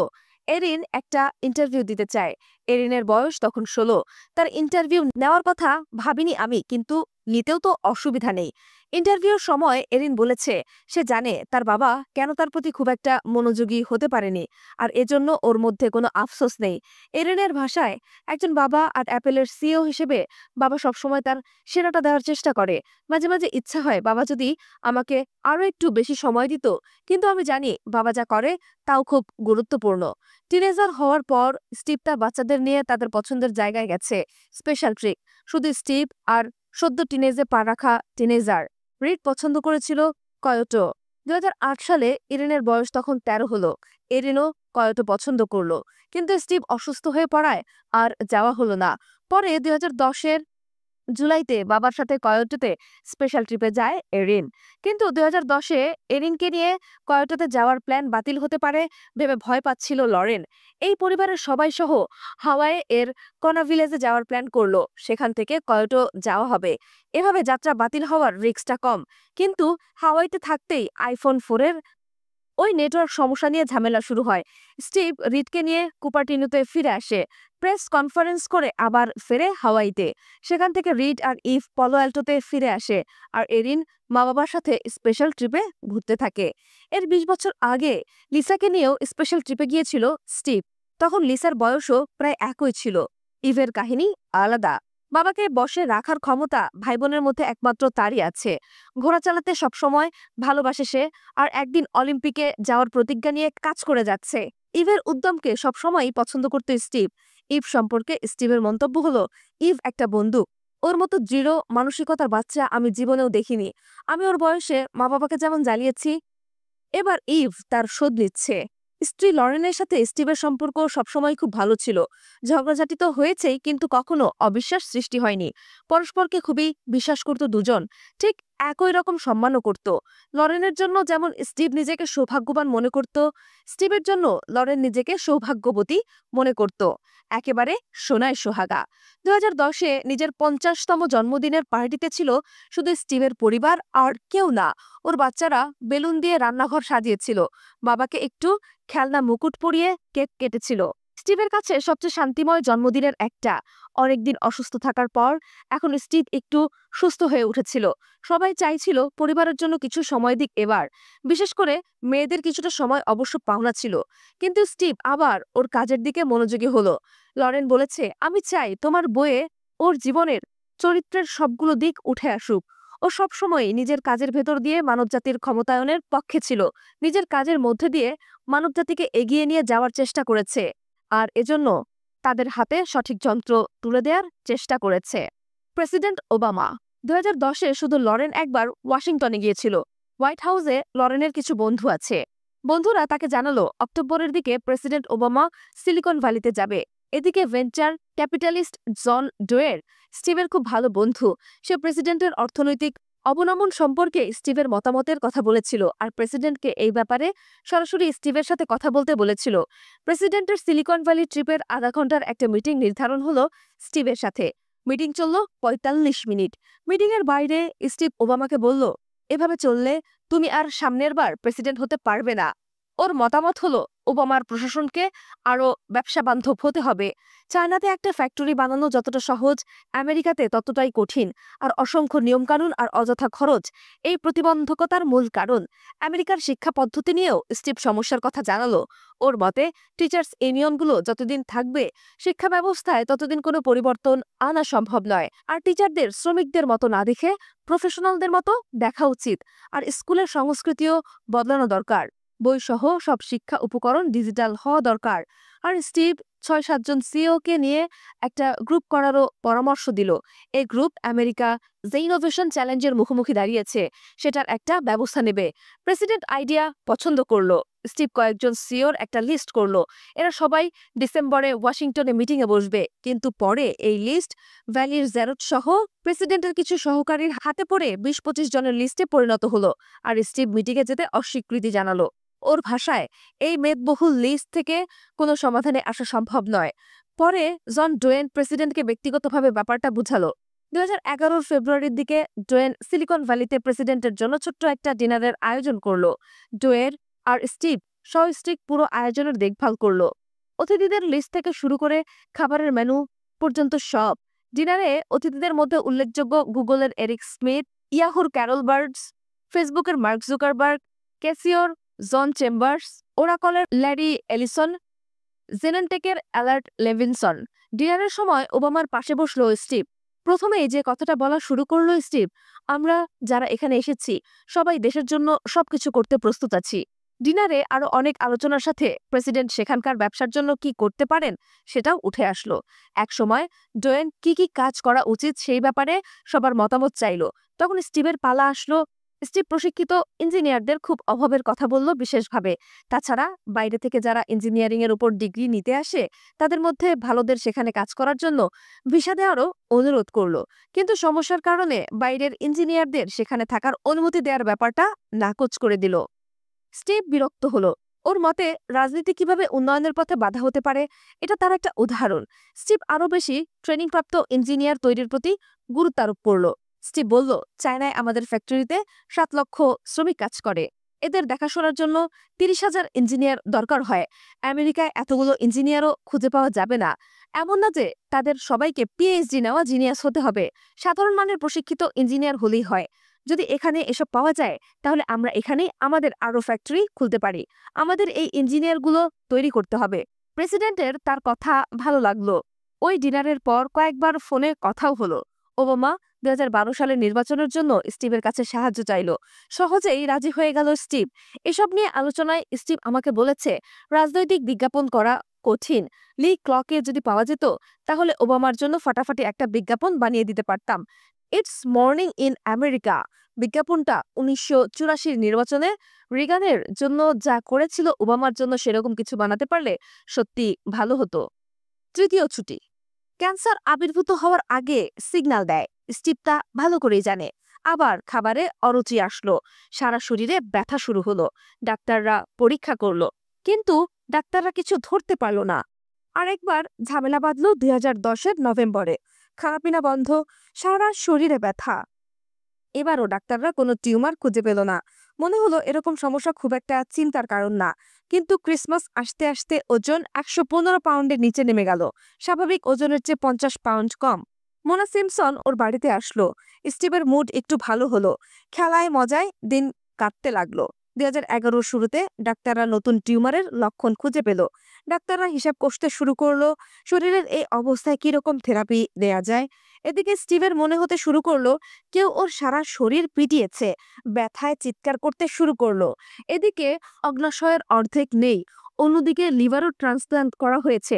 এরিন একটা ইন্টারভিউ দিতে চায়। এরিনের বয়স তখন ১৬। তার ইন্টারভিউ নেওয়ার কথা ভাবিনি আমি, কিন্তু নিতেও তো অসুবিধা নেই। ইন্টারভিউর সময় এরিন বলেছে সে জানে তার বাবা কেন তার প্রতি খুব একটা মনোযোগী হতে পারেনি, আর এজন্য ওর মধ্যে কোনো আফসোস নেই। এরিনের ভাষায়, একজন বাবা আর অ্যাপেলের সিইও হিসেবে বাবা সবসময় তার সেরাটা দেওয়ার চেষ্টা করে। মাঝে মাঝে ইচ্ছা হয় বাবা যদি আমাকে আরও একটু বেশি সময় দিত, কিন্তু আমি জানি বাবা যা করে তাও খুব গুরুত্বপূর্ণ। টিনেজার হওয়ার পর স্টিভ তার বাচ্চাদের নিয়ে তাদের পছন্দের জায়গায় গেছে। স্পেশাল ট্রিক, শুধু স্টিভ আর সদ্য টিনেজে পা রাখা টিনেজার। রিড পছন্দ করেছিল কয়োটো। 2008 সালে ইরিনের বয়স তখন 13 হলো। এরিনও কয়োটো পছন্দ করলো, কিন্তু স্টিভ অসুস্থ হয়ে পড়ায় আর যাওয়া হলো না। পরে 2010-এর জুলাইতে বাবার সাথে কয়োটোতে স্পেশাল ট্রিপে যায় এরিন। কিন্তু 2010-এ এরিনকে নিয়ে কয়োটোতে যাওয়ার প্ল্যান বাতিল হতে পারে ভেবে ভয় পাচ্ছিল লরেন। এই পরিবারের সবাই সহ হাওয়াই এর কনা ভিলেজে যাওয়ার প্ল্যান করলো, সেখান থেকে কয়োটো যাওয়া হবে। এভাবে যাত্রা বাতিল হওয়ার রিস্কটা কম। কিন্তু হাওয়াইতে থাকতেই আইফোন 4-এর ওই নেটওয়ার্ক সমস্যা নিয়ে ঝামেলা শুরু হয়। স্টিভ রিডকে নিয়ে কুপারটিনোতে ফিরে আসে, প্রেস কনফারেন্স করে আবার ফেরে হাওয়াইতে। সেখান থেকে রিড আর ইভ পলো অ্যাল্টোতে ফিরে আসে, আর এরিন মা বাবার সাথে স্পেশাল ট্রিপে ঘুরতে থাকে। এর 20 বছর আগে লিসাকে নিয়েও স্পেশাল ট্রিপে গিয়েছিল স্টিভ। তখন লিসার বয়সও প্রায় একই ছিল। ইভের কাহিনী আলাদা। বাবাকে বসে রাখার ক্ষমতা ভাই বোনের মধ্যে একমাত্র তারই আছে। ঘোড়া চালাতে সবসময় ভালোবাসে সে, আর একদিন অলিম্পিকে যাওয়ার প্রতিজ্ঞা নিয়ে কাজ করে যাচ্ছে। ইভের উদ্যমকে সবসময়ই পছন্দ করত স্টিভ। ইভ সম্পর্কে স্টিভের মন্তব্য হলো, ইভ একটা বন্দুক, ওর মতো দৃঢ় মানসিকতার বাচ্চা আমি জীবনেও দেখিনি। আমি ওর বয়সে মা বাবাকে যেমন জ্বালিয়েছি, এবার ইভ তার শোধ নিচ্ছে। স্ত্রী লরেনের সাথে স্টিভের সম্পর্ক সবসময় খুব ভালো ছিল। ঝগড়াঝাটি তো হয়েছেই, কিন্তু কখনো অবিশ্বাস সৃষ্টি হয়নি। পরস্পরকে খুবই বিশ্বাস করত দুজন, ঠিক একই রকম সম্মানও করত। লরেনের জন্য যেমন স্টিভ নিজেকে সৌভাগ্যবান মনে করত, স্টিভের জন্য লরেন নিজেকে সৌভাগ্যবতী মনে করত। একেবারে সোনায় সোহাগা। 2010-এ নিজের 50তম জন্মদিনের পার্টিতে ছিল শুধু স্টিভের পরিবার আর কেউ না। ওর বাচ্চারা বেলুন দিয়ে রান্নাঘর সাজিয়েছিল, বাবাকে একটু খেলনা মুকুট পরিয়ে কেক কেটেছিল। স্টিভের কাছে সবচেয়ে শান্তিময় জন্মদিনের একটা। অনেকদিন অসুস্থ থাকার পর এখন স্টিভ একটু সুস্থ হয়ে উঠেছিল। সবাই চাইছিল পরিবারের জন্য কিছু সময় দিক এবার, বিশেষ করে মেয়েদের কিছুটা সময় অবশ্য পাওনা ছিল। কিন্তু স্টিভ আবার ওর কাজের দিকে মনোযোগী হলো। লরেন বলেছে, আমি চাই তোমার বইয়ে ওর জীবনের চরিত্রের সবগুলো দিক উঠে আসুক। ও সবসময় নিজের কাজের ভেতর দিয়ে মানবজাতির ক্ষমতায়নের পক্ষে ছিল, নিজের কাজের মধ্যে দিয়ে মানবজাতিকে এগিয়ে নিয়ে যাওয়ার চেষ্টা করেছে, আর এজন্য তাদের হাতে সঠিক যন্ত্র তুলে দেওয়ার চেষ্টা করেছে। President Obama. 2010-এ শুধু লরেন একবার ওয়াশিংটনে গিয়েছিল। হোয়াইট হাউসে লরেনের কিছু বন্ধু আছে। বন্ধুরা তাকে জানালো অক্টোবরের দিকে প্রেসিডেন্ট ওবামা সিলিকন ভ্যালিতে যাবে। এদিকে ভেঞ্চার ক্যাপিটালিস্ট জন ডোয়ের স্টিভের খুব ভালো বন্ধু। সে প্রেসিডেন্টের অর্থনৈতিক অবনমন সম্পর্কে স্টিভের মতামতের কথা বলেছিল, আর প্রেসিডেন্টকে এই ব্যাপারে সরাসরি স্টিভের সাথে কথা বলতে বলেছিল। প্রেসিডেন্টের সিলিকন ভ্যালি ট্রিপের আধা ঘন্টার একটা মিটিং নির্ধারণ হলো স্টিভের সাথে। মিটিং চলল 45 মিনিট। মিটিংয়ের বাইরে স্টিভ ওবামাকে বলল, এভাবে চললে তুমি আর সামনের বার প্রেসিডেন্ট হতে পারবে না। ওর মতামত হলো ওবামার প্রশাসনকে আরও ব্যবসা বান্ধব হতে হবে। চায়নাতে একটা ফ্যাক্টরি বানানো যতটা সহজ, আমেরিকাতে ততটাই কঠিন, আর অসংখ্য নিয়মকানুন আর অযথা খরচ এই প্রতিবন্ধকতার মূল কারণ। আমেরিকার শিক্ষা পদ্ধতি নিয়েও স্টিভ সমস্যার কথা জানালো। ওর মতে টিচার্স ইউনিয়নগুলো যতদিন থাকবে শিক্ষা ব্যবস্থায় ততদিন কোনো পরিবর্তন আনা সম্ভব নয়। আর টিচারদের শ্রমিকদের মতো না দেখে প্রফেশনালদের মতো দেখা উচিত। আর স্কুলের সংস্কৃতিও বদলানো দরকার। বইসহ সব শিক্ষা উপকরণ ডিজিটাল হওয়া দরকার। আর স্টিভ 6-7 জন সিইওকে নিয়ে একটা গ্রুপ করারও পরামর্শ দিল। এই গ্রুপ আমেরিকা যে ইনোভেশন চ্যালেঞ্জের মুখোমুখি দাঁড়িয়েছে সেটার একটা ব্যবস্থা নেবে। প্রেসিডেন্ট আইডিয়া পছন্দ করলো। স্টিভ কয়েকজন সিইওর একটা লিস্ট করলো। এরা সবাই ডিসেম্বরে ওয়াশিংটনে মিটিংয়ে বসবে। কিন্তু পরে এই লিস্ট ভ্যালির জেরক্স সহ প্রেসিডেন্টের কিছু সহকারীর হাতে পড়ে 20-25 জনের লিস্টে পরিণত হলো। আর স্টিভ মিটিংয়ে যেতে অস্বীকৃতি জানালো। ওর ভাষায় এই মেদবহুল লিস্ট থেকে কোনো সমাধানে আসা সম্ভব নয়। পরে জন ডোয়েন প্রেসিডেন্টকে ব্যক্তিগতভাবে ব্যাপারটা বুঝালো। 2011 ফেব্রুয়ারির দিকে ডোয়েন সিলিকন ভ্যালিতে প্রেসিডেন্টের জন্য ছোট্ট একটা ডিনারের আয়োজন করলো। ডোয়ের আর স্টিভ সস্ত্রীক পুরো আয়োজনের দেখভাল করলো। অতিথিদের লিস্ট থেকে শুরু করে খাবারের মেনু পর্যন্ত সব। ডিনারে অতিথিদের মধ্যে উল্লেখযোগ্য গুগলের এরিক স্মিথ, ইয়াহুর ক্যারল বার্ডস, ফেসবুকের মার্ক জুকারবার্গ, ক্যাসিওর জন চেম্বার্স, ওরাকলের ল্যারি এলিসন, জেনেনটেকের অ্যালার্ট লেভিনসন। ডিনারের সময় ওবামার পাশে বসলো স্টিভ। প্রথমেই যে কথাটা বলা শুরু করলো স্টিভ, আমরা যারা এখানে এসেছি সবাই দেশের জন্য সবকিছু করতে প্রস্তুত আছি। ডিনারে আরো অনেক আলোচনার সাথে প্রেসিডেন্ট সেখানকার ব্যবসার জন্য কি করতে পারেন সেটাও উঠে আসলো। একসময় ডোয়েন কি কি কাজ করা উচিত সেই ব্যাপারে সবার মতামত চাইলো। তখন স্টিভের পালা আসলো। স্টিভ প্রশিক্ষিত ইঞ্জিনিয়ারদের খুব অভাবের কথা বলল বিশেষভাবে। তাছাড়া বাইরে থেকে যারা ইঞ্জিনিয়ারিং এর উপর ডিগ্রি নিতে আসে তাদের মধ্যে ভালোদের সেখানে কাজ করার জন্য ভিসা দেওয়ারও অনুরোধ করলো। কিন্তু সমস্যার কারণে বাইরের ইঞ্জিনিয়ারদের সেখানে থাকার অনুমতি দেওয়ার ব্যাপারটা নাকচ করে দিল। স্টিভ বিরক্ত হলো। ওর মতে রাজনীতি কিভাবে উন্নয়নের পথে বাধা হতে পারে এটা তার একটা উদাহরণ। স্টিভ আরো বেশি ট্রেনিংপ্রাপ্ত ইঞ্জিনিয়ার তৈরির প্রতি গুরুত্ব আরোপ করল। স্টিভ বলল, চায়নায় আমাদের ফ্যাক্টরিতে 7 লক্ষ শ্রমিক কাজ করে। এদের দেখাশোনার জন্য 30,000 ইঞ্জিনিয়ার দরকার হয়। আমেরিকায় এতগুলো ইঞ্জিনিয়ারও খুঁজে পাওয়া যাবে না। এমন না যে তাদের সবাইকে পিএইচডি নেওয়া জিনিয়াস হতে হবে। সাধারণ মানের প্রশিক্ষিত ইঞ্জিনিয়ার হলেই হয়। যদি এখানে এসব পাওয়া যায় তাহলে আমরা এখানেই আমাদের আরো ফ্যাক্টরি খুলতে পারি। আমাদের এই ইঞ্জিনিয়ারগুলো তৈরি করতে হবে। প্রেসিডেন্টের তার কথা ভালো লাগলো। ওই ডিনারের পর কয়েকবার ফোনে কথাও হলো। ওবামা 2012 সালের নির্বাচনের জন্য স্টিভের কাছে সাহায্য চাইল। সহজেই রাজি হয়ে গেল স্টিভ। এসব নিয়ে আলোচনায় স্টিভ আমাকে বলেছে, রাজনৈতিক বিজ্ঞাপন করা কঠিন। লি ক্লকে যদি পাওয়া যেত তাহলে ওবামার জন্য ফাটাফাটি একটা বিজ্ঞাপন বানিয়ে দিতে পারতাম। ইটস মর্নিং ইন আমেরিকা বিজ্ঞাপনটা 1984 নির্বাচনে রিগানের জন্য যা করেছিল ওবামার জন্য সেরকম কিছু বানাতে পারলে সত্যি ভালো হতো। তৃতীয় ছুটি। ক্যান্সার আবির্ভূত হওয়ার আগে সিগন্যাল দেয়, স্টিভ তা ভালো করেই জানে। আবার খাবারে অরুচি আসলো, সারা শরীরে ব্যথা শুরু হলো। ডাক্তাররা পরীক্ষা করলো, কিন্তু ডাক্তাররা কিছু ধরতে পারল না। আরেকবার ঝামেলা বাঁধল 2010-এর নভেম্বরে। খানাপিনা বন্ধ, সারা শরীরে ব্যথা। এবারও ডাক্তাররা কোনো টিউমার খুঁজে পেল না। মনে হলো এরকম সমস্যা খুব একটা চিন্তার কারণ না। কিন্তু ক্রিসমাস আসতে আসতে ওজন 115 পাউন্ডের নিচে নেমে গেল। স্বাভাবিক ওজনের চেয়ে 50 পাউন্ড কম। মোনা সিম্পসন ওর বাড়িতে আসলো। স্টিভের মুড একটু ভালো হলো। খেলায় মজায় দিন কাটতে লাগলো। 2011-র শুরুতে ডাক্তাররা নতুন টিউমারের লক্ষণ খুঁজে পেল। ডাক্তাররা হিসাব কষতে শুরু করলো, শরীরের এই অবস্থায় কিরকম থেরাপি দেয়া যায়। এদিকে স্টিভের মনে হতে শুরু করলো কেউ ওর সারা শরীর পিটিয়েছে। ব্যথায় চিৎকার করতে শুরু করলো। এদিকে অগ্নাশয়ের অর্ধেক নেই, অন্যদিকে লিভারও ট্রান্সপ্লান্ট করা হয়েছে।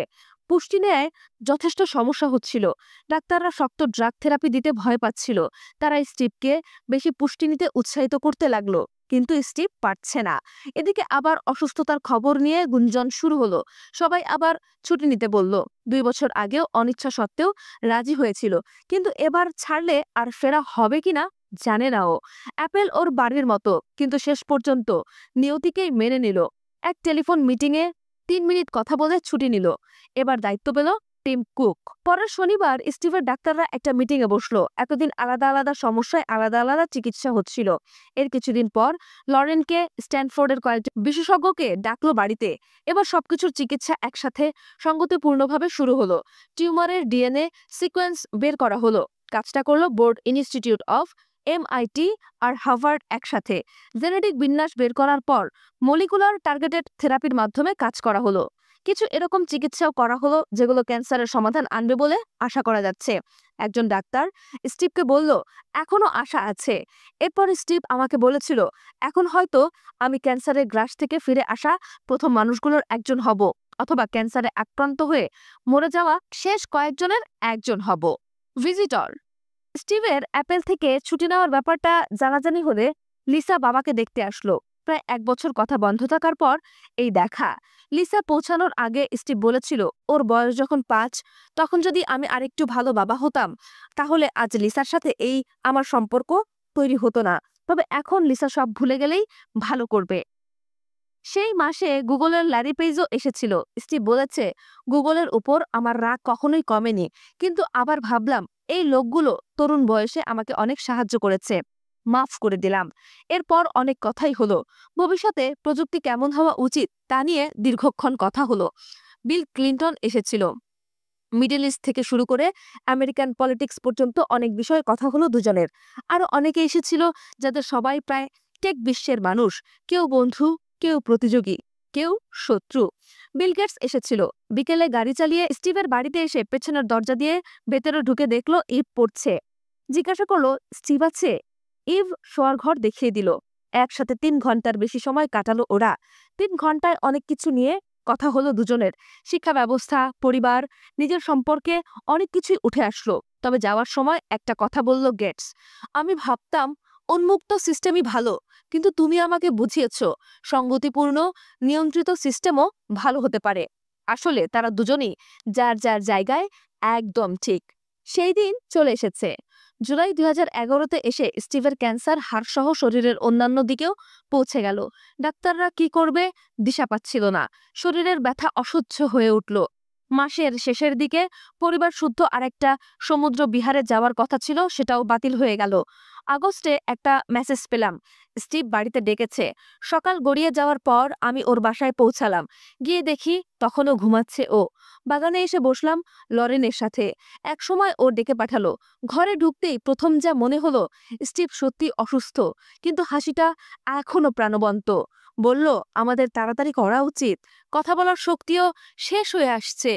পুষ্টি নেয় যথেষ্ট সমস্যা হচ্ছিল। ডাক্তাররা শক্ত ড্রাগ থেরাপি দিতে ভয় পাচ্ছিল। তারা স্টিভকে বেশি পুষ্টি নিতে উৎসাহিত করতে লাগলো, কিন্তু স্টিভ পারছে না। এদিকে আবার অসুস্থতার খবর নিয়ে গুঞ্জন শুরু হলো। সবাই আবার ছুটি নিতে বলল। 2 বছর আগেও অনিচ্ছা সত্ত্বেও রাজি হয়েছিল, কিন্তু এবার ছাড়লে আর ফেরা হবে কিনা জানে না ও। অ্যাপেল ওর বাড়ির মতো, কিন্তু শেষ পর্যন্ত নিয়তিকেই মেনে নিল। এক টেলিফোন মিটিংয়ে 3 মিনিট কথা বলে ছুটি নিল। এবার দায়িত্ব পেল টিম কুক। পরের শনিবার স্টিভের ডাক্তাররা একটা মিটিংয়ে বসলো। এতদিন আলাদা আলাদা সমস্যায় আলাদা আলাদা চিকিৎসা হচ্ছিল। এর কিছুদিন পর লরেনকে, স্ট্যানফোর্ডের কয়েকজন বিশেষজ্ঞকে ডাকলো বাড়িতে। এবার সবকিছুর চিকিৎসা একসাথে সঙ্গতিপূর্ণভাবে শুরু হলো। টিউমারের ডিএনএ সিকোয়েন্স বের করা হলো। কাজটা করলো বোর্ড ইনস্টিটিউট অফ MIT আর হার্ভার্ড একসাথে। জেনেটিক বিন্যাস বের করার পর মলিকুলার টার্গেটেড থেরাপির মাধ্যমে কাজ করা হলো। কিছু এরকম চিকিৎসাও করা হলো যেগুলো ক্যান্সারের সমাধান আনবে বলে আশা করা যাচ্ছে। একজন ডাক্তার স্টিভকে বলল, এখনো আশা আছে। এরপর স্টিভ আমাকে বলেছিল, এখন হয়তো আমি ক্যান্সারের গ্রাস থেকে ফিরে আসা প্রথম মানুষগুলোর একজন হব, অথবা ক্যান্সারে আক্রান্ত হয়ে মরে যাওয়া শেষ কয়েকজনের একজন হব। ভিজিটর। স্টিভের অ্যাপেল থেকে ছুটি নেওয়ার ব্যাপারটা জানাজানি হলে লিসা বাবাকে দেখতে আসলো। প্রায় 1 বছর কথা বন্ধ থাকার পর এই দেখা। লিসা পৌঁছানোর আগে স্টিভ বলেছিল, ওর বয়স যখন 5, তখন যদি আমি আরেকটু ভালো বাবা হতাম তাহলে আজ লিসার সাথে এই আমার সম্পর্ক তৈরি হতো না। তবে এখন লিসা সব ভুলে গেলেই ভালো করবে। সেই মাসে গুগলের ল্যারি পেজও এসেছিল। স্টিভ বলেছে, গুগলের উপর আমার রাগ কখনোই কমেনি, কিন্তু আবার ভাবলাম এই লোকগুলো তরুণ বয়সে আমাকে অনেক সাহায্য করেছে, মাফ করে দিলাম। এরপর অনেক কথাই হলো। ভবিষ্যতে প্রযুক্তি কেমন হওয়া উচিত তা নিয়ে দীর্ঘক্ষণ কথা হলো। বিল ক্লিন্টন এসেছিল। মিডল ইস্ট থেকে শুরু করে আমেরিকান পলিটিক্স পর্যন্ত অনেক বিষয়ে কথা হলো দুজনের। আরো অনেকে এসেছিল যাদের সবাই প্রায় টেক বিশ্বের মানুষ, কেউ বন্ধু, কেউ প্রতিযোগী, কেউ শত্রু। বিল গেটস এসেছিল। বিকেলে গাড়ি চালিয়ে স্টিভের বাড়িতে এসে পেছনের দরজা দিয়ে ভেতরে ঢুকে দেখলো ইভ পড়ছে। জিজ্ঞাসা করলো, স্টিভ আছে? ইভ শোয়ার ঘর দেখিয়ে দিল। একসাথে 3 ঘন্টার বেশি সময় কাটালো ওরা। 3 ঘন্টায় অনেক কিছু নিয়ে কথা হলো দুজনের। শিক্ষা ব্যবস্থা, পরিবার, নিজের সম্পর্কে অনেক কিছুই উঠে আসলো। তবে যাওয়ার সময় একটা কথা বলল গেটস, আমি ভাবতাম উন্মুক্ত সিস্টেমই ভালো, কিন্তু তুমি আমাকে বুঝিয়েছ সংগতিপূর্ণ নিয়ন্ত্রিত সিস্টেমও ভালো হতে পারে। আসলে তারা দুজনেই যার যার জায়গায় একদম ঠিক। সেই দিন চলে এসেছে। জুলাই 2011-তে এসে স্টিভের ক্যান্সার হাড়সহ শরীরের অন্যান্য দিকেও পৌঁছে গেল। ডাক্তাররা কি করবে দিশা পাচ্ছিল না। শরীরের ব্যথা অসহ্য হয়ে উঠল। মাসের শেষের দিকে পরিবার শুদ্ধ আরেকটা সমুদ্র বিহারে যাওয়ার কথা ছিল, সেটাও বাতিল হয়ে গেল। আগস্টে একটা মেসেজ পেলাম, স্টিভ বাড়িতে ডেকেছে। সকাল গড়িয়ে যাওয়ার পর আমি ওর বাসায় পৌঁছালাম। গিয়ে দেখি তখনও ঘুমাচ্ছে ও। বাগানে এসে বসলাম লরেনের সাথে। একসময় ও ডেকে পাঠালো। ঘরে ঢুকতেই প্রথম যা মনে হলো, স্টিভ সত্যি অসুস্থ, কিন্তু হাসিটা এখনো প্রাণবন্ত। বলল, আমাদের তাড়াতাড়ি করা উচিত। কথা বলার শক্তিও শেষ হয়ে আসছে।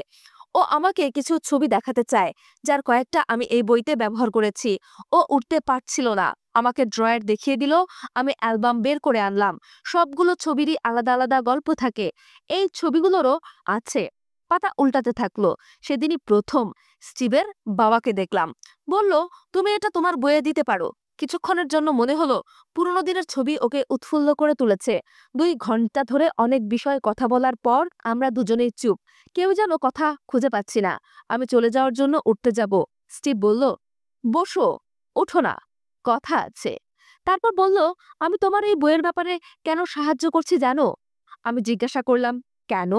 ও আমাকে কিছু ছবি দেখাতে চায়, যার কয়েকটা আমি এই বইতে ব্যবহার করেছি। ও উঠতে পারছিল না। আমাকে ড্রয়ার দেখিয়ে দিল। আমি অ্যালবাম বের করে আনলাম। সবগুলো ছবিরই আলাদা আলাদা গল্প থাকে। এই ছবিগুলোরও আছে। পাতা উল্টাতে থাকলো। সেদিনই প্রথম স্টিভের বাবাকে দেখলাম। বলল, তুমি এটা তোমার বইয়ে দিতে পারো। কিছুক্ষণের জন্য মনে হলো পুরনো দিনের ছবি ওকে উৎফুল্ল করে তুলেছে। 2 ঘন্টা ধরে অনেক বিষয়ে কথা বলার পর আমরা দুজনেই চুপ। কেউ যেন কথা খুঁজে পাচ্ছি না। আমি চলে যাওয়ার জন্য উঠতে যাব। স্টিভ বলল, বসো, ওঠো না, কথা আছে। তারপর বলল, আমি তোমার এই বইয়ের ব্যাপারে কেন সাহায্য করছি জানো? আমি জিজ্ঞাসা করলাম, কেন?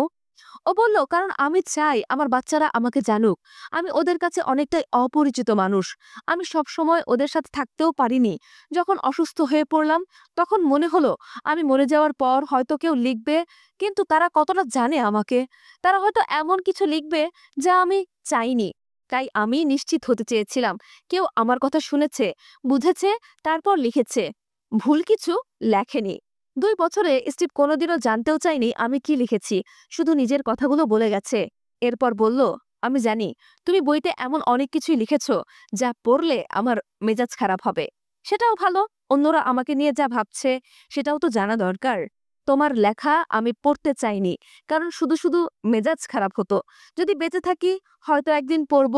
ও বলল, কারণ আমি চাই আমার বাচ্চারা আমাকে জানুক। আমি ওদের কাছে অনেকটাই অপরিচিত মানুষ। আমি সব সময় ওদের সাথে থাকতেও পারিনি। যখন অসুস্থ হয়ে পড়লাম, তখন মনে হলো আমি মরে যাওয়ার পর হয়তো কেউ লিখবে, কিন্তু তারা কতটা জানে আমাকে? তারা হয়তো এমন কিছু লিখবে যা আমি চাইনি। তাই আমি নিশ্চিত হতে চেয়েছিলাম কেউ আমার কথা শুনেছে, বুঝেছে, তারপর লিখেছে। ভুল কিছু লেখেনি। 2 বছরে স্টিভ কোনোদিনও জানতেও চাইনি আমি কি লিখেছি। শুধু নিজের কথাগুলো বলে গেছে। এরপর বলল, আমি জানি তুমি বইতে এমন অনেক কিছুই লিখেছ যা পড়লে আমার মেজাজ খারাপ হবে। সেটাও ভালো। অন্যরা আমাকে নিয়ে যা ভাবছে সেটাও তো জানা দরকার। তোমার লেখা আমি পড়তে চাইনি, কারণ শুধু শুধু মেজাজ খারাপ হতো। যদি বেঁচে থাকি হয়তো একদিন পড়ব।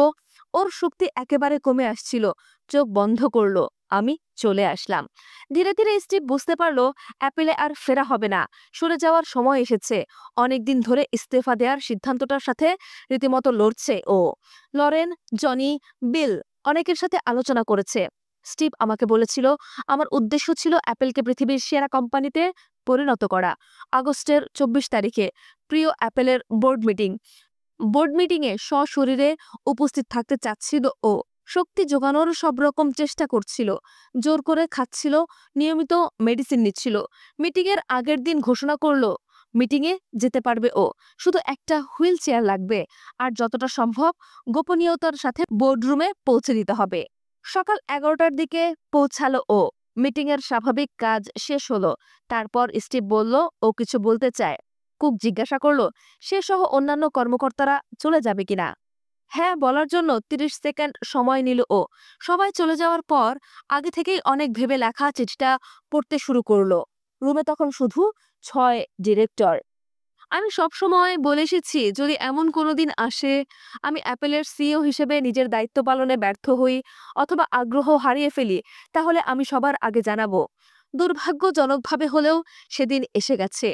ওর শক্তি একেবারে কমে আসছিল। চোখ বন্ধ করলো। আমি চলে আসলাম। ধীরে ধীরে স্টিভ বুঝতে পারলো অ্যাপেলে আর ফেরা হবে না। সরে যাওয়ার সময় এসেছে। অনেকদিন ধরে ইস্তফা দেওয়ার সিদ্ধান্তটার সাথে রীতিমতো লড়ছে ও। লরেন, জনি, বিল অনেকের সাথে আলোচনা করেছে। স্টিভ আমাকে বলেছিল, আমার উদ্দেশ্য ছিল অ্যাপেলকে পৃথিবীর সেরা কোম্পানিতে পরিণত করা। আগস্টের 24 তারিখে প্রিয় অ্যাপেলের বোর্ড মিটিংয়ে সশরীরে উপস্থিত থাকতে চাচ্ছিল ও। শক্তি জোগানোর সব রকম চেষ্টা করছিল। জোর করে খাচ্ছিল, নিয়মিত মেডিসিন নিচ্ছিল। মিটিংয়ের আগের দিন ঘোষণা করলো মিটিংয়ে যেতে পারবে ও। শুধু একটা হুইল চেয়ার লাগবে, আর যতটা সম্ভব গোপনীয়তার সাথে বোর্ডরুমে পৌঁছে দিতে হবে। সকাল 11টার দিকে পৌঁছালো ও। মিটিংয়ের স্বাভাবিক কাজ শেষ হলো। তারপর স্টিভ বলল ও কিছু বলতে চায়। কুক জিজ্ঞাসা করলো সে সহ অন্যান্য কর্মকর্তারা চলে যাবে কিনা। হ্যাঁ বলার জন্য 30 সেকেন্ড সময় নিল ও। সবাই চলে যাওয়ার পর আগে থেকেই অনেক ভেবে লেখা চিঠিটা পড়তে শুরু করলো। রুমে তখন শুধু 6 ডিরেক্টর। আমি সবসময় বলে এসেছি, যদি এমন কোনো দিন আসে আমি অ্যাপেলের সিইও হিসেবে নিজের দায়িত্ব পালনে ব্যর্থ হই অথবা আগ্রহ হারিয়ে ফেলি, তাহলে আমি সবার আগে জানাবো। দুর্ভাগ্যজনকভাবে হলেও সেদিন এসে গেছে।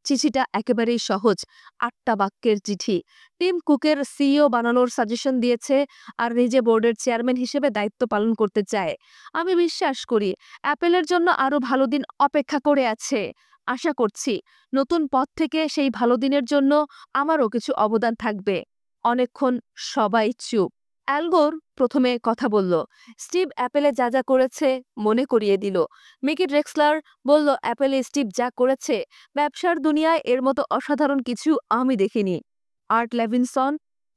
চিঠিটা একেবারেই সহজ। 8টা বাক্যের চিঠি। টিম কুকের সিইও বানানোর সাজেশন দিয়েছে আর নিজে বোর্ডের চেয়ারম্যান হিসেবে দায়িত্ব পালন করতে চায়। আমি বিশ্বাস করি অ্যাপেলের জন্য আরো ভালো দিন অপেক্ষা করে আছে। আশা করছি নতুন পথ থেকে সেই ভালো দিনের জন্য আমারও কিছু অবদান থাকবে। অনেকক্ষণ সবাই চুপ। অ্যালগোর প্রথমে কথা বলল। স্টিভ অ্যাপেলে যা যা করেছে মনে করিয়ে দিল। মিকি ড্রেক্সলার বলল, অ্যাপেলে স্টিভ যা করেছে ব্যবসার দুনিয়ায় এর মতো অসাধারণ কিছু আমি দেখিনি। আর্ট লেভিনসন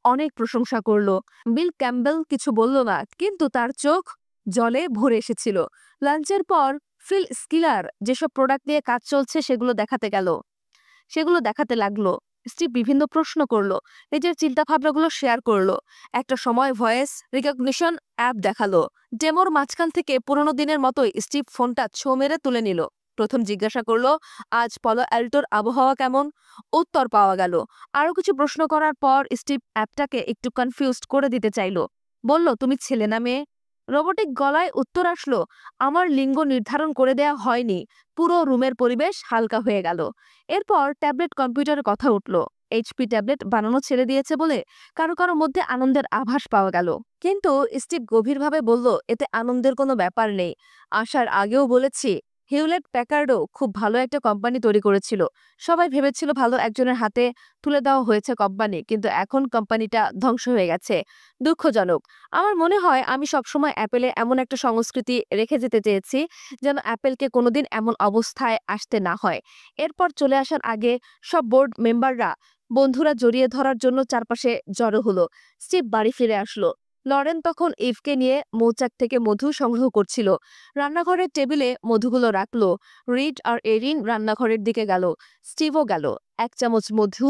অনেক প্রশংসা করল। বিল ক্যাম্বেল কিছু বলল না, কিন্তু তার চোখ জলে ভরে এসেছিল। লাঞ্চের পর ফিল স্কিলার যেসব প্রোডাক্ট নিয়ে কাজ চলছে সেগুলো দেখাতে লাগলো। স্টিভ বিভিন্ন প্রশ্ন করলো, নিজের চিন্তাভাবনাগুলো শেয়ার করলো। একটা সময় ভয়েস রিকগনিশন অ্যাপ দেখালো। ডেমোর মাঝখান থেকে পুরোনো দিনের মতোই স্টিভ ফোনটা ছো মেরে তুলে নিল। প্রথম জিজ্ঞাসা করলো, আজ পলো অ্যালটোর আবহাওয়া কেমন? উত্তর পাওয়া গেল। আরো কিছু প্রশ্ন করার পর স্টিভ অ্যাপটাকে একটু কনফিউজড করে দিতে চাইলো। বলল, তুমি ছেলে না মেয়ে? রোবটিক গলায় উত্তর আসলো, আমার লিঙ্গ নির্ধারণ করে দেয়া হয়নি। পুরো রুমের পরিবেশ হালকা হয়ে গেল। এরপর ট্যাবলেট কম্পিউটারের কথা উঠল। এইচপি ট্যাবলেট বানানো ছেড়ে দিয়েছে বলে কারো কারো মধ্যে আনন্দের আভাস পাওয়া গেল। কিন্তু স্টিভ গভীরভাবে বলল, এতে আনন্দের কোনো ব্যাপার নেই। আসার আগেও বলেছি, হিউলেট প্যাকার্ডও খুব ভালো একটা কোম্পানি তৈরি করেছিল। সবাই ভেবেছিল ভালো একজনের হাতে তুলে দেওয়া হয়েছে কোম্পানি, কিন্তু এখন কোম্পানিটা ধ্বংস হয়ে গেছে। দুঃখজনক। আমার মনে হয় আমি সবসময় অ্যাপেলে এমন একটা সংস্কৃতি রেখে যেতে চেয়েছি যেন অ্যাপেলকে কোনোদিন এমন অবস্থায় আসতে না হয়। এরপর চলে আসার আগে সব বোর্ড মেম্বাররা বন্ধুরা জড়িয়ে ধরার জন্য চারপাশে জড়ো হলো। স্টিভ বাড়ি ফিরে আসলো। লরেন তখন ইভকে নিয়ে মৌচাক থেকে মধু সংগ্রহ করছিল। রান্নাঘরের টেবিলে মধুগুলো রাখলো। রিড আর এরিন রান্নাঘরের দিকে গেল। স্টিভও গেল। 1 চামচ মধু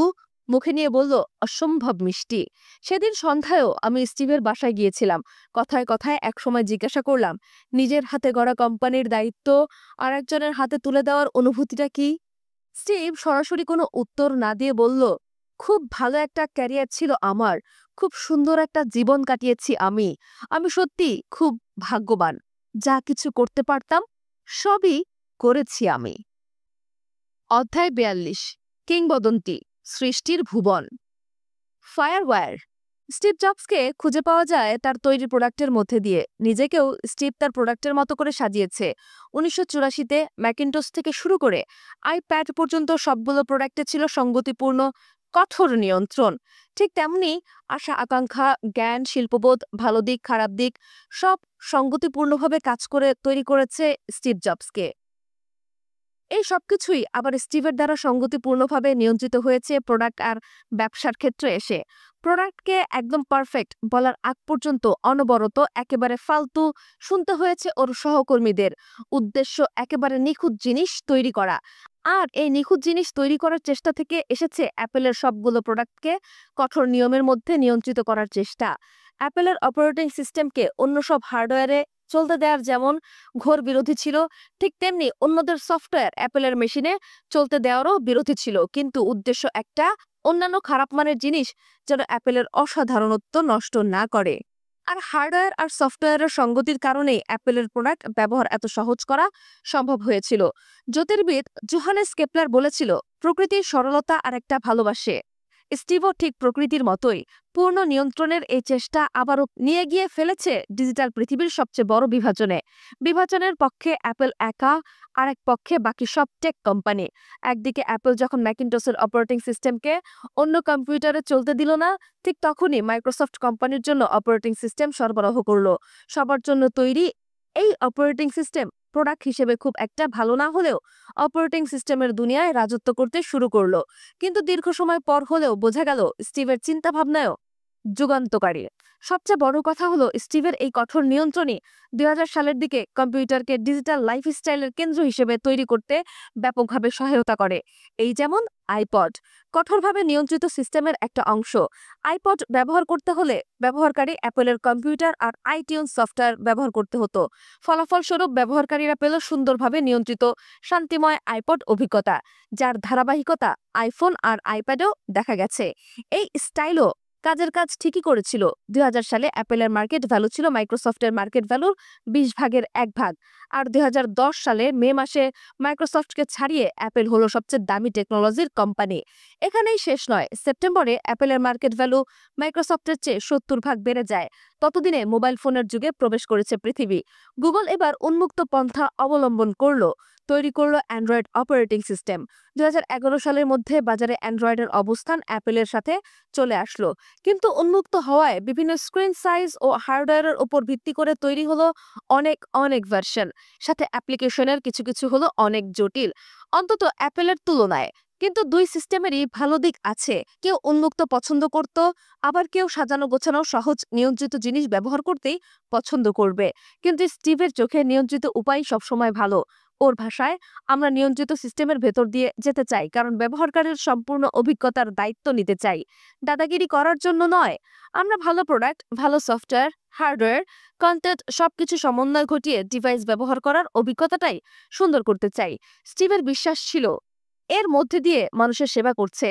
মুখে নিয়ে বলল, অসম্ভব মিষ্টি। সেদিন সন্ধ্যায়ও আমি স্টিভের বাসায় গিয়েছিলাম। কথায় কথায় একসময় জিজ্ঞাসা করলাম, নিজের হাতে গড়া কোম্পানির দায়িত্ব আর একজনের হাতে তুলে দেওয়ার অনুভূতিটা কি? স্টিভ সরাসরি কোনো উত্তর না দিয়ে বলল, খুব ভালো একটা ক্যারিয়ার ছিল আমার। খুব সুন্দর একটা জীবন কাটিয়েছি আমি। আমি সত্যি খুব ভাগ্যবান। যা কিছু করতে পারতাম সবই করেছি আমি। অধ্যায় 42, কিংবদন্তি, সৃষ্টির ভুবন। ফায়ারওয়্যার। স্টিভ জবসকে খুঁজে পাওয়া যায় তার তৈরি প্রোডাক্টের মধ্যে দিয়ে। নিজেকেও স্টিভ তার প্রোডাক্টের মতো করে সাজিয়েছে। 1984-তে ম্যাকিনটস থেকে শুরু করে আইপ্যাড পর্যন্ত সবগুলো প্রোডাক্টে ছিল সঙ্গতিপূর্ণ, কঠোর নিয়ন্ত্রণ। ঠিক তেমনি আশা আকাঙ্ক্ষা, জ্ঞান, শিল্পবোধ, ভালো দিক খারাপ দিক সব সঙ্গতিপূর্ণভাবে কাজ করে তৈরি করেছে স্টিভ জবসকে। এই সবকিছুই আবার স্টিভের দ্বারা সঙ্গতিপূর্ণভাবে নিয়ন্ত্রিত হয়েছে প্রোডাক্ট আর ব্যবসার ক্ষেত্রে এসে। প্রোডাক্টকে একদম পারফেক্ট বলার আগ পর্যন্ত অনবরত একেবারে ফালতু শুনতে হয়েছে ওর সহকর্মীদের। উদ্দেশ্য একেবারে নিখুঁত জিনিস তৈরি করা। আর এই নিখুঁত জিনিস তৈরি করার চেষ্টা থেকে এসেছে অ্যাপেলের সবগুলো প্রোডাক্টকে কঠোর নিয়মের মধ্যে নিয়ন্ত্রিত করার চেষ্টা। অ্যাপেলের অপারেটিং সিস্টেমকে অন্য সব হার্ডওয়্যারে চলতে দেওয়ার যেমন ঘোর বিরোধী ছিল, ঠিক তেমনি অন্যদের সফটওয়্যার অ্যাপেলের মেশিনে চলতে দেওয়ারও বিরোধী ছিল। কিন্তু উদ্দেশ্য একটা, অন্যান্য খারাপ মানের জিনিস যেন অ্যাপেলের অসাধারণত্ব নষ্ট না করে। আর হার্ডওয়্যার আর সফটওয়্যারের সঙ্গতির কারণেই অ্যাপেলের প্রোডাক্ট ব্যবহার এত সহজ করা সম্ভব হয়েছিল। জ্যোতির্বিদ জোহানেস কেপলার বলেছিল, প্রকৃতির সরলতা আর একটা ভালোবাসে। স্টিভও ঠিক প্রকৃতির মতোই পূর্ণ নিয়ন্ত্রণের এই চেষ্টা আবারও নিয়ে গিয়ে ফেলেছে ডিজিটাল পৃথিবীর সবচেয়ে বড় বিভাজনে। বিভাজনের পক্ষে অ্যাপল একা, আর এক পক্ষে বাকি সব টেক কোম্পানি। একদিকে অ্যাপল যখন ম্যাকিনটসের অপারেটিং সিস্টেমকে অন্য কম্পিউটারে চলতে দিল না, ঠিক তখনই মাইক্রোসফট কোম্পানির জন্য অপারেটিং সিস্টেম সরবরাহ করলো। সবার জন্য তৈরি এই অপারেটিং সিস্টেম প্রোডাক্ট হিসেবে খুব একটা ভালো না হলেও অপারেটিং সিস্টেমের দুনিয়ায় রাজত্ব করতে শুরু করলো। কিন্তু দীর্ঘ সময় পর হলেও বোঝা গেল স্টিভের চিন্তাভাবনায়ও যুগান্তকারী। সবচেয়ে বড় কথা হলো, স্টিভের এই কঠোর নিয়ন্ত্রণই 2000 সালের দিকে কম্পিউটারকে ডিজিটাল লাইফস্টাইলের কেন্দ্র হিসেবে তৈরি করতে ব্যাপকভাবে সহায়তা করে। এই যেমন আইপড, কঠোরভাবে নিয়ন্ত্রিত সিস্টেমের একটা অংশ। আইপড ব্যবহার করতে হলে ব্যবহারকারী অ্যাপলের কম্পিউটার আর আইটিউন সফটওয়্যার ব্যবহার করতে হতো। ফলাফলস্বরূপ ব্যবহারকারীরা পেল সুন্দরভাবে নিয়ন্ত্রিত শান্তিময় আইপড অভিজ্ঞতা, যার ধারাবাহিকতা আইফোন আর আইপ্যাডেও দেখা গেছে। এই স্টাইলও কাজের কাজ ঠিকই করেছিল। 2000 সালে অ্যাপেলের মার্কেট ভ্যালু ছিল মাইক্রোসফটের মার্কেট ভ্যালুর 20 ভাগের 1 ভাগ। আর 2010 সালে মে মাসে মাইক্রোসফটকে ছাড়িয়ে অ্যাপেল হলো সবচেয়ে দামি টেকনোলজির কোম্পানি। এখানেই শেষ নয়, সেপ্টেম্বরে অ্যাপেলের মার্কেট ভ্যালু মাইক্রোসফটের চেয়ে 70 ভাগ বেড়ে যায়। ততদিনে মোবাইল ফোনের যুগে প্রবেশ করেছে পৃথিবী। গুগল এবার উন্মুক্ত পন্থা অবলম্বন করলো, তৈরি করলো অ্যান্ড্রয়েড অপারেটিং সিস্টেম। 2011 সালের মধ্যে বাজারে অ্যান্ড্রয়েডের অবস্থান অ্যাপেলের সাথে চলে আসলো। কিন্তু উন্মুক্ত হওয়ায় বিভিন্ন স্ক্রিন সাইজ ও হার্ডওয়্যারের উপর ভিত্তি করে তৈরি হলো অনেক অনেক ভার্সন। সাথে অ্যাপ্লিকেশনের কিছু কিছু হলো অনেক জটিল, অন্তত অ্যাপেলের তুলনায়। কিন্তু দুই সিস্টেমেরই ভালো দিক আছে। কেউ উন্মুক্ত পছন্দ করত, আবার কেউ সাজানো গোছানো সহজ নিয়ন্ত্রিত জিনিস ব্যবহার করতেই পছন্দ করবে। কিন্তু স্টিভের চোখে নিয়ন্ত্রিত উপায় সবসময় ভালো। ওর ভাষায়, আমরা নিয়ন্ত্রিত সিস্টেমের ভেতর দিয়ে যেতে চাই কারণ ব্যবহারকারীর সম্পূর্ণ অভিজ্ঞতার দায়িত্ব নিতে চাই, দাদাগিরি করার জন্য নয়। আমরা ভালো প্রোডাক্ট, ভালো সফটওয়্যার, হার্ডওয়্যার, কন্টেন্ট সবকিছু সমন্বয় ঘটিয়ে ডিভাইস ব্যবহার করার অভিজ্ঞতাটাই সুন্দর করতে চাই। স্টিভের বিশ্বাস ছিল এর মধ্যে দিয়ে মানুষের সেবা করছে।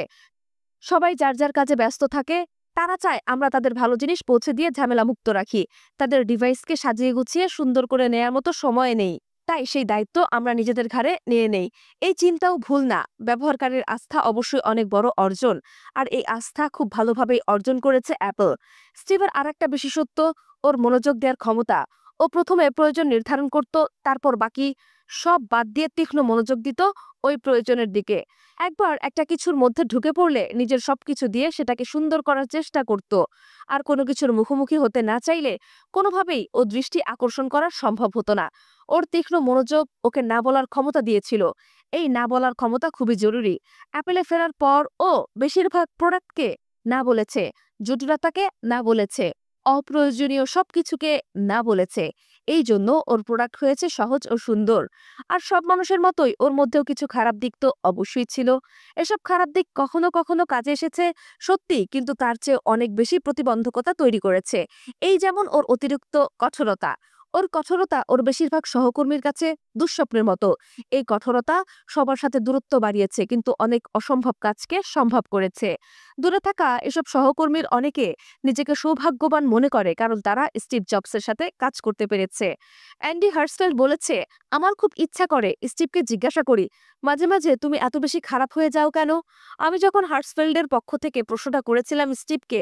সবাই যার যার কাজে ব্যস্ত থাকে, তারা চায় আমরা তাদের ভালো জিনিস পৌঁছে দিয়ে ঝামেলা মুক্ত রাখি, তাদের ডিভাইসকে সাজিয়ে গুছিয়ে সুন্দর করে নেয়ার মতো সময় নেই। তাই সেই দায়িত্ব আমরা নিজেদের ঘাড়ে নিয়ে নেই। এই চিন্তাও ভুল না। ব্যবহারকারীর আস্থা অবশ্যই অনেক বড় অর্জন, আর এই আস্থা খুব ভালোভাবেই অর্জন করেছে অ্যাপল। স্টিভের আরেকটা বিশেষত্ব ওর মনোযোগ দেওয়ার ক্ষমতা। ও প্রথমে প্রয়োজন নির্ধারণ করত, তারপর বাকি সব বাদ দিয়ে তীক্ষ্ণ মনোযোগ দিত ওই প্রয়োজনের দিকে। একবার একটা কিছুর মধ্যে ঢুকে পড়লে নিজের সবকিছু দিয়ে সেটাকে সুন্দর করার চেষ্টা করত। আর কোনো কিছুর মুখোমুখি হতে না চাইলে কোনোভাবেই ও দৃষ্টি আকর্ষণ করা সম্ভব হতো না। ওর তীক্ষ্ণ মনোযোগ ওকে না বলার ক্ষমতা দিয়েছিল। এই না বলার ক্ষমতা খুবই জরুরি। অ্যাপেলে ফেরার পর ও বেশিরভাগ প্রোডাক্টকে না বলেছে, জটিলতাকে না বলেছে, অপ্রয়োজনীয় সবকিছুকে না বলেছে। এই জন্য ওর প্রোডাক্ট হয়েছে সহজ ও সুন্দর। আর সব মানুষের মতোই ওর মধ্যেও কিছু খারাপ দিক তো অবশ্যই ছিল। এসব খারাপ দিক কখনো কখনো কাজে এসেছে সত্যি, কিন্তু তার চেয়ে অনেক বেশি প্রতিবন্ধকতা তৈরি করেছে। এই যেমন ওর অতিরিক্ত কঠোরতা। ওর কঠোরতা ওর বেশিরভাগ সহকর্মীর কাছে দুঃস্বপ্নের মতো। এই কঠোরতা সবার সাথে দূরত্ব বাড়িয়েছে, কিন্তু অনেক অসম্ভব কাজকে সম্ভব করেছে। দূরে থাকা এসব সহকর্মীর অনেকে নিজেকে সৌভাগ্যবান মনে করে কারণ তারা স্টিভ জবসের সাথে কাজ করতে পেরেছে। অ্যান্ডি হার্স্টেল বলেছে, আমার খুব ইচ্ছা করে স্টিভকে জিজ্ঞাসা করি, মাঝে মাঝে তুমি এত বেশি খারাপ হয়ে যাও কেন? আমি যখন হার্টসফিল্ডের পক্ষ থেকে প্রশ্নটা করেছিলাম স্টিভকে,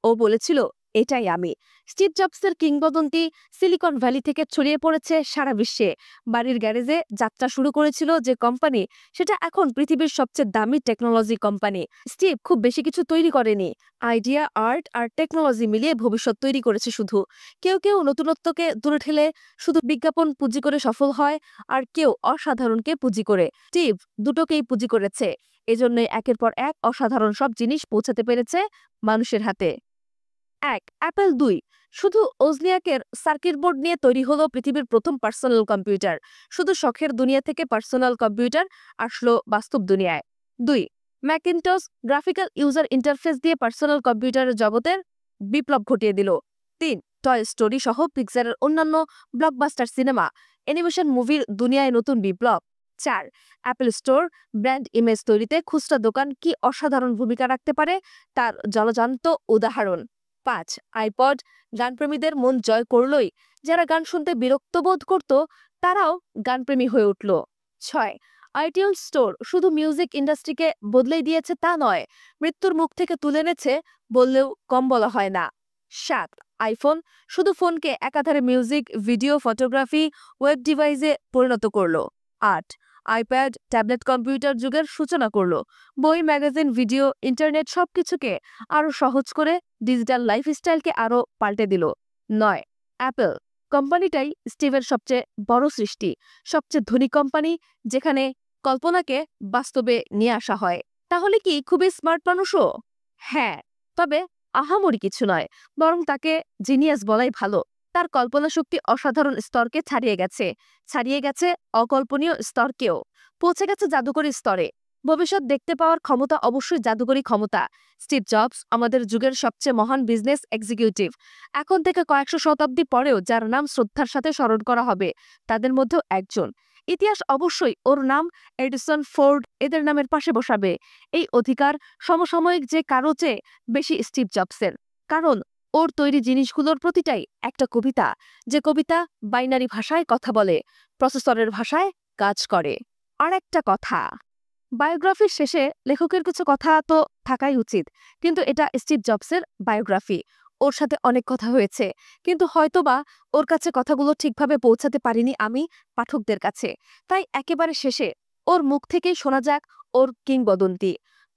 ও বলেছিল, এটাই আমি। স্টিভ জবসের কিংবদন্তি সিলিকন ভ্যালি থেকে ছড়িয়ে পড়েছে সারা বিশ্বে। বাড়ির গ্যারেজে যাত্রা শুরু করেছিল যে কোম্পানি, সেটা এখন পৃথিবীর সবচেয়ে দামি টেকনোলজি কোম্পানি। স্টিভ খুব বেশি কিছু তৈরি করেনি, আইডিয়া, আর্ট আর টেকনোলজি মিলিয়ে ভবিষ্যৎ তৈরি করেছে শুধু। কেউ কেউ নতুনত্বকে দূরে ঠেলে শুধু বিজ্ঞাপন পুঁজি করে সফল হয়, আর কেউ অসাধারণকে পুঁজি করে। স্টিভ দুটোকেই পুঁজি করেছে, এজন্যই একের পর এক অসাধারণ সব জিনিস পৌঁছাতে পেরেছে মানুষের হাতে। অ্যাপল 2। শুধু ওজনিয়াকের সার্কিট বোর্ড নিয়ে তৈরি হলো পৃথিবীর প্রথম পার্সোনাল কম্পিউটার। শুধু শখের দুনিয়া থেকে পার্সোনাল কম্পিউটার আসলো বাস্তব দুনিয়ায়। 2। ম্যাকিনটস গ্রাফিক্যাল ইউজার ইন্টারফেস দিয়ে পার্সোনাল কম্পিউটারের জগতের বিপ্লব ঘটিয়ে দিল। 3। টয় স্টোরি সহ পিক্সারের অন্যান্য ব্লকবাস্টার সিনেমা, অ্যানিমেশন মুভির দুনিয়ায় নতুন বিপ্লব। 4। অ্যাপল স্টোর ব্র্যান্ড ইমেজ তৈরিতে খুচরা দোকান কি অসাধারণ ভূমিকা রাখতে পারে তার জলজান্ত উদাহরণ। 5। আইপড গানপ্রেমীদের মন জয় করলই। যারা গান শুনতে বিরক্ত বোধ করত, তারাও গানপ্রেমী হয়ে উঠল। 6। আইটিউন স্টোর শুধু মিউজিক ইন্ডাস্ট্রিকে বদলেই দিয়েছে তা নয়, মৃত্যুর মুখ থেকে তুলে এনেছে বললেও কম বলা হয় না। 7। আইফোন শুধু ফোনকে একাধারে মিউজিক, ভিডিও, ফটোগ্রাফি, ওয়েব ডিভাইসে পরিণত করলো। 8। আইপ্যাড ট্যাবলেট কম্পিউটার যুগের সূচনা করলো। বই, ম্যাগাজিন, ভিডিও, ইন্টারনেট সবকিছুকে আরো সহজ করে ডিজিটাল লাইফস্টাইলকে আরো পাল্টে দিল। 9। অ্যাপল কোম্পানিটাই স্টিভের সবচেয়ে বড় সৃষ্টি, সবচেয়ে ধনী কোম্পানি, যেখানে কল্পনাকে বাস্তবে নিয়ে আসা হয়। তাহলে কি খুবই স্মার্ট মানুষও? হ্যাঁ, তবে আহামরি কিছু নয়, বরং তাকে জিনিয়াস বলাই ভালো। তার কল্পনা শক্তি অসাধারণ স্তরকে ছাড়িয়ে গেছে অকল্পনীয় স্তরকেও, পৌঁছে গেছে জাদুকরী স্তরে। ভবিষ্যৎ দেখতে পাওয়ার ক্ষমতা অবশ্যই জাদুকরী ক্ষমতা। স্টিভ জবস আমাদের যুগের সবচেয়ে মহান বিজনেস এক্সিকিউটিভ। এখন থেকে কয়েকশো শতাব্দী পরেও যার নাম শ্রদ্ধার সাথে স্মরণ করা হবে, তাদের মধ্যেও একজন। ইতিহাস অবশ্যই ওর নাম, এডিসন, ফোর্ড এদের নামের পাশে বসাবে। এই অধিকার সমসাময়িক যে কারো চেয়ে বেশি স্টিভ জবসের, কারণ ওর তৈরি জিনিসগুলোর প্রতিটাই একটা কবিতা, যে কবিতা বাইনারি ভাষায় কথা বলে, প্রসেসরের ভাষায় কাজ করে। আর একটা কথা, বায়োগ্রাফির শেষে লেখকের কিছু কথা তো থাকাই উচিত, কিন্তু এটা স্টিভ জবসের বায়োগ্রাফি। ওর সাথে অনেক কথা হয়েছে, কিন্তু হয়তোবা ওর কাছে কথাগুলো ঠিকভাবে পৌঁছাতে পারিনি আমি পাঠকদের কাছে। তাই একেবারে শেষে ওর মুখ থেকেই শোনা যাক ওর কিংবদন্তি।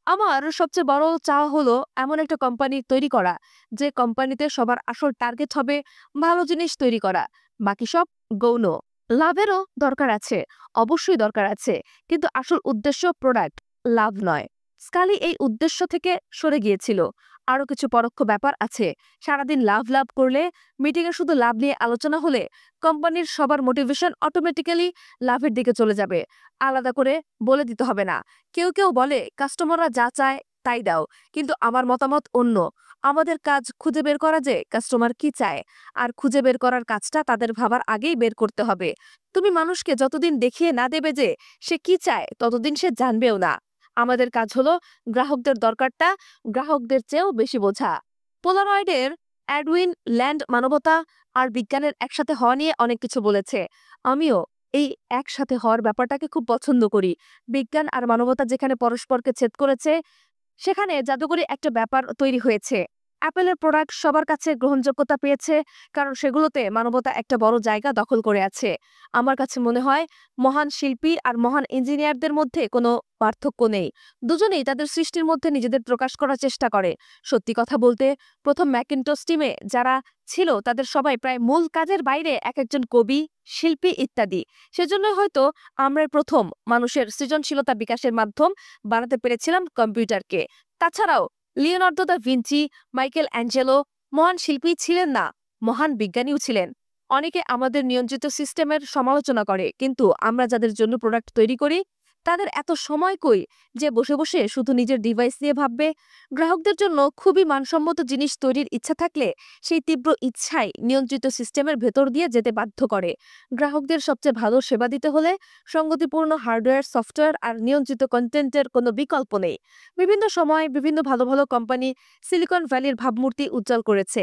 আমার সবচেয়ে বড় চাওয়া হলো এমন একটা কোম্পানি তৈরি করা, যে কোম্পানিতে সবার আসল টার্গেট হবে ভালো জিনিস তৈরি করা, বাকি সব গৌণ। লাভেরও দরকার আছে, অবশ্যই দরকার আছে, কিন্তু আসল উদ্দেশ্য প্রোডাক্ট, লাভ নয়। স্কালি এই উদ্দেশ্য থেকে সরে গিয়েছিল। আরো কিছু পরোক্ষ ব্যাপার আছে। সারাদিন লাভ লাভ করলে, মিটিংয়ে শুধু লাভ নিয়ে আলোচনা হলে কোম্পানির সবার মোটিভেশন অটোমেটিক্যালি লাভের দিকে চলে যাবে। আলাদা করে বলে দিতে হবে না। কেউ কেউ বলে কাস্টমাররা যা চায় তাই দাও, কিন্তু আমার মতামত অন্য। আমাদের কাজ খুঁজে বের করা যে কাস্টমার কি চায়, আর খুঁজে বের করার কাজটা তাদের ভাবার আগেই বের করতে হবে। তুমি মানুষকে যতদিন দেখিয়ে না দেবে যে সে কি চায়, ততদিন সে জানবেও না। আমাদের কাজ হলো গ্রাহকদের দরকারটা গ্রাহকদের চেয়েও বেশি বোঝা। পোলারয়েডের অ্যাডউইন ল্যান্ড মানবতা আর বিজ্ঞানের একসাথে হওয়া নিয়ে অনেক কিছু বলেছে। আমিও এই একসাথে হওয়ার ব্যাপারটাকে খুব পছন্দ করি। বিজ্ঞান আর মানবতা যেখানে পরস্পরকে ছেদ করেছে, সেখানে জাদুকরী একটা ব্যাপার তৈরি হয়েছে। অ্যাপেলের প্রোডাক্ট সবার কাছে গ্রহণযোগ্যতা পেয়েছে, কারণ সেগুলোতে মানবতা একটা বড় জায়গা দখল করে আছে। আমার কাছে মনে হয় মহান শিল্পী আর মহান ইঞ্জিনিয়ারদের মধ্যে কোনো পার্থক্য নেই। দুজনেই তাদের সৃষ্টির মধ্যে নিজেদের প্রকাশ করার চেষ্টা করে। সত্যি কথা বলতে, প্রথম ম্যাকিনটস টিমে যারা ছিল তাদের সবাই প্রায় মূল কাজের বাইরে এক একজন কবি, শিল্পী ইত্যাদি। সেজন্যই হয়তো আমরা প্রথম মানুষের সৃজনশীলতা বিকাশের মাধ্যম বানাতে পেরেছিলাম কম্পিউটারকে। তাছাড়াও Leonardo da Vinci, Michael Angelo মহান শিল্পী ছিলেন না, মহান বিজ্ঞানীও ছিলেন। অনেকে আমাদের নিয়ন্ত্রিত সিস্টেমের সমালোচনা করে, কিন্তু আমরা যাদের জন্য প্রোডাক্ট তৈরি করি তাদের এত সময় কই যে বসে বসে শুধু নিজের ডিভাইস নিয়ে ভাববে? গ্রাহকদের জন্য খুবই মানসম্মত জিনিস তৈরির ইচ্ছা থাকলে সেই তীব্র ইচ্ছাই নিয়ন্ত্রিত সিস্টেমের ভেতর দিয়ে যেতে বাধ্য করে। গ্রাহকদের সবচেয়ে ভালো সেবা দিতে হলে সঙ্গতিপূর্ণ হার্ডওয়্যার, সফটওয়্যার আর নিয়ন্ত্রিত কন্টেন্টের কোনো বিকল্প নেই। বিভিন্ন সময় বিভিন্ন ভালো ভালো কোম্পানি সিলিকন ভ্যালির ভাবমূর্তি উজ্জ্বল করেছে।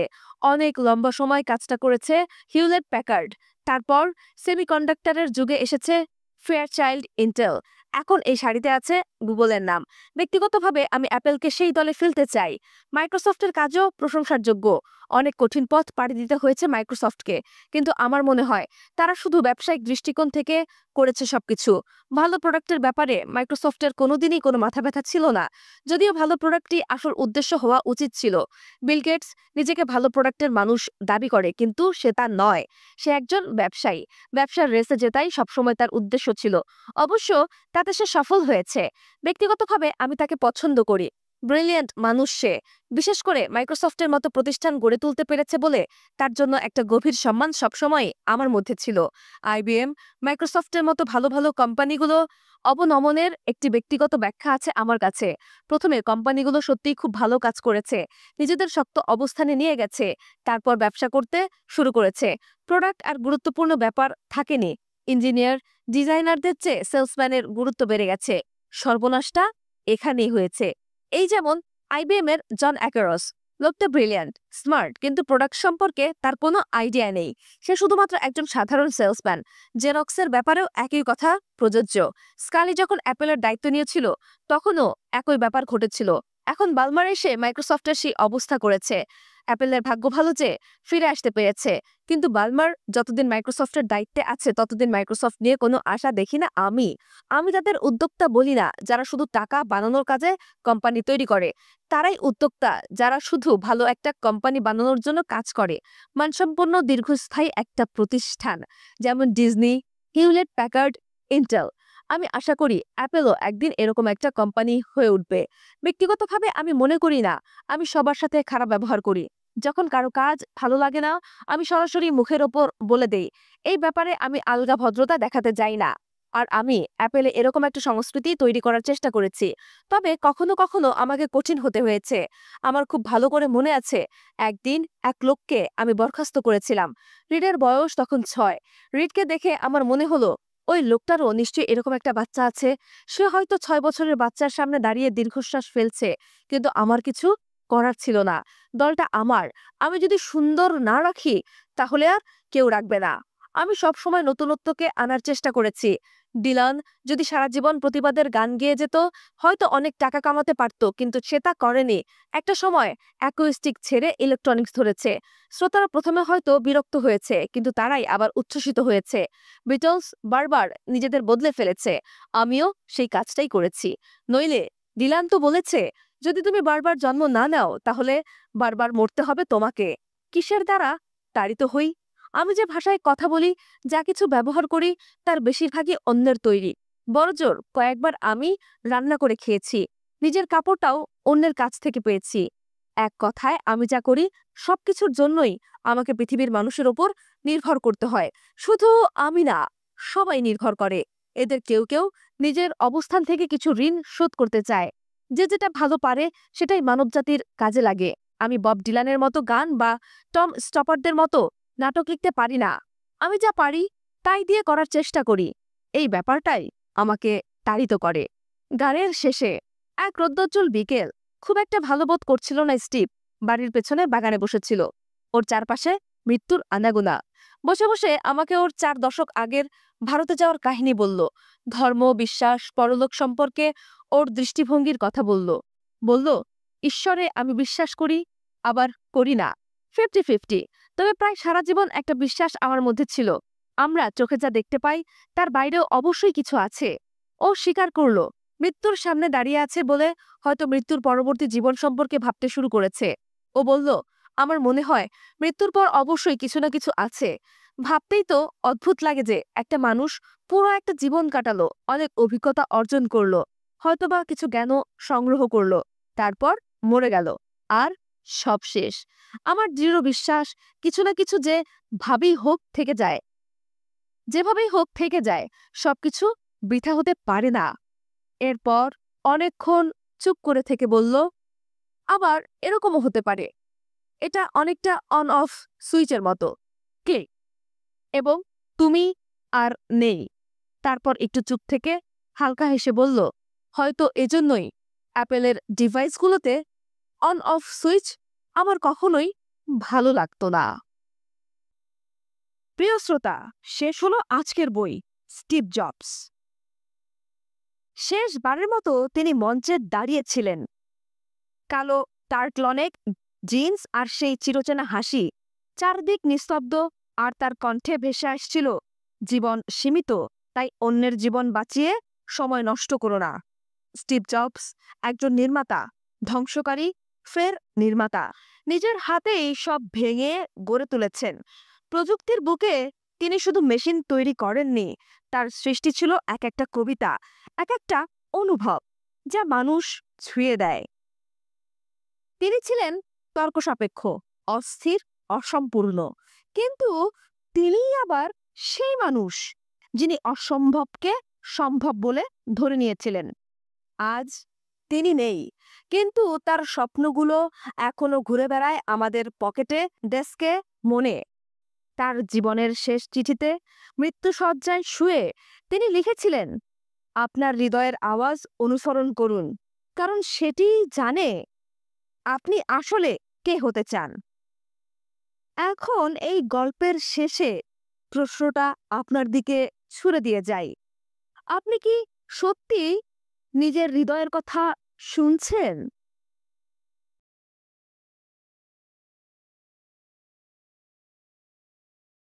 অনেক লম্বা সময় কাজটা করেছে হিউলেট প্যাকার্ড। তারপর সেমিকন্ডাক্টরের যুগে এসেছে ফেয়ারচাইল্ড, ইন্টেল। এখন এই সারিতে আছে গুগলের নাম। ব্যক্তিগতভাবে আমি অ্যাপেলকে সেই দলে ফেলতে চাই। মাইক্রোসফটের কাজও প্রশংসার যোগ্য। অনেক কঠিন পথ পাড়ি দিতে হয়েছে মাইক্রোসফটকে, কিন্তু আমার মনে হয় তারা শুধু ব্যবসায়িক দৃষ্টিকোণ থেকে করেছে সবকিছু। ভালো প্রোডাক্টের ব্যাপারে মাইক্রোসফটের কোনোদিনই কোনো মাথা ব্যথা ছিল না, যদিও ভালো প্রোডাক্টই আসল উদ্দেশ্য হওয়া উচিত ছিল। বিল গেটস নিজেকে ভালো প্রোডাক্টের মানুষ দাবি করে, কিন্তু সে তা নয়। সে একজন ব্যবসায়ী। ব্যবসার রেসে জেতাই সবসময় তার উদ্দেশ্য ছিল। অবশ্য তাতে সে সফল হয়েছে। ব্যক্তিগতভাবে আমি তাকে পছন্দ করি। ব্রিলিয়ান্ট মানুষ সে। বিশেষ করে মাইক্রোসফটের মতো প্রতিষ্ঠান গড়ে তুলতে পেরেছে বলে তার জন্য একটা গভীর সম্মান সবসময় আমার মধ্যে ছিল। আইবিএম, মাইক্রোসফটের মতো ভালো ভালো কোম্পানিগুলো অবনমনের একটি ব্যক্তিগত ব্যাখ্যা আছে আমার কাছে। প্রথমে কোম্পানিগুলো সত্যিই খুব ভালো কাজ করেছে, নিজেদের শক্ত অবস্থানে নিয়ে গেছে, তারপর ব্যবসা করতে শুরু করেছে। প্রোডাক্ট আর গুরুত্বপূর্ণ ব্যাপার থাকেনি। ইঞ্জিনিয়ার, ডিজাইনারদের চেয়ে সেলসম্যানের গুরুত্ব বেড়ে গেছে। সর্বনাশটা এখানেই হয়েছে। এই যেমন আইবিএম এর জন অ্যাকারস। লোকটা ব্রিলিয়ান্ট, স্মার্ট, কিন্তু প্রোডাক্ট সম্পর্কে তার কোনো আইডিয়া নেই। সে শুধুমাত্র একজন সাধারণ সেলসম্যান। জেরক্সের ব্যাপারেও একই কথা প্রযোজ্য। স্কালি যখন অ্যাপেলের দায়িত্ব নিয়েছিল তখনও একই ব্যাপার ঘটেছিল। এখন বালমার এসে মাইক্রোসফটের সেই অবস্থা করেছে। অ্যাপেলের ভাগ্য ভালো যে ফিরে আসতে পেরেছে, কিন্তু বালমার যতদিন মাইক্রোসফটের দায়িত্বে আছে ততদিন মাইক্রোসফট নিয়ে কোনো আশা দেখি না আমি। আমি তাদের উদ্যোক্তা বলি না যারা শুধু টাকা বানানোর কাজে কোম্পানি তৈরি করে। তারাই উদ্যোক্তা যারা শুধু ভালো একটা কোম্পানি বানানোর জন্য কাজ করে। মানসম্পন্ন দীর্ঘস্থায়ী একটা প্রতিষ্ঠান, যেমন ডিজনি, হিউলেট প্যাকার্ড, ইন্টেল। আমি আশা করি অ্যাপেলও একদিন এরকম একটা কোম্পানি হয়ে উঠবে। ব্যক্তিগতভাবে আমি মনে করি না আমি সবার সাথে খারাপ ব্যবহার করি। যখন কারো কাজ ভালো লাগে না, আমি সরাসরি মুখের ওপর বলে দেই। এই ব্যাপারে আমি আলগা ভদ্রতা দেখাতে যাই না। আর আমি অ্যাপেলে এরকম একটা সংস্কৃতি তৈরি করার চেষ্টা করেছি। তবে কখনো কখনো আমাকে কঠিন হতে হয়েছে। আমার খুব ভালো করে মনে আছে, একদিন এক লোককে আমি বরখাস্ত করেছিলাম। রিডের বয়স তখন 6। রিডকে দেখে আমার মনে হলো ওই লোকটারও নিশ্চয়ই এরকম একটা বাচ্চা আছে। সে হয়তো 6 বছরের বাচ্চার সামনে দাঁড়িয়ে দীর্ঘশ্বাস ফেলছে, কিন্তু আমার কিছু করার ছিল না। দলটা আমার। আমি যদি সুন্দর না রাখি তাহলে আর কেউ রাখবে না। আমি সবসময় নতুনত্বকে আনার চেষ্টা করেছি। ডিলান যদি সারা জীবন প্রতিবাদের গান গেয়ে যেত, হয়তো অনেক টাকা কামাতে পারত, কিন্তু সে তা করেনি। একটা সময় অ্যাকুস্টিক ছেড়ে ইলেকট্রনিক্স ধরেছে। শ্রোতারা প্রথমে হয়তো বিরক্ত হয়েছে, কিন্তু তারাই আবার উচ্ছ্বসিত হয়েছে। বিটলস বারবার নিজেদের বদলে ফেলেছে। আমিও সেই কাজটাই করেছি। নইলে ডিলান তো বলেছে, যদি তুমি বারবার জন্ম না নাও তাহলে বারবার মরতে হবে তোমাকে। কিসের দ্বারা? তাড়িত হই। আমি যে ভাষায় কথা বলি, যা কিছু ব্যবহার করি, তার বেশিরভাগই অন্যের তৈরি। বড়জোর কয়েকবার আমি রান্না করে খেয়েছি। নিজের কাপড়টাও অন্যের কাছ থেকে পেয়েছি। এক কথায় আমি যা করি সবকিছুর জন্যই আমাকে পৃথিবীর মানুষের ওপর নির্ভর করতে হয়। শুধু আমি না, সবাই নির্ভর করে। এদের কেউ কেউ নিজের অবস্থান থেকে কিছু ঋণ শোধ করতে চায়। যে যেটা ভালো পারে সেটাই মানবজাতির কাজে লাগে। আমি বব ডিলানের মতো গান বা টম স্টপারদের মতো নাটক লিখতে পারি না। আমি যা পারি তাই দিয়ে করার চেষ্টা করি। এই ব্যাপারটাই আমাকে তাড়িত করে। গানের শেষে এক রৌদ্রোজ্জ্বল বিকেল, খুব একটা ভালো বোধ করছিল না স্টিভ। বাড়ির পেছনে বাগানে বসেছিল। ওর চারপাশে মৃত্যুর আনাগোনা। বসে বসে আমাকে ওর 4 দশক আগের ভারতে যাওয়ার কাহিনী বলল। ধর্ম, বিশ্বাস, পরলোক সম্পর্কে ওর দৃষ্টিভঙ্গির কথা বলল। বলল, ঈশ্বরে আমি বিশ্বাস করি, আবার করি না, 50-50। তবে প্রায় সারা জীবন একটা বিশ্বাস আমার মধ্যে ছিল। আমরা চোখে যা দেখতে পাই তার বাইরেও অবশ্যই কিছু আছে। ও স্বীকার করল, মৃত্যুর সামনে দাঁড়িয়ে আছে বলে হয়তো মৃত্যুর পরবর্তী জীবন সম্পর্কে ভাবতে শুরু করেছে। ও বলল, আমার মনে হয় মৃত্যুর পর অবশ্যই কিছু না কিছু আছে। ভাবতেই তো অদ্ভুত লাগে যে একটা মানুষ পুরো একটা জীবন কাটালো, অনেক অভিজ্ঞতা অর্জন করলো, হয়তোবা কিছু জ্ঞানও সংগ্রহ করলো, তারপর মরে গেল, আর সব শেষ। আমার দৃঢ় বিশ্বাস কিছু না কিছু যে ভাবেই হোক থেকে যায়, যেভাবেই হোক থেকে যায়, সবকিছু বৃথা হতে পারে না। এরপর অনেকক্ষণ চুপ করে থেকে বলল, আবার এরকমও হতে পারে। এটা অনেকটা অন অফ সুইচের মতো, ক্লিক, এবং তুমি আর নেই। তারপর একটু চুপ থেকে হালকা হেসে বলল, হয়তো এজন্যই অ্যাপেলের ডিভাইসগুলোতে অন অফ সুইচ আমার কখনোই ভালো লাগতো না। প্রিয় শ্রোতা, শেষ হলো আজকের বই, স্টিভ জবস। শেষবারের মতো তিনি মঞ্চে দাঁড়িয়েছিলেন। কালো টার্টলনেক, জিন্স আর সেই চিরচেনা হাসি। চারদিক নিস্তব্ধ, আর তার কণ্ঠে ভেসে আসছিল, জীবন সীমিত, তাই অন্যের জীবন বাঁচিয়ে সময় নষ্ট করো না। স্টিভ জবস একজন নির্মাতা, ধ্বংসকারী, ফের নির্মাতা। নিজের হাতেই সব ভেঙে গড়ে তুলেছেন। প্রযুক্তির বুকে তিনি শুধু মেশিন তৈরি করেননি, তার সৃষ্টি ছিল এক একটা কবিতা, এক একটা অনুভব, যা মানুষ ছুঁয়ে দেয়। তিনি ছিলেন তর্কসাপেক্ষ, অস্থির, অসম্পূর্ণ, কিন্তু তিনিই আবার সেই মানুষ যিনি অসম্ভবকে সম্ভব বলে ধরে নিয়েছিলেন। আজ তিনি নেই, কিন্তু তার স্বপ্নগুলো এখনো ঘুরে বেড়ায় আমাদের পকেটে, ডেস্কে, মনে। তার জীবনের শেষ চিঠিতে মৃত্যুশয্যায় শুয়ে তিনি লিখেছিলেন, আপনার হৃদয়ের আওয়াজ অনুসরণ করুন, কারণ সেটি জানে আপনি আসলে কে হতে চান। এখন এই গল্পের শেষে প্রশ্নটা আপনার দিকে ছুড়ে দিয়ে যাই। আপনি কি সত্যি নিজের হৃদয়ের কথা শুনছেন?